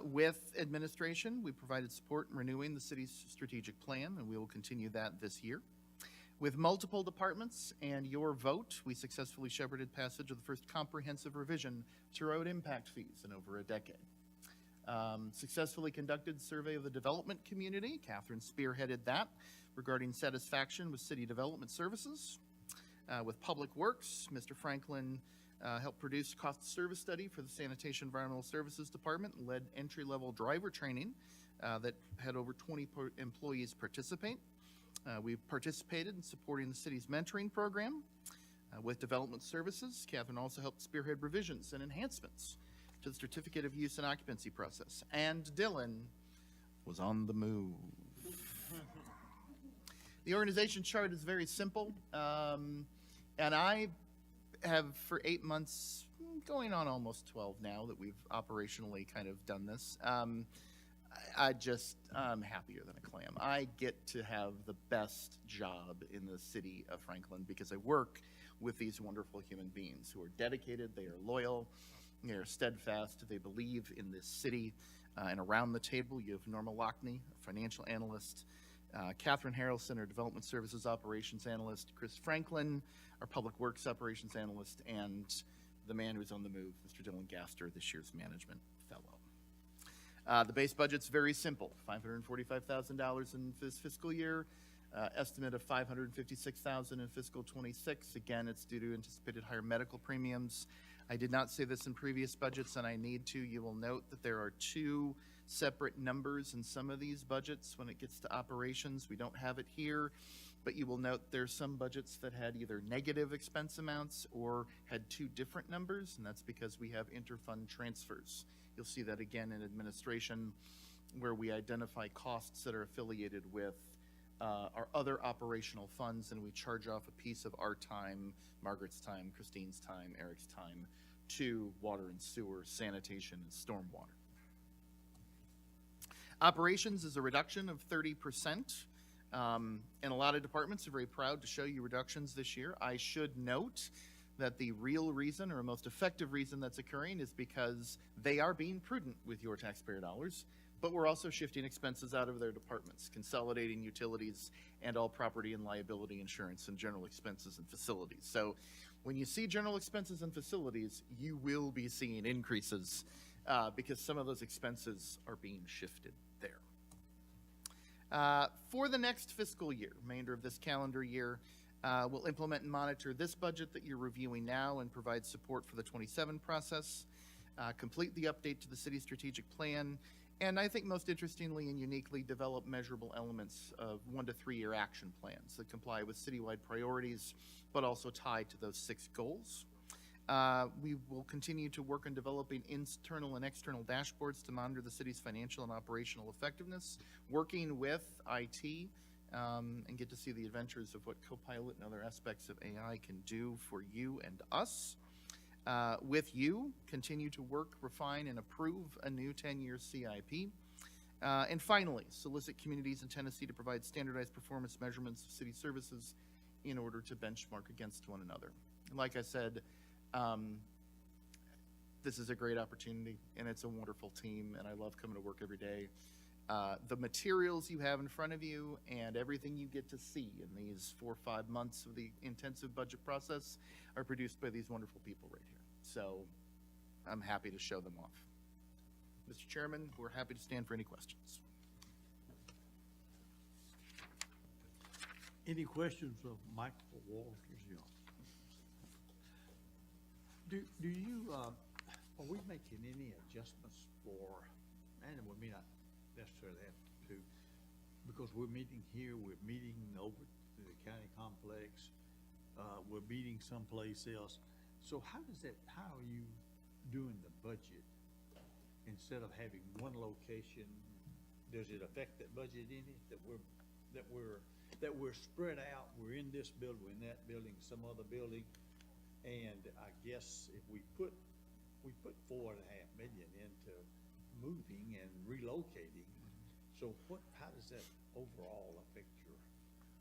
With administration, we provided support in renewing the city's strategic plan, and we will continue that this year. With multiple departments and your vote, we successfully shepherded passage of the first comprehensive revision to road impact fees in over a decade. Successfully conducted survey of the development community. Catherine spearheaded that regarding satisfaction with city development services. With Public Works, Mr. Franklin helped produce cost of service study for the Sanitation Environmental Services Department, led entry-level driver training that had over 20 employees participate. We participated in supporting the city's mentoring program. With Development Services, Catherine also helped spearhead revisions and enhancements to the Certificate of Use and Occupancy process. And Dylan was on the move. The organization chart is very simple, and I have for 8 months, going on almost 12 now that we've operationally kind of done this, I'm happier than a clam. I get to have the best job in the city of Franklin because I work with these wonderful human beings who are dedicated, they are loyal, they are steadfast, they believe in this city. And around the table, you have Norma Lockney, a financial analyst, Catherine Harrelson, our development services operations analyst, Chris Franklin, our public works operations analyst, and the man who's on the move, Mr. Dylan Gaster, this year's management fellow. The base budget's very simple, $545,000 in this fiscal year, estimate of $556,000 in fiscal '26. Again, it's due to anticipated higher medical premiums. I did not say this in previous budgets, and I need to. You will note that there are two separate numbers in some of these budgets when it gets to operations. We don't have it here, but you will note there's some budgets that had either negative expense amounts or had two different numbers, and that's because we have interfund transfers. You'll see that again in administration, where we identify costs that are affiliated with our other operational funds, and we charge off a piece of our time, Margaret's time, Christine's time, Eric's time, to water and sewer, sanitation, and stormwater. Operations is a reduction of 30%, and a lot of departments are very proud to show you reductions this year. I should note that the real reason, or most effective reason that's occurring, is because they are being prudent with your taxpayer dollars, but we're also shifting expenses out of their departments, consolidating utilities and all property and liability insurance and general expenses and facilities. So when you see general expenses and facilities, you will be seeing increases because some of those expenses are being shifted there. For the next fiscal year, remainder of this calendar year, we'll implement and monitor this budget that you're reviewing now and provide support for the '27 process, complete the update to the city strategic plan, and I think most interestingly and uniquely, develop measurable elements of 1 to 3 year action plans that comply with citywide priorities, but also tied to those 6 goals. We will continue to work on developing internal and external dashboards to monitor the city's financial and operational effectiveness, working with IT, and get to see the adventures of what Copilot and other aspects of AI can do for you and us. With you, continue to work, refine, and approve a new 10-year CIP. And finally, solicit communities in Tennessee to provide standardized performance measurements of city services in order to benchmark against one another. And like I said, this is a great opportunity, and it's a wonderful team, and I love coming to work every day. The materials you have in front of you and everything you get to see in these 4 or 5 months of the intensive budget process are produced by these wonderful people right here. So I'm happy to show them off. Mr. Chairman, we're happy to stand for any questions. Any questions of Michael Walters? Do you, are we making any adjustments for, and we may not necessarily have to, because we're meeting here, we're meeting over to the county complex, we're meeting someplace else. So how are you doing the budget? Instead of having one location, does it affect that budget any, that we're spread out, we're in this building, we're in that building, some other building? And I guess if we put $4.5 million into moving and relocating, so how does that overall affect your?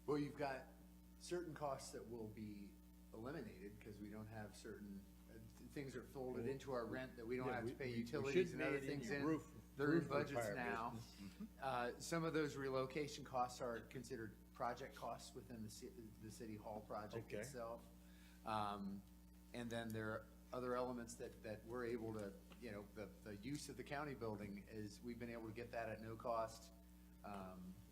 Well, you've got certain costs that will be eliminated because we don't have certain, things are folded into our rent that we don't have to pay utilities and other things in. They're in budgets now. Some of those relocation costs are considered project costs within the city hall project itself. And then there are other elements that we're able to, the use of the county building is, we've been able to get that at no cost.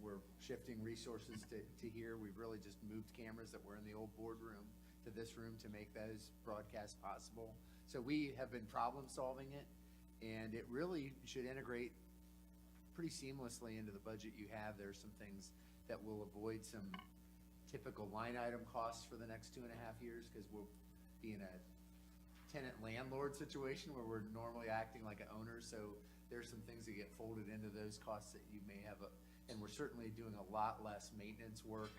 We're shifting resources to here. We've really just moved cameras that were in the old boardroom to this room to make those broadcasts possible. So we have been problem solving it, and it really should integrate pretty seamlessly into the budget you have. There's some things that will avoid some typical line item costs for the next 2.5 years, because we'll be in a tenant-landlord situation where we're normally acting like an owner. So there's some things that get folded into those costs that you may have, and we're certainly doing a lot less maintenance work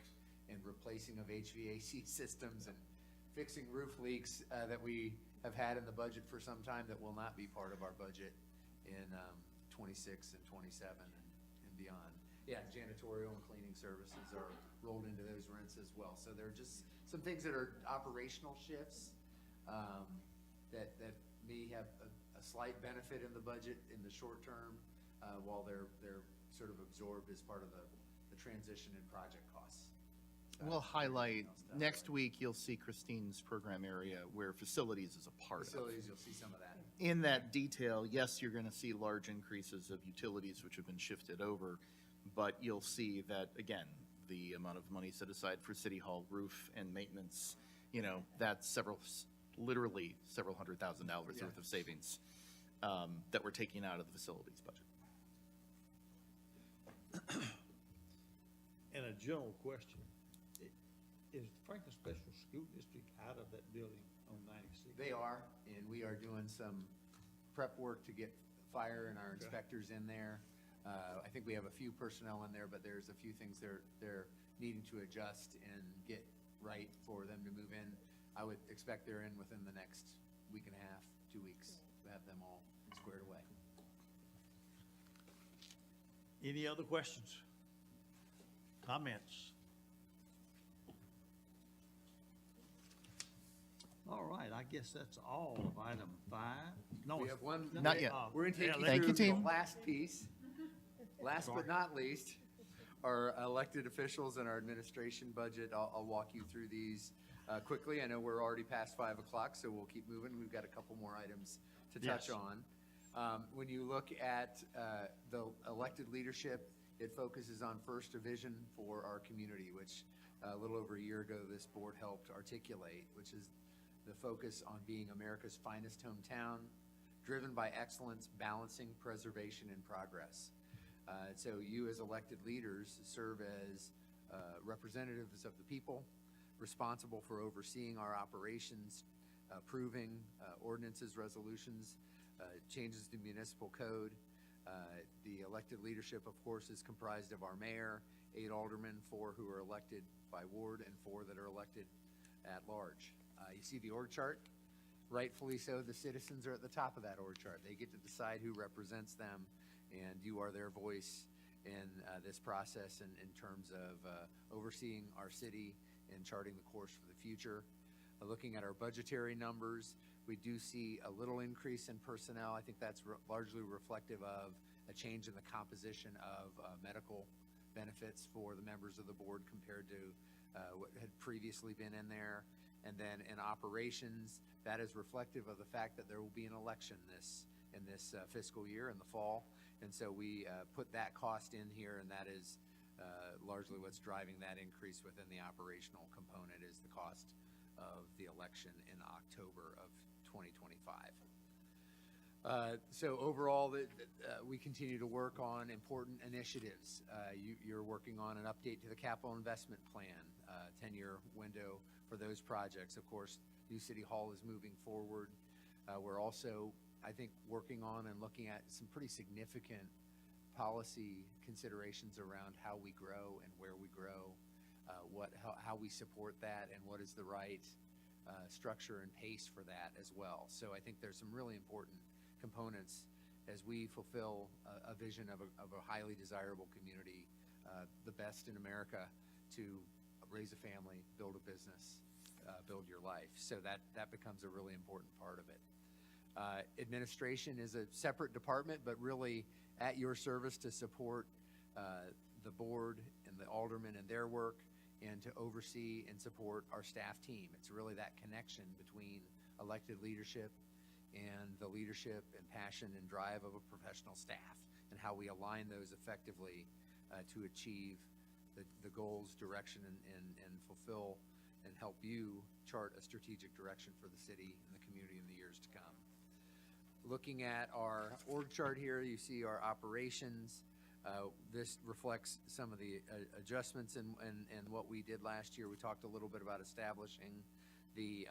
and replacing of HVAC systems and fixing roof leaks that we have had in the budget for some time that will not be part of our budget in 26 and 27 and beyond. Yeah, janitorial and cleaning services are rolled into those rents as well. So there are just some things that are operational shifts that may have a slight benefit in the budget in the short term, while they're sort of absorbed as part of the transition in project costs. We'll highlight, next week, you'll see Christine's program area where facilities is a part of. Facilities, you'll see some of that. In that detail, yes, you're gonna see large increases of utilities which have been shifted over, but you'll see that, again, the amount of money set aside for City Hall roof and maintenance, you know, that's literally several $100,000 worth of savings that we're taking out of the facilities budget. And a general question, is Franklin Special School District out of that building on 96? They are, and we are doing some prep work to get fire and our inspectors in there. I think we have a few personnel in there, but there's a few things they're needing to adjust and get right for them to move in. I would expect they're in within the next week and a half, 2 weeks, to have them all squared away. Any other questions? Comments? All right, I guess that's all of item 5. No, We it's- have one. Not yet. We're gonna take Yeah, you Thank you, through the team. last piece. Last but not least, our elected officials and our administration budget. I'll walk you through these quickly. I know we're already past 5 o'clock, so we'll keep moving. We've got a couple more items to touch Yes. on. When you look at the elected leadership, it focuses on first a vision for our community, which a little over a year ago, this board helped articulate, which is the focus on being America's finest hometown, driven by excellence, balancing preservation and progress. So you as elected leaders serve as representatives of the people, responsible for overseeing our operations, approving ordinances, resolutions, changes to municipal code. The elected leadership, of course, is comprised of our mayor, 8 aldermen, 4 who are elected by ward, and 4 that are elected at large. You see the org chart? Rightfully so, the citizens are at the top of that org chart. They get to decide who represents them, and you are their voice in this process in terms of overseeing our city and charting the course for the future. Looking at our budgetary numbers, we do see a little increase in personnel. I think that's largely reflective of a change in the composition of medical benefits for the members of the board compared to what had previously been in there. And then in operations, that is reflective of the fact that there will be an election in this fiscal year in the fall. And so we put that cost in here, and that is largely what's driving that increase within the operational component is the cost of the election in October of 2025. So overall, we continue to work on important initiatives. You're working on an update to the capital investment plan, 10-year window for those projects. Of course, New City Hall is moving forward. We're also, I think, working on and looking at some pretty significant policy considerations around how we grow and where we grow, how we support that, and what is the right structure and pace for that as well. So I think there's some really important components as we fulfill a vision of a highly desirable community, the best in America to raise a family, build a business, build your life. So that becomes a really important part of it. Administration is a separate department, but really at your service to support the board and the aldermen and their work, and to oversee and support our staff team. It's really that connection between elected leadership and the leadership and passion and drive of a professional staff, and how we align those effectively to achieve the goals, direction, and fulfill and help you chart a strategic direction for the city and the community in the years to come. Looking at our org chart here, you see our operations. This reflects some of the adjustments and what we did last year. We talked a little bit about establishing the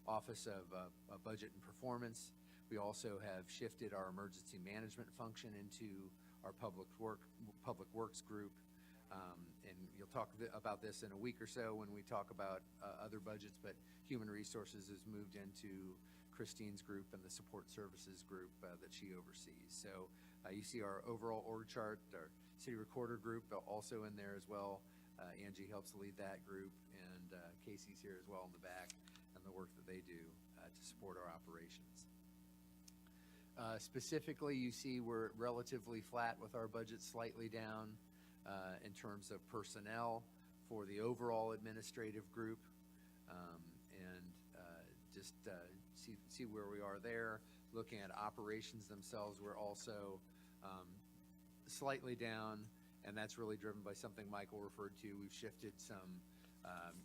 Office of Budget and Performance. We also have shifted our emergency management function into our Public Works group. And you'll talk about this in a week or so when we talk about other budgets, but Human Resources has moved into Christine's group and the Support Services group that she oversees. So You see our overall org chart, our city recorder group also in there as well. Angie helps lead that group, and Casey's here as well in the back, and the work that they do to support our operations. Specifically, you see we're relatively flat with our budget, slightly down in terms of personnel for the overall administrative group, and just see where we are there. Looking at operations themselves, we're also slightly down, and that's really driven by something Michael referred to. We've shifted some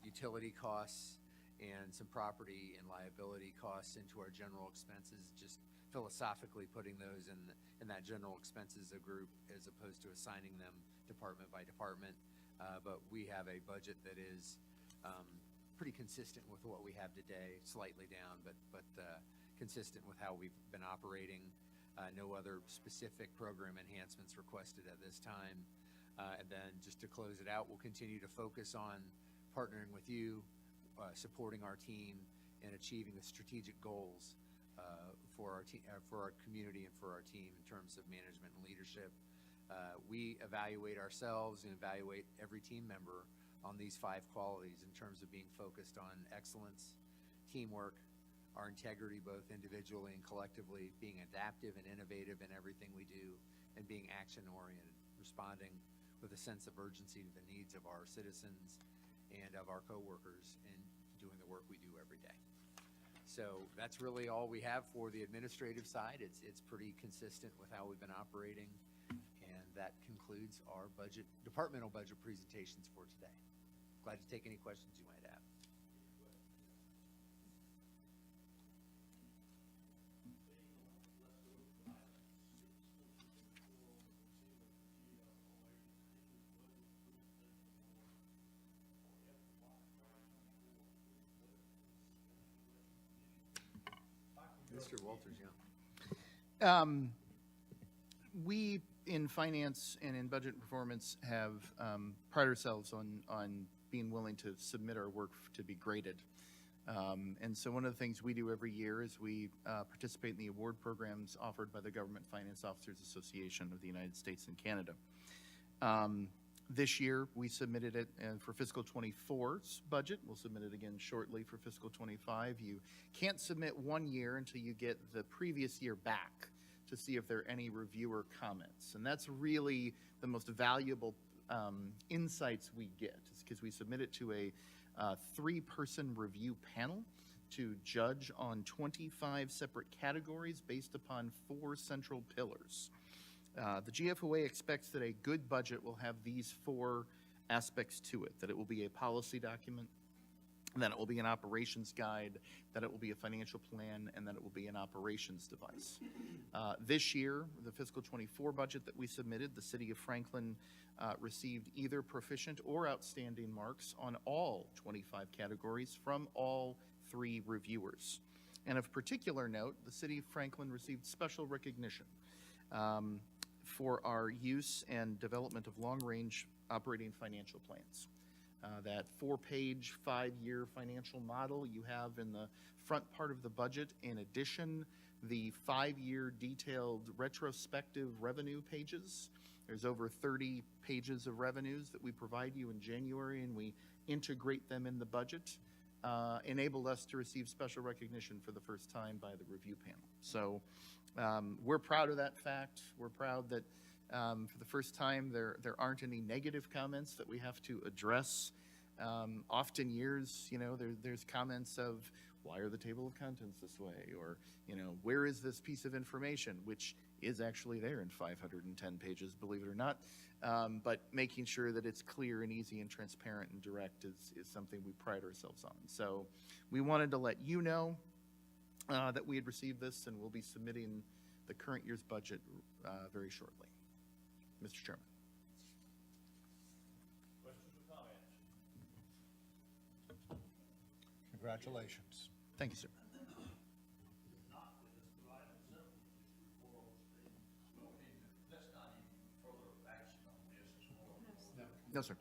utility costs and some property and liability costs into our general expenses, just philosophically putting those in that general expenses group as opposed to assigning them department by department. But we have a budget that is pretty consistent with what we have today, slightly down, but consistent with how we've been operating. No other specific program enhancements requested at this time. And then just to close it out, we'll continue to focus on partnering with you, supporting our team, and achieving the strategic goals for our community and for our team in terms of management and leadership. We evaluate ourselves and evaluate every team member on these 5 qualities in terms of being focused on excellence, teamwork, our integrity both individually and collectively, being adaptive and innovative in everything we do, and being action-oriented, responding with a sense of urgency to the needs of our citizens and of our coworkers in doing the work we do every day. So that's really all we have for the administrative side. It's pretty consistent with how we've been operating, and that concludes our departmental budget presentations for today. Glad to take any questions you might have. Mr. Walters, yeah. We, in finance and in budget and performance, have pride ourselves on being willing to submit our work to be graded. And so one of the things we do every year is we participate in the award programs offered by the Government Finance Officers Association of the United States and Canada. This year, we submitted it for fiscal 24's budget. We'll submit it again shortly for fiscal 25. You can't submit one year until you get the previous year back to see if there are any reviewer comments. And that's really the most valuable insights we get, is because we submit it to a 3-person review panel to judge on 25 separate categories based upon 4 central pillars. The GFOA expects that a good budget will have these 4 aspects to it, that it will be a policy document, that it will be an operations guide, that it will be a financial plan, and that it will be an operations device. This year, the fiscal 24 budget that we submitted, the City of Franklin received either proficient or outstanding marks on all 25 categories from all 3 reviewers. And of particular note, the City of Franklin received special recognition for our use and development of long-range operating financial plans. That 4-page, 5-year financial model you have in the front part of the budget. In addition, the 5-year detailed retrospective revenue pages. There's over 30 pages of revenues that we provide you in January, and we integrate them in the budget. Enabled us to receive special recognition for the first time by the review panel. So we're proud of that fact. We're proud that for the first time there aren't any negative comments that we have to address. Often years, there's comments of, why are the table of contents this way? Or, where is this piece of information? Which is actually there in 510 pages, believe it or not. But making sure that it's clear and easy and transparent and direct is something we pride ourselves on. So we wanted to let you know that we had received this, and we'll be submitting the current year's budget very shortly. Mr. Chairman. Questions or comments? Congratulations. Thank you, sir. No, sir.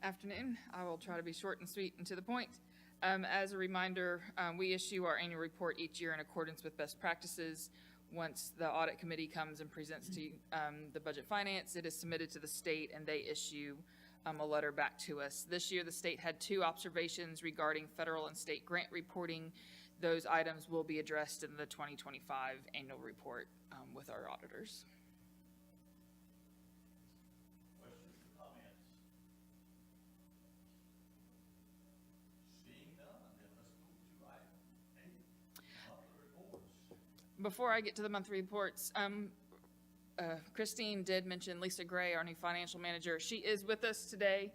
afternoon. I will try to be short and sweet and to the point. As a reminder, we issue our annual report each year in accordance with best practices. Once the audit committee comes and presents to the budget finance, it is submitted to the state and they issue a letter back to us. This year, the state had 2 observations regarding federal and state grant reporting. Those items will be addressed in the 2025 annual report with our auditors. Questions or comments? Seeing none, then let's move to item 8, monthly reports. Before I get to the monthly reports, Christine did mention Lisa Gray, our new financial manager. She is with us today.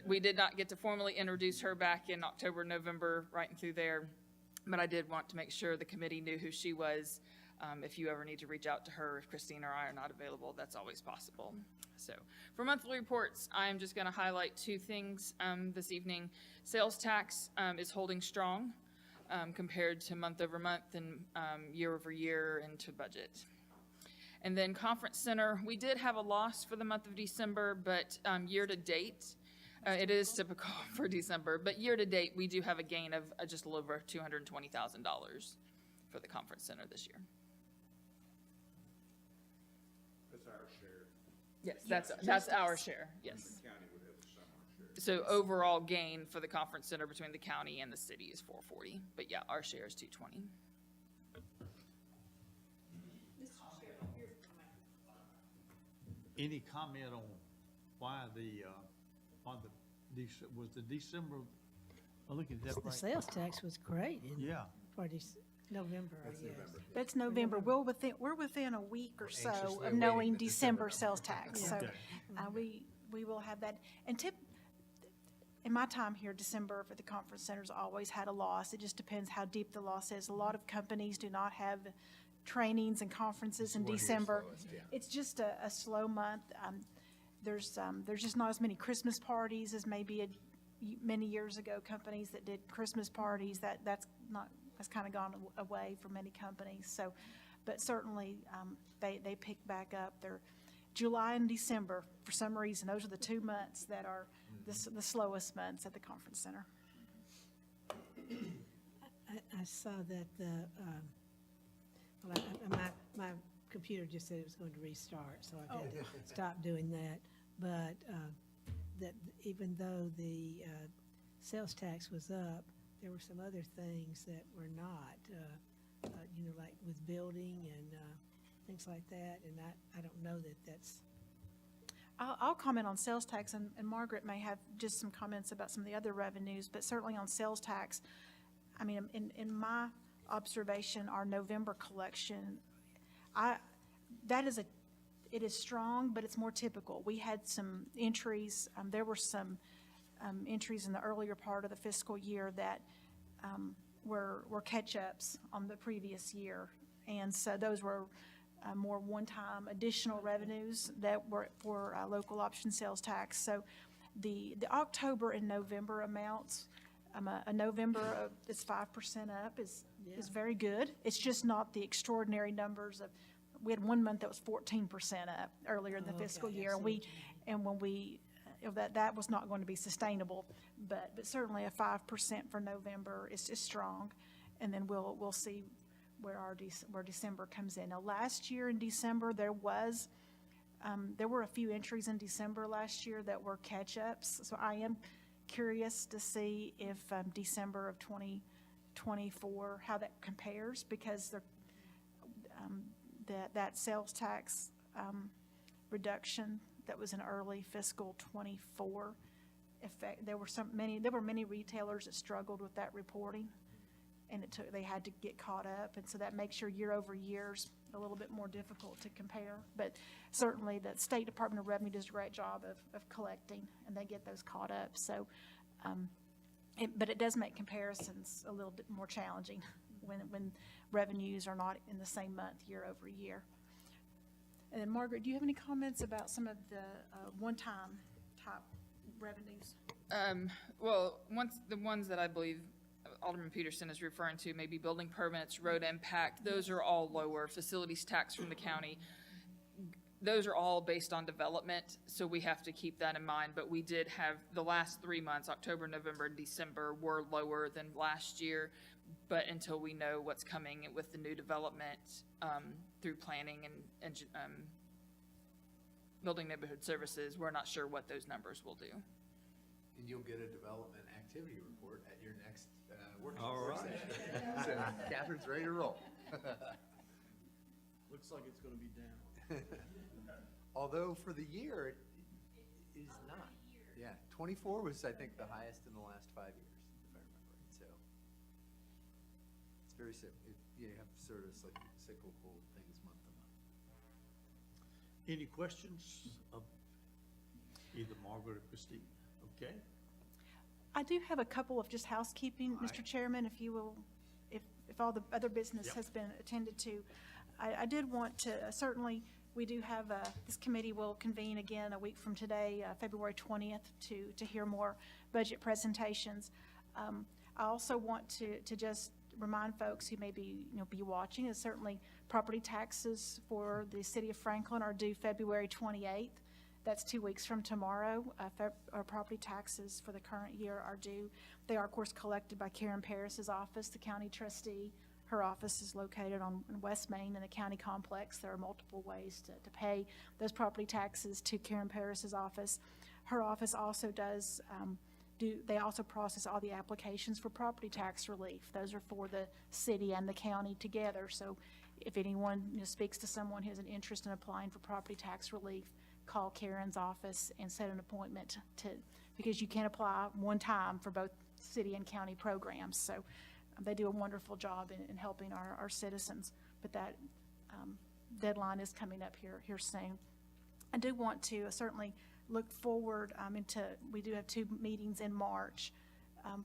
We did not get to formally introduce her back in October, November, right and through there, but I did want to make sure the committee knew who she was. If you ever need to reach out to her, if Christine or I are not available, that's always possible. So for monthly reports, I'm just going to highlight 2 things this evening. Sales tax is holding strong compared to month over month and year over year and to budget. And then Conference Center, we did have a loss for the month of December, but year to date, it is typical for December, but year to date, we do have a gain of just a little over $220,000 for the Conference Center this year. That's our share. Yes, that's our share, yes. The county would have the summer share. So overall gain for the Conference Center between the county and the city is $440, but yeah, our share is $220. Any comment on why was the December, I'm looking at that The right? sales tax was great in Yeah. for November, I guess. That's November. We're within a week or so anxiously of awaiting knowing the December December sales tax. So Okay. we will have that. And in my time here, December for the conference centers always had a loss. It just depends how deep the loss is. A lot of companies do not have trainings and conferences in December. It's just a slow month. There's just not as many Christmas parties as maybe many years ago, companies that did Christmas parties. That's kind of gone away for many companies. So, but certainly they pick back up. They're July and December, for some reason, those are the 2 months that are the slowest months at the conference center. I saw that my computer just said it was going to restart, so I had to stop doing that. But that even though the sales tax was up, there were some other things that were not, like with building and things like that. And I don't know that that's. I'll comment on sales tax, and Margaret may have just some comments about some of the other revenues, but certainly on sales tax, I mean, in my observation, our November collection, it is strong, but it's more typical. We had some entries, there were some entries in the earlier part of the fiscal year that were catch-ups on the previous year. And so those were more one-time additional revenues that were for local option sales tax. So the October and November amounts, a November that's 5% up is very good. It's just not the extraordinary numbers of, we had 1 month that was 14% up earlier in the fiscal year. And when we, that was not going to be sustainable, but certainly a 5% for November is strong. And then we'll see where December comes in. Now, last year in December, there were a few entries in December last year that were catch-ups. So I am curious to see if December of 2024, how that compares, because that sales tax reduction that was in early fiscal 24 effect, there were many retailers that struggled with that reporting, and they had to get caught up, and so that makes your year over years a little bit more difficult to compare. But certainly the State Department of Revenue does a great job of collecting, and they get those caught up. So, but it does make comparisons a little bit more challenging when revenues are not in the same month year over year. And then Margaret, do you have any comments about some of the one-time type revenues? Well, the ones that I believe Alderman Peterson is referring to, maybe building permits, road impact, those are all lower. Facilities tax from the county. those are all based on development, so we have to keep that in mind. But we did have, the last 3 months, October, November, and December, were lower than last year. But until we know what's coming with the new development through planning and building neighborhood services, we're not sure what those numbers will do. And you'll get a development activity report at your next All work right. session. So Catherine's ready to roll. Looks like it's gonna be down. Although for the year, it is not. Yeah, 24 was, I think, the highest in the last 5 years, if I remember right. So it's very you have sort of cyclical things month to month. Any questions of either Margaret or Christine? Okay. I do have a couple of just housekeeping, Mr. Chairman, if you will, if all the other business has been attended to. I did want to, certainly, we do have, this committee will convene again a week from today, February 20th, to hear more budget presentations. I also want to just remind folks who may be, be watching, is certainly property taxes for the city of Franklin are due February 28th. That's 2 weeks from tomorrow. Our property taxes for the current year are due. They are, of course, collected by Karen Paris's office, the county trustee. Her office is located on West Main in the county complex. There are multiple ways to pay those property taxes to Karen Paris's office. Her office also does they also process all the applications for property tax relief. Those are for the city and the county together. So if anyone speaks to someone who has an interest in applying for property tax relief, call Karen's office and set an appointment because you can apply one time for both city and county programs. So they do a wonderful job in helping our citizens, but that deadline is coming up here soon. I do want to certainly look forward we do have 2 meetings in March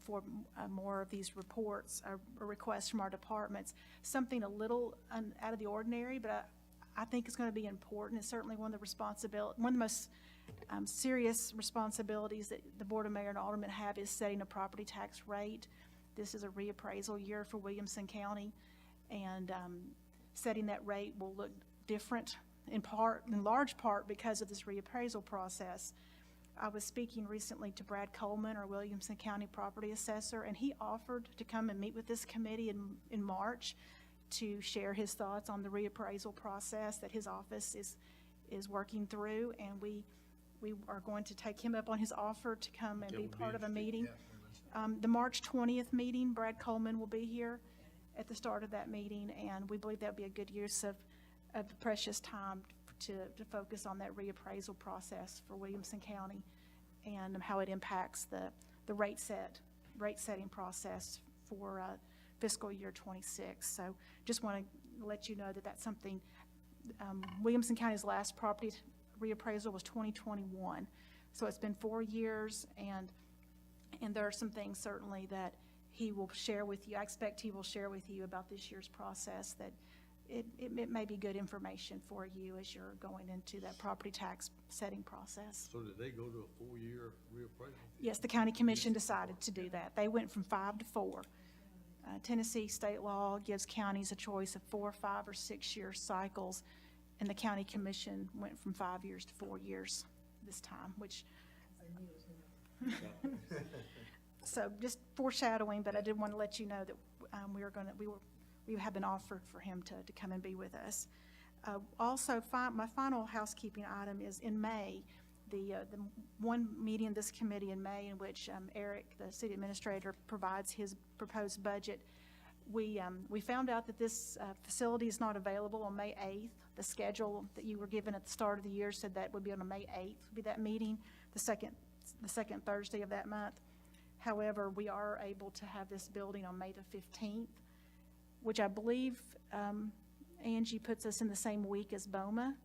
for more of these reports or requests from our departments. Something a little out of the ordinary, but I think it's going to be important. It's certainly one of the most serious responsibilities that the Board of Mayor and Aldermen have is setting a property tax rate. This is a reappraisal year for Williamson County, and setting that rate will look different in large part because of this reappraisal process. I was speaking recently to Brad Coleman, our Williamson County property assessor, and he offered to come and meet with this committee in March to share his thoughts on the reappraisal process that his office is working through, and we are going to take him up on his offer to come and be part of a meeting. The March 20th meeting, Brad Coleman will be here at the start of that meeting, and we believe that'll be a good use of precious time to focus on that reappraisal process for Williamson County and how it impacts the rate setting process for fiscal year 26. So just want to let you know that that's something, Williamson County's last property reappraisal was 2021. So it's been 4 years, and there are some things certainly that he will share with you. I expect he will share with you about this year's process that it may be good information for you as you're going into that property tax setting process. So did they go to a 4-year reappraisal? Yes, the county commission decided to do that. They went from 5 to 4. Tennessee state law gives counties a choice of 4, 5, or 6-year cycles, and the county commission went from 5 years to 4 years this time, which so just foreshadowing, but I did want to let you know that we have been offered for him to come and be with us. Also, my final housekeeping item is in May, the one meeting of this committee in May in which Eric, the city administrator, provides his proposed budget. We found out that this facility is not available on May 8th. The schedule that you were given at the start of the year said that would be on May 8th, would be that meeting, the second Thursday of that month. However, we are able to have this building on May the 15th, which I believe Angie puts us in the same week as BOMA,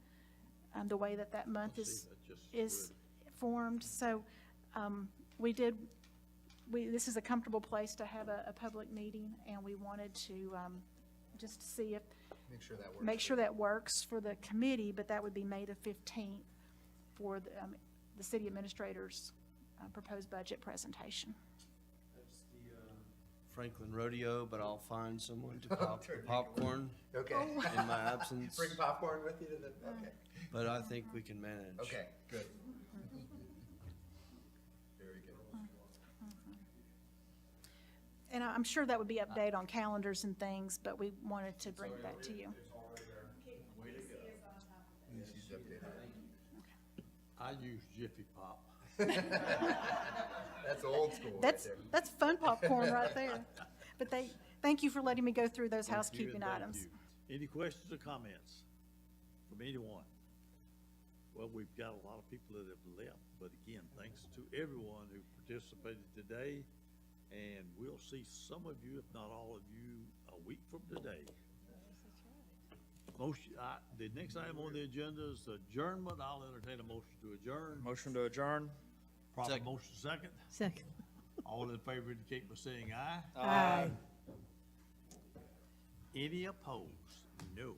the way that month is formed. So this is a comfortable place to have a public meeting, and we wanted to just see if make sure that works for the committee, but that would be May the 15th for the city administrator's proposed budget presentation. That's the Franklin Rodeo, but I'll find someone to pop the popcorn Okay. in my absence. Bring popcorn with you to the, okay. But I think we can manage. Okay, good. Very good. And I'm sure that would be updated on calendars and things, but we wanted to bring that to you. I use Jiffy Pop. That's old school right That's, there. that's fun popcorn right there. But thank you for letting me go through those Thank you, housekeeping and thank items. you. Any questions or comments from anyone? Well, we've got a lot of people that have left, but again, thanks to everyone who participated today. And we'll see some of you, if not all of you, a week from today. The next item on the agenda is adjournment. I'll entertain a motion to adjourn. Motion to adjourn? Proper Second. motion second. Second. All in favor indicate by saying aye. Aye. Any opposed? No.